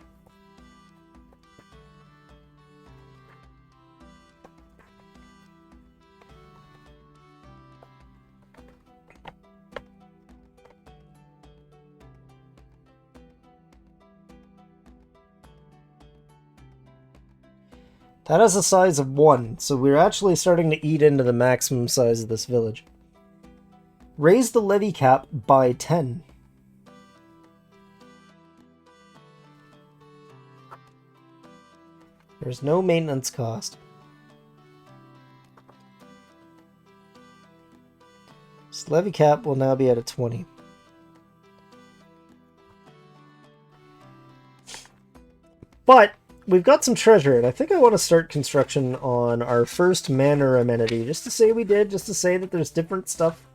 That has a size of 1, so we're actually starting to eat into the maximum size of this village. Raise the levy cap by 10. There's no maintenance cost. This levy cap will now be at a 20. But we've got some treasure, and I think I want to start construction on our first manor amenity, just to say we did, just to say that there's different stuff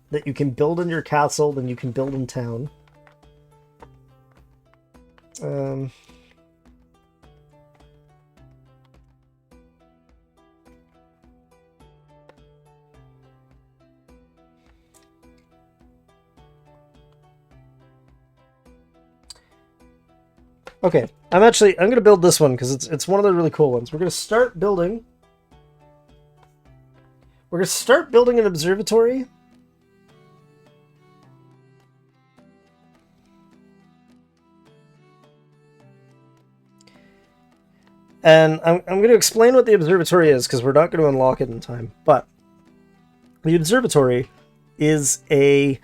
that you can build in your castle than you can build in town. Okay, I'm going to build this one because it's one of the really cool ones. We're going to start building. We're going to start building an observatory. And I'm going to explain what the observatory is because we're not going to unlock it in time. But the observatory is a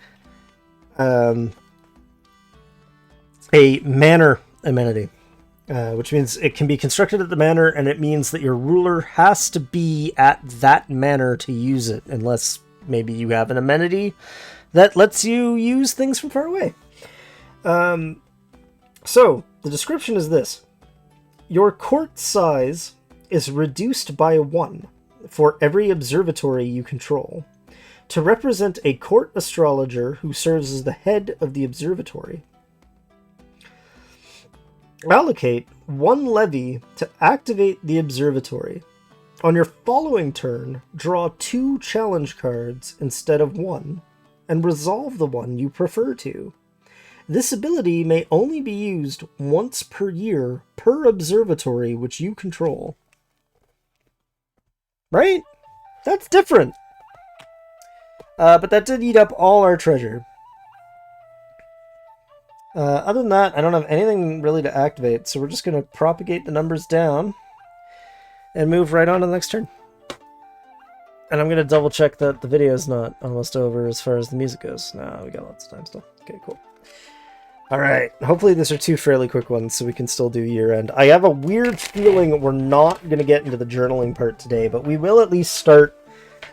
manor amenity, which means it can be constructed at the manor, and it means that your ruler has to be at that manor to use it, unless maybe you have an amenity that lets you use things from far away. So, the description is this. Your court size is reduced by 1 for every observatory you control, to represent a court astrologer who serves as the head of the observatory. Allocate 1 levy to activate the observatory. On your following turn, draw 2 challenge cards instead of 1, and resolve the one you prefer to. This ability may only be used once per year per observatory which you control. Right? That's different. But that did eat up all our treasure. Other than that, I don't have anything really to activate, so we're just going to propagate the numbers down and move right on to the next turn. And I'm going to double check that the video is not almost over as far as the music goes. No, we got lots of time still. Okay, cool. Alright, hopefully these are 2 fairly quick ones so we can still do year end. I have a weird feeling we're not going to get into the journaling part today, but we will at least start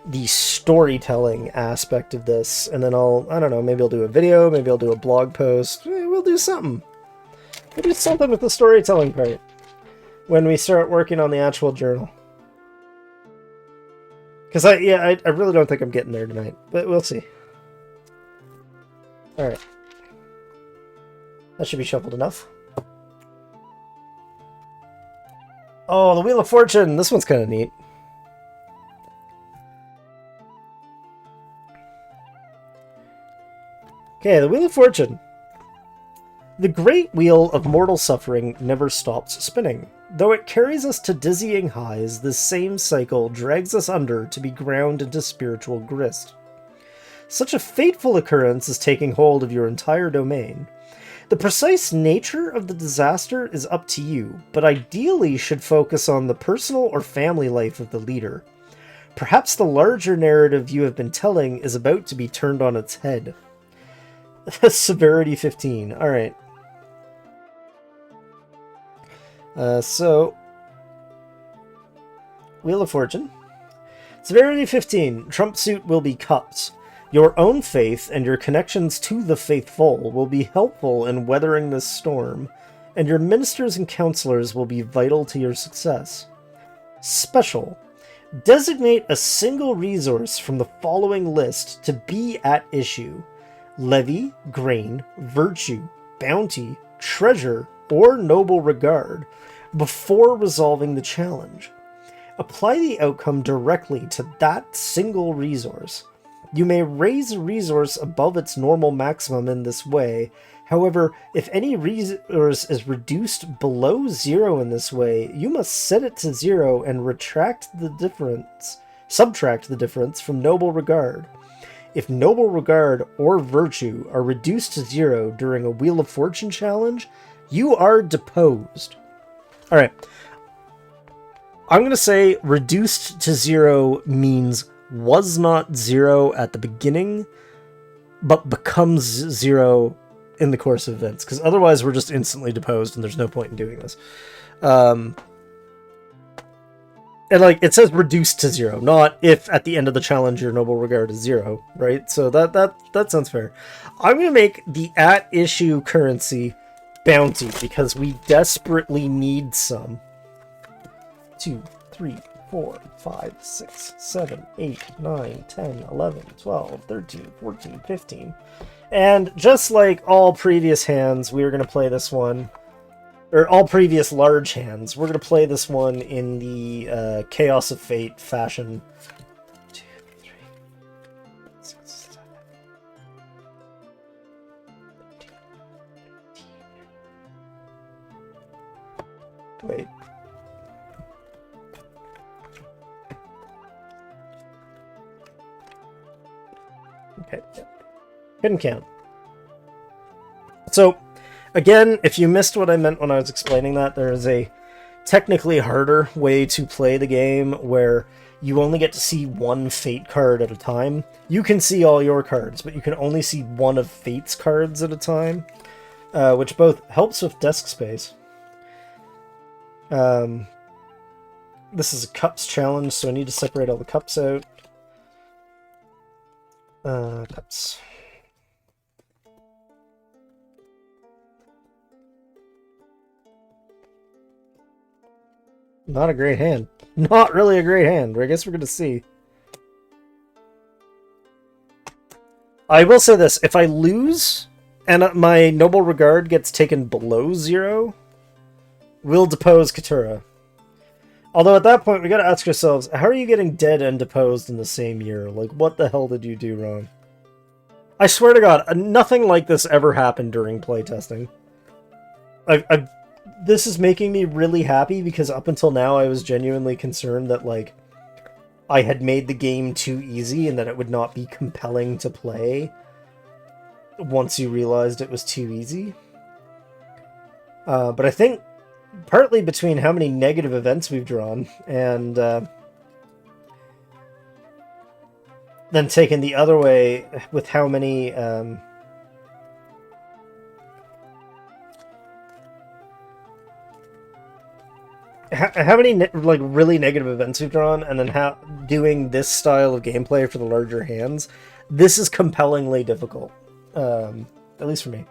the storytelling aspect of this, and then I don't know, maybe I'll do a video, maybe I'll do a blog post, we'll do something. We'll do something with the storytelling part when we start working on the actual journal. Because I really don't think I'm getting there tonight, but we'll see. Alright. That should be shuffled enough. Oh, the Wheel of Fortune! This one's kind of neat. Okay, the Wheel of Fortune. The great wheel of mortal suffering never stops spinning. Though it carries us to dizzying highs, this same cycle drags us under to be ground into spiritual grist. Such a fateful occurrence is taking hold of your entire domain. The precise nature of the disaster is up to you, but ideally should focus on the personal or family life of the leader. Perhaps the larger narrative you have been telling is about to be turned on its head. Severity 15. Alright. So, Wheel of Fortune. Severity 15. Trump suit will be cups. Your own faith and your connections to the faithful will be helpful in weathering this storm, and your ministers and counselors will be vital to your success. Special. Designate a single resource from the following list to be at issue. Levy, grain, virtue, bounty, treasure, or noble regard before resolving the challenge. Apply the outcome directly to that single resource. You may raise a resource above its normal maximum in this way. However, if any resource is reduced below 0 in this way, you must set it to 0 and subtract the difference from noble regard. If noble regard or virtue are reduced to 0 during a Wheel of Fortune challenge, you are deposed. Alright. I'm going to say reduced to 0 means was not 0 at the beginning, but becomes 0 in the course of events, because otherwise we're just instantly deposed and there's no point in doing this. And like, it says reduced to 0, not if at the end of the challenge your noble regard is 0, right? So that sounds fair. I'm going to make the at-issue currency bounty, because we desperately need some. 2, 3, 4, 5, 6, 7, 8, 9, 10, 11, 12, 13, 14, 15. And just like all previous hands, we are going to play this one, or all previous large hands, we're going to play this one in the Chaos of Fate fashion. 2, 3, 6, 7, 13, wait. Okay, couldn't count. So, again, if you missed what I meant when I was explaining that, there is a technically harder way to play the game where you only get to see one Fate card at a time. You can see all your cards, but you can only see one of Fate's cards at a time, which both helps with desk space. This is a cups challenge, so I need to separate all the cups out. Cups. Not a great hand. Not really a great hand, but I guess we're gonna see. I will say this, if I lose, and my noble regard gets taken below 0, we'll depose Katura. Although at that point, we gotta ask ourselves, how are you getting dead and deposed in the same year? Like, what the hell did you do wrong? I swear to God, nothing like this ever happened during playtesting. This is making me really happy, because up until now, I was genuinely concerned that, like, I had made the game too easy and that it would not be compelling to play once you realized it was too easy. But I think partly between how many negative events we've drawn and then taken the other way with how many how many like really negative events we've drawn, and then how doing this style of gameplay for the larger hands, this is compellingly difficult, at least for me.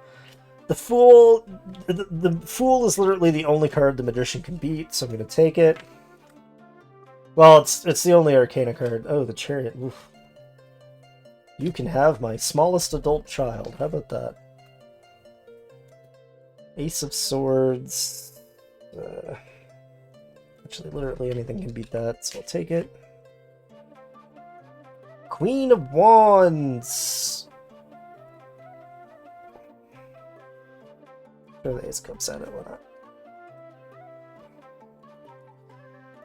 The Fool, the Fool is literally the only card the Magician can beat, so I'm going to take it. Well, it's the only Arcana card. Oh, the Chariot. Oof. You can have my smallest adult child. How about that? Ace of Swords. Actually, literally anything can beat that, so I'll take it. Queen of Wands. Throw the Ace Cups at it, why not?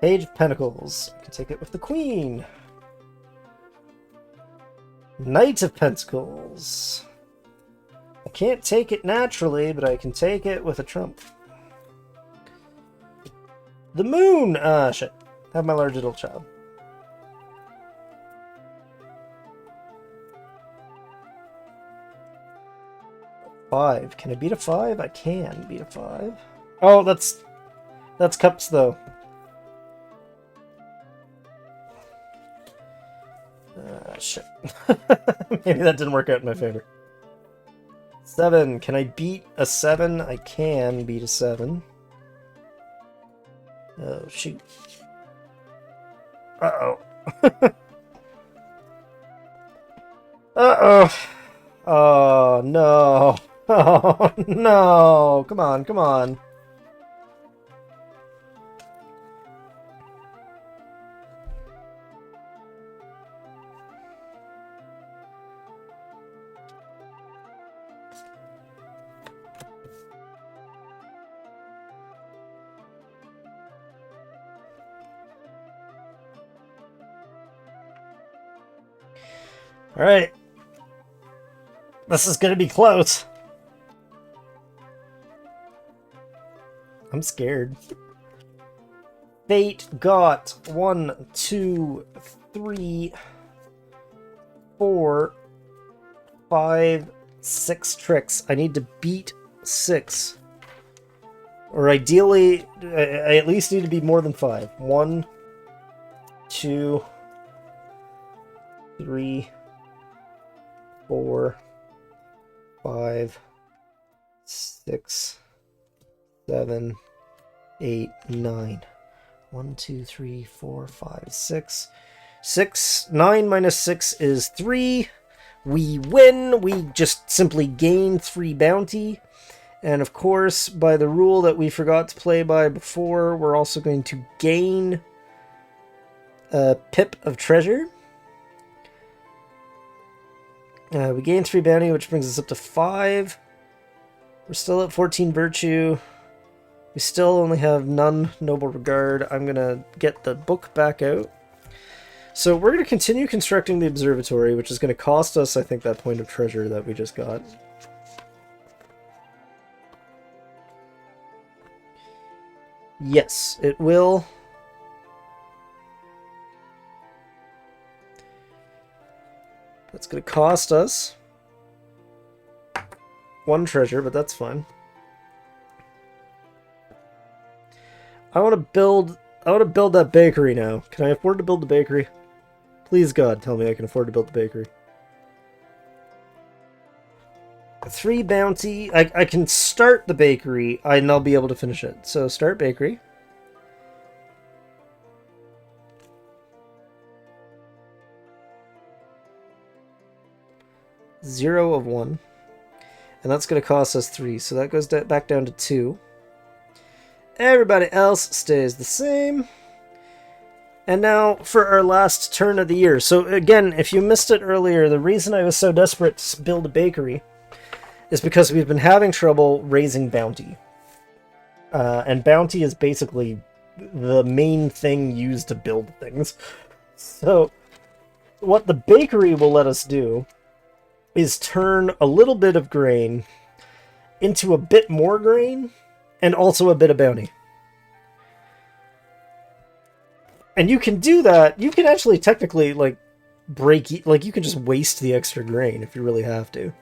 Page of Pentacles. I can take it with the Queen. Knight of Pentacles. I can't take it naturally, but I can take it with a trump. The Moon! Ah, shit. Have my large little child. Five. Can I beat a 5? I can beat a 5. Oh, that's cups, though. Shit. Maybe that didn't work out in my favor. 7. Can I beat a 7? I can beat a 7. Oh, shoot. Uh-oh. Uh-oh. Oh, no. Oh, no. Come on, come on. All right. This is going to be close. I'm scared. Fate got 1, 2, 3, 4, 5, 6 tricks. I need to beat 6. Or ideally, I at least need to be more than 5. 1, 2, 3, 4, 5, 6, 7, 8, 9. 1, 2, 3, 4, 5, 6. 6. 9 minus 6 is 3. We win. We just simply gain 3 bounty. And of course, by the rule that we forgot to play by before, we're also going to gain a pip of treasure. We gain 3 bounty, which brings us up to 5. We're still at 14 virtue. We still only have none noble regard. I'm going to get the book back out. So we're going to continue constructing the observatory, which is going to cost us, I think, that point of treasure that we just got. Yes, it will. That's going to cost us 1 treasure, but that's fine. I want to build that bakery now. Can I afford to build the bakery? Please, God, tell me I can afford to build the bakery. 3 bounty. I can start the bakery, and I'll be able to finish it. So start bakery. Zero of 1. And that's going to cost us 3. So that goes back down to 2. Everybody else stays the same. And now for our last turn of the year. So again, if you missed it earlier, the reason I was so desperate to build a bakery is because we've been having trouble raising bounty. And bounty is basically the main thing used to build things. So what the bakery will let us do is turn a little bit of grain into a bit more grain and also a bit of bounty. And you can do that. You can actually technically, like, you can just waste the extra grain if you really have to.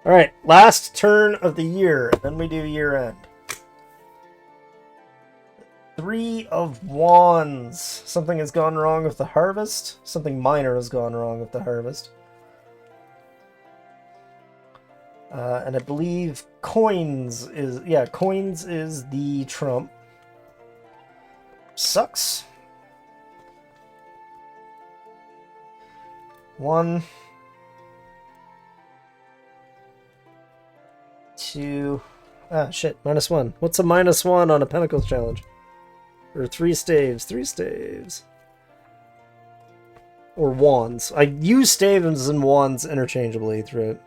Alright, last turn of the year. Then we do year end. 3 of Wands. Something has gone wrong with the harvest. Something minor has gone wrong with the harvest. And I believe coins is the trump. Sucks. 1, 2. Ah, shit. -1. What's a -1 on a Pentacles challenge? Or 3 staves. 3 staves. Or wands. I use staves and wands interchangeably through it.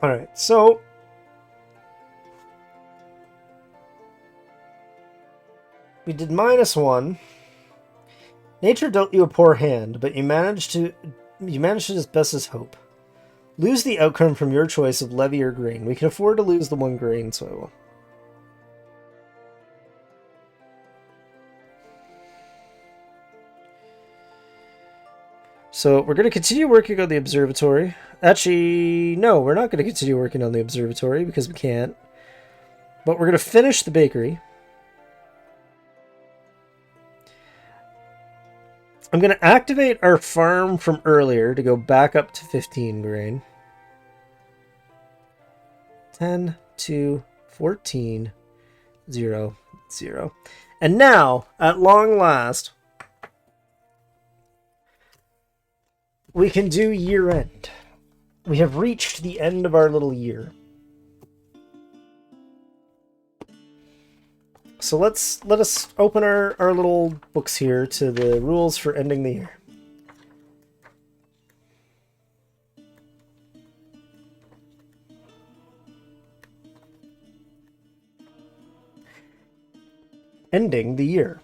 Alright, so We did -1. Nature dealt you a poor hand, but you managed it as best as hope. Lose the outcome from your choice of levy or grain. We can afford to lose the 1 grain, so I will. So we're going to continue working on the observatory. Actually, no, we're not going to continue working on the observatory because we can't. But we're going to finish the bakery. I'm going to activate our farm from earlier to go back up to 15 grain. 10, 2, 14, 0, 0. And now, at long last, we can do year end. We have reached the end of our little year. So let us open our little books here to the rules for ending the year. Ending the year.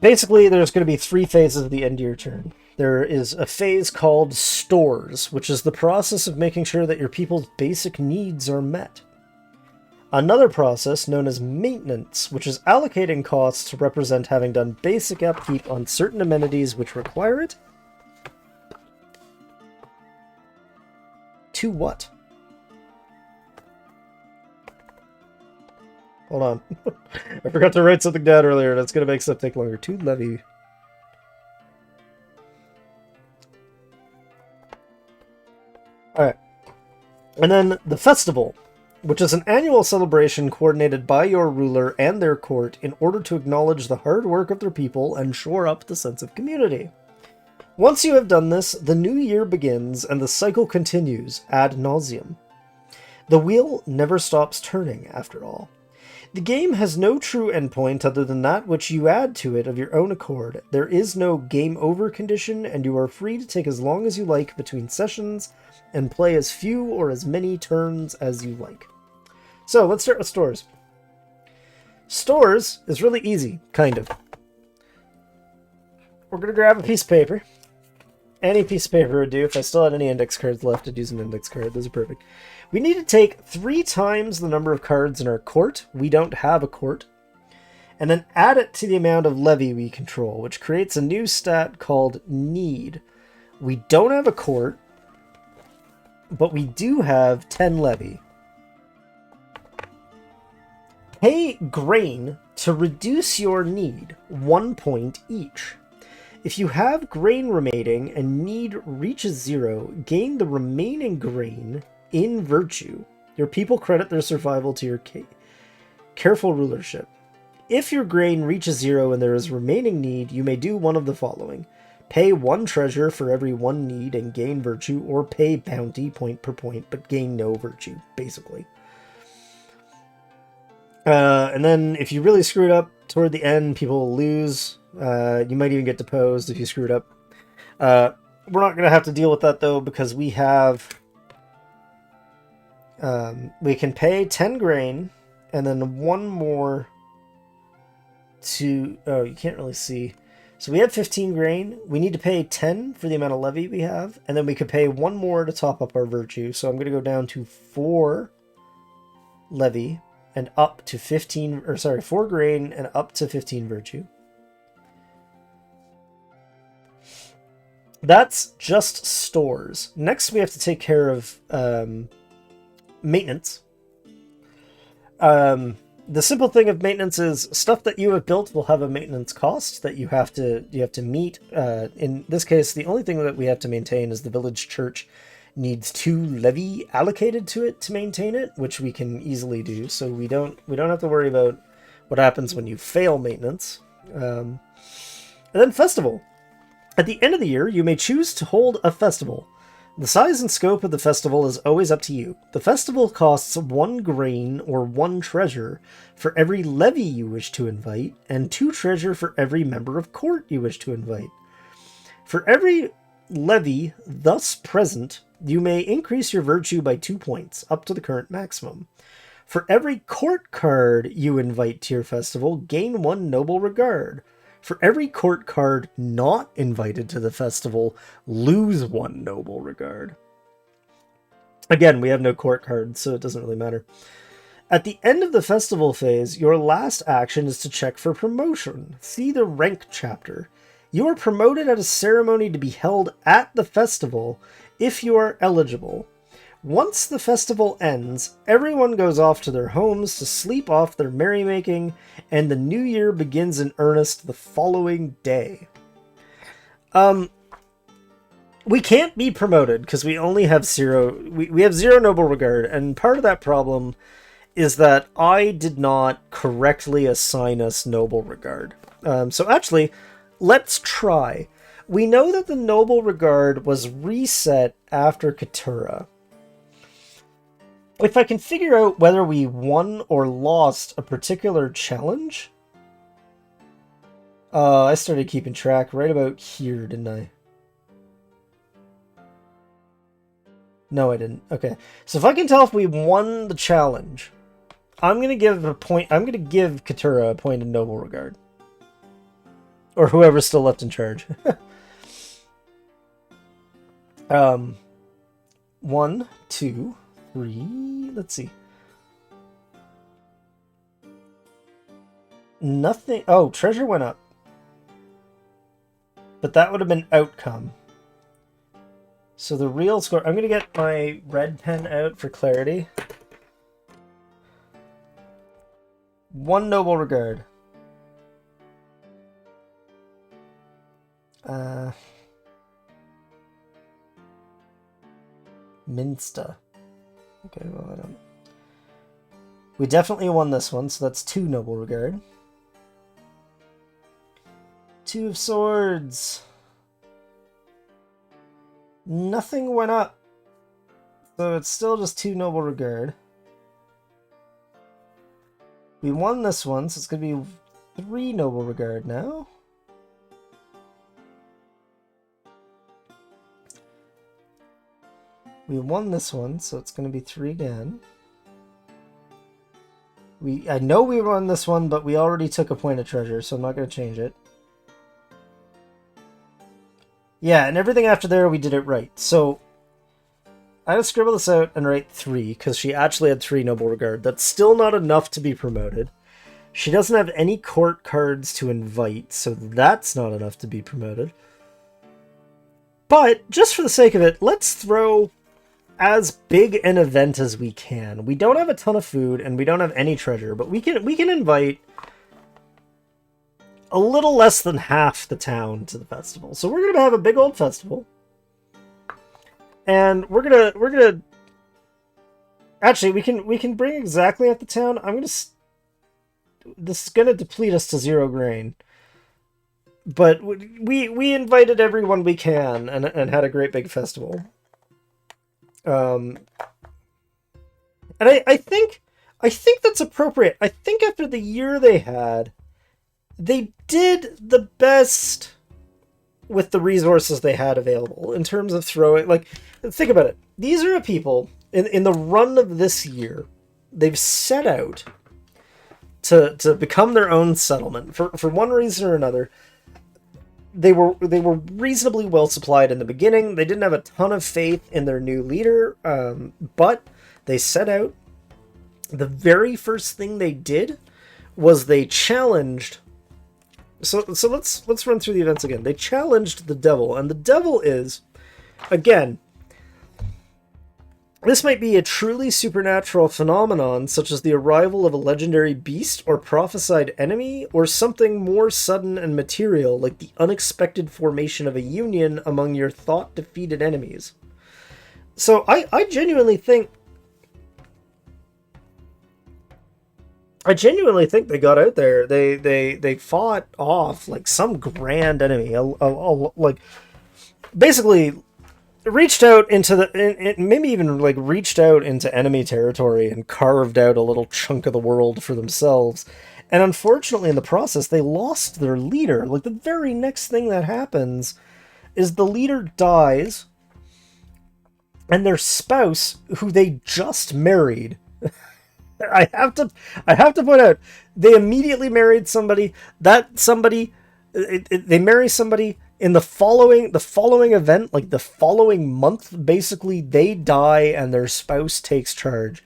Basically, there's going to be 3 phases of the end year turn. There is a phase called stores, which is the process of making sure that your people's basic needs are met. Another process known as maintenance, which is allocating costs to represent having done basic upkeep on certain amenities which require it. To what? Hold on. I forgot to write something down earlier, and it's going to make stuff take longer. To levy. Alright. And then the festival, which is an annual celebration coordinated by your ruler and their court in order to acknowledge the hard work of their people and shore up the sense of community. Once you have done this, the new year begins and the cycle continues ad nauseum. The wheel never stops turning, after all. The game has no true endpoint other than that which you add to it of your own accord. There is no game over condition, and you are free to take as long as you like between sessions and play as few or as many turns as you like. So let's start with stores. Stores is really easy, kind of. We're going to grab a piece of paper. Any piece of paper would do. If I still had any index cards left, I'd use an index card. Those are perfect. We need to take 3 times the number of cards in our court. We don't have a court. And then add it to the amount of levy we control, which creates a new stat called need. We don't have a court, but we do have 10 levy. Pay grain to reduce your need, 1 point each. If you have grain remaining and need reaches 0, gain the remaining grain in virtue. Your people credit their survival to your careful rulership. If your grain reaches 0 and there is remaining need, you may do one of the following. Pay 1 treasure for every 1 need and gain virtue, or pay bounty point per point but gain no virtue, basically. And then if you really screw it up toward the end, people will lose. You might even get deposed if you screw it up. We're not going to have to deal with that, though, because we have... we can pay 10 grain, and then 1 more to... Oh, you can't really see. So we have 15 grain. We need to pay 10 for the amount of levy we have, and then we could pay 1 more to top up our virtue. So I'm going to go down to 4 levy and up to 15... Or sorry, 4 grain and up to 15 virtue. That's just stores. Next, we have to take care of maintenance. The simple thing of maintenance is stuff that you have built will have a maintenance cost that you have to meet. In this case, the only thing that we have to maintain is the village church needs 2 levy allocated to it to maintain it, which we can easily do. So we don't have to worry about what happens when you fail maintenance. And then festival. At the end of the year, you may choose to hold a festival. The size and scope of the festival is always up to you. The festival costs 1 grain or 1 treasure for every levy you wish to invite, and 2 treasure for every member of court you wish to invite. For every levy thus present, you may increase your virtue by 2 points, up to the current maximum. For every court card you invite to your festival, gain 1 noble regard. For every court card not invited to the festival, lose 1 noble regard. Again, we have no court cards, so it doesn't really matter. At the end of the festival phase, your last action is to check for promotion. See the rank chapter. You are promoted at a ceremony to be held at the festival if you are eligible. Once the festival ends, everyone goes off to their homes to sleep off their merrymaking, and the new year begins in earnest the following day. We can't be promoted because we only have 0. We have 0 noble regard, and part of that problem is that I did not correctly assign us noble regard. So actually, let's try. We know that the noble regard was reset after Katura. If I can figure out whether we won or lost a particular challenge... I started keeping track right about here, didn't I? No, I didn't. Okay. So if I can tell if we won the challenge, I'm going to give a point... I'm going to give Katura a point in noble regard. Or whoever's still left in charge. 1, 2... 3, let's see. Nothing. Oh, treasure went up. But that would have been outcome. So the real score... I'm going to get my red pen out for clarity. 1 noble regard. Minsta. Okay, well, I don't... We definitely won this one, so that's 2 noble regard. 2 of swords. Nothing went up. So it's still just 2 noble regard. We won this one, so it's going to be 3 noble regard now. We won this one, so it's going to be 3 again. I know we won this one, but we already took a point of treasure, so I'm not going to change it. Yeah, and everything after there, we did it right. So, I gotta scribble this out and write 3, because she actually had 3 noble regard. That's still not enough to be promoted. She doesn't have any court cards to invite, so that's not enough to be promoted. But, just for the sake of it, let's throw as big an event as we can. We don't have a ton of food, and we don't have any treasure, but we can invite a little less than half the town to the festival. So we're gonna have a big old festival, and we're gonna actually we can bring exactly at the town. This is gonna deplete us to 0 grain, but we invited everyone we can and had a great big festival. And I think that's appropriate. I think after the year they had, they did the best with the resources they had available in terms of throwing. Like, think about it. These are people in the run of this year. They've set out to become their own settlement for one reason or another. They were reasonably well supplied in the beginning. They didn't have a ton of faith in their new leader, but they set out. The very first thing they did was they challenged. So let's run through the events again. They challenged the devil, and the devil is, again, this might be a truly supernatural phenomenon, such as the arrival of a legendary beast or prophesied enemy, or something more sudden and material, like the unexpected formation of a union among your thought-defeated enemies. So I genuinely think they got out there. They fought off like some grand enemy, like basically reached out into maybe even like reached out into enemy territory and carved out a little chunk of the world for themselves. And unfortunately, in the process, they lost their leader. Like, the very next thing that happens is the leader dies, and their spouse, who they just married, I have to point out, they immediately married somebody. That somebody, they marry somebody in the following event, like the following month. Basically, they die and their spouse takes charge.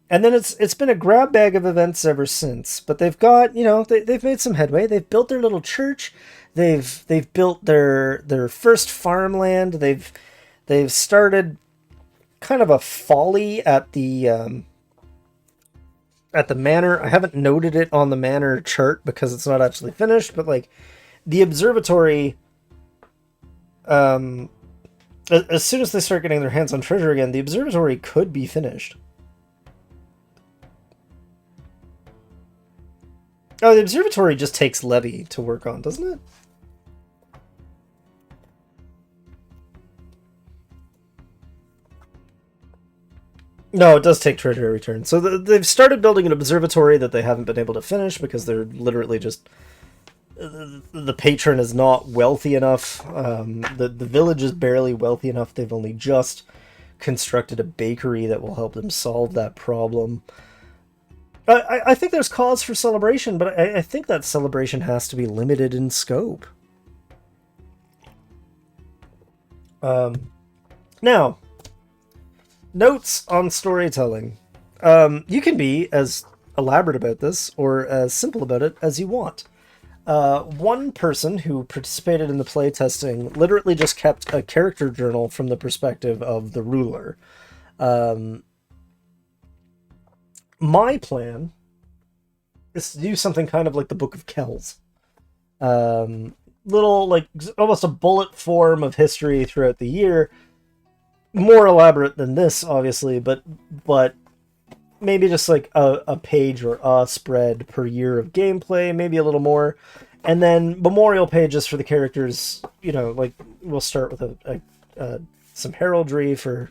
And then it's been a grab bag of events ever since. But they've got, they've made some headway. They've built their little church. They've built their first farmland. They've started kind of a folly at the manor. I haven't noted it on the manor chart because it's not actually finished, but like the observatory, as soon as they start getting their hands on treasure again, the observatory could be finished. Oh, the observatory just takes levy to work on, doesn't it? No, it does take treasure every turn. So they've started building an observatory that they haven't been able to finish because they're literally just... The patron is not wealthy enough. The village is barely wealthy enough. They've only just constructed a bakery that will help them solve that problem. I think there's cause for celebration, but I think that celebration has to be limited in scope. Now, notes on storytelling. You can be as elaborate about this or as simple about it as you want. One person who participated in the playtesting literally just kept a character journal from the perspective of the ruler. My plan is to do something kind of like the Book of Kells. Little, like, almost a bullet form of history throughout the year. More elaborate than this, obviously, but maybe just like a page or a spread per year of gameplay, maybe a little more. And then memorial pages for the characters, like we'll start with some heraldry for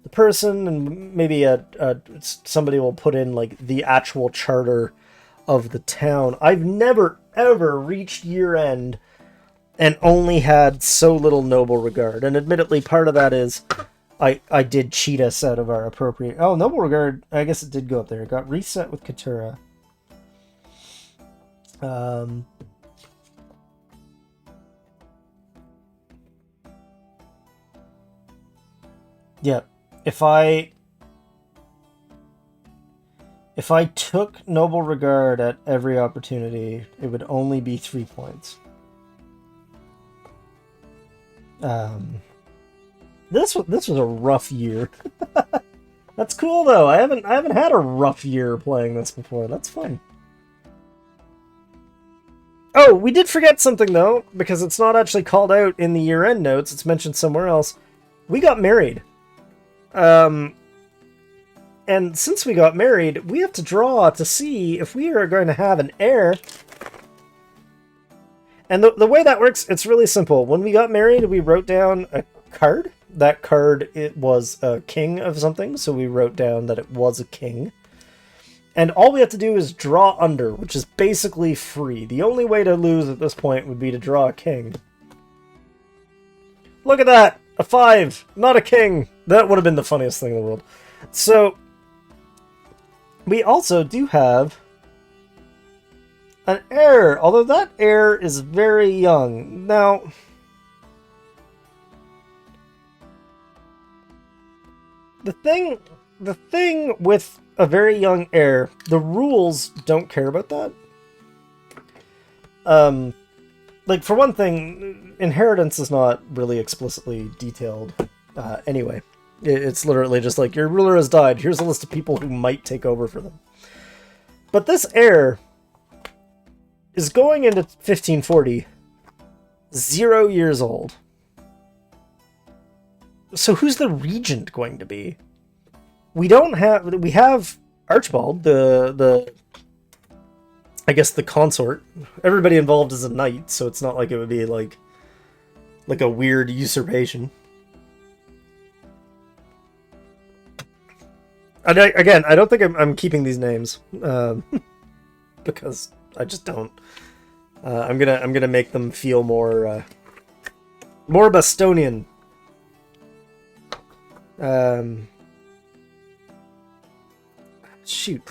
the person, and maybe somebody will put in like the actual charter of the town. I've never ever reached year end and only had so little noble regard, and admittedly part of that is I did cheat us out of our appropriate... Oh, noble regard, I guess it did go up there. It got reset with Katura. Yeah. If I took noble regard at every opportunity, it would only be 3 points. This was a rough year. That's cool though. I haven't had a rough year playing this before. That's fun. Oh, we did forget something though, because it's not actually called out in the year-end notes. It's mentioned somewhere else. We got married. And since we got married, we have to draw to see if we are going to have an heir. And the way that works, it's really simple. When we got married, we wrote down a card. That card, it was a king of something, so we wrote down that it was a king. And all we have to do is draw under, which is basically free. The only way to lose at this point would be to draw a king. Look at that! A 5! Not a king! That would have been the funniest thing in the world. So, we also do have an heir, although that heir is very young. Now, the thing with a very young heir, the rules don't care about that. Like, for one thing, inheritance is not really explicitly detailed anyway. It's literally just like, your ruler has died, here's a list of people who might take over for them. But this heir is going into 1540, 0 years old. So who's the regent going to be? We have Archibald, I guess the consort. Everybody involved is a knight, so it's not like it would be like a weird usurpation. And I don't think I'm keeping these names because I just don't. I'm gonna make them feel more Bostonian. shoot.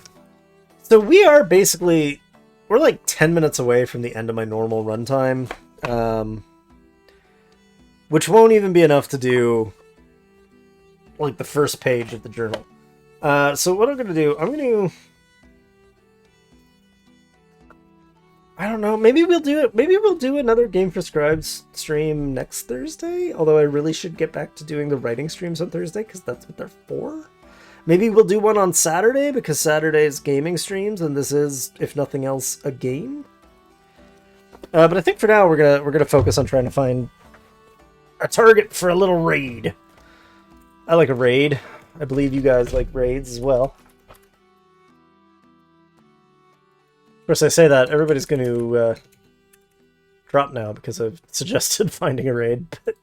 So we are basically, we're like 10 minutes away from the end of my normal runtime, which won't even be enough to do like the first page of the journal. So what I'm going to do, I don't know, maybe we'll do it. Maybe we'll do another Game for Scribes stream next Thursday, although I really should get back to doing the writing streams on Thursday because that's what they're for. Maybe we'll do one on Saturday because Saturday is gaming streams and this is, if nothing else, a game. But I think for now we're gonna focus on trying to find a target for a little raid. I like a raid. I believe you guys like raids as well. Of course, I say that everybody's going to drop now because I've suggested finding a raid. But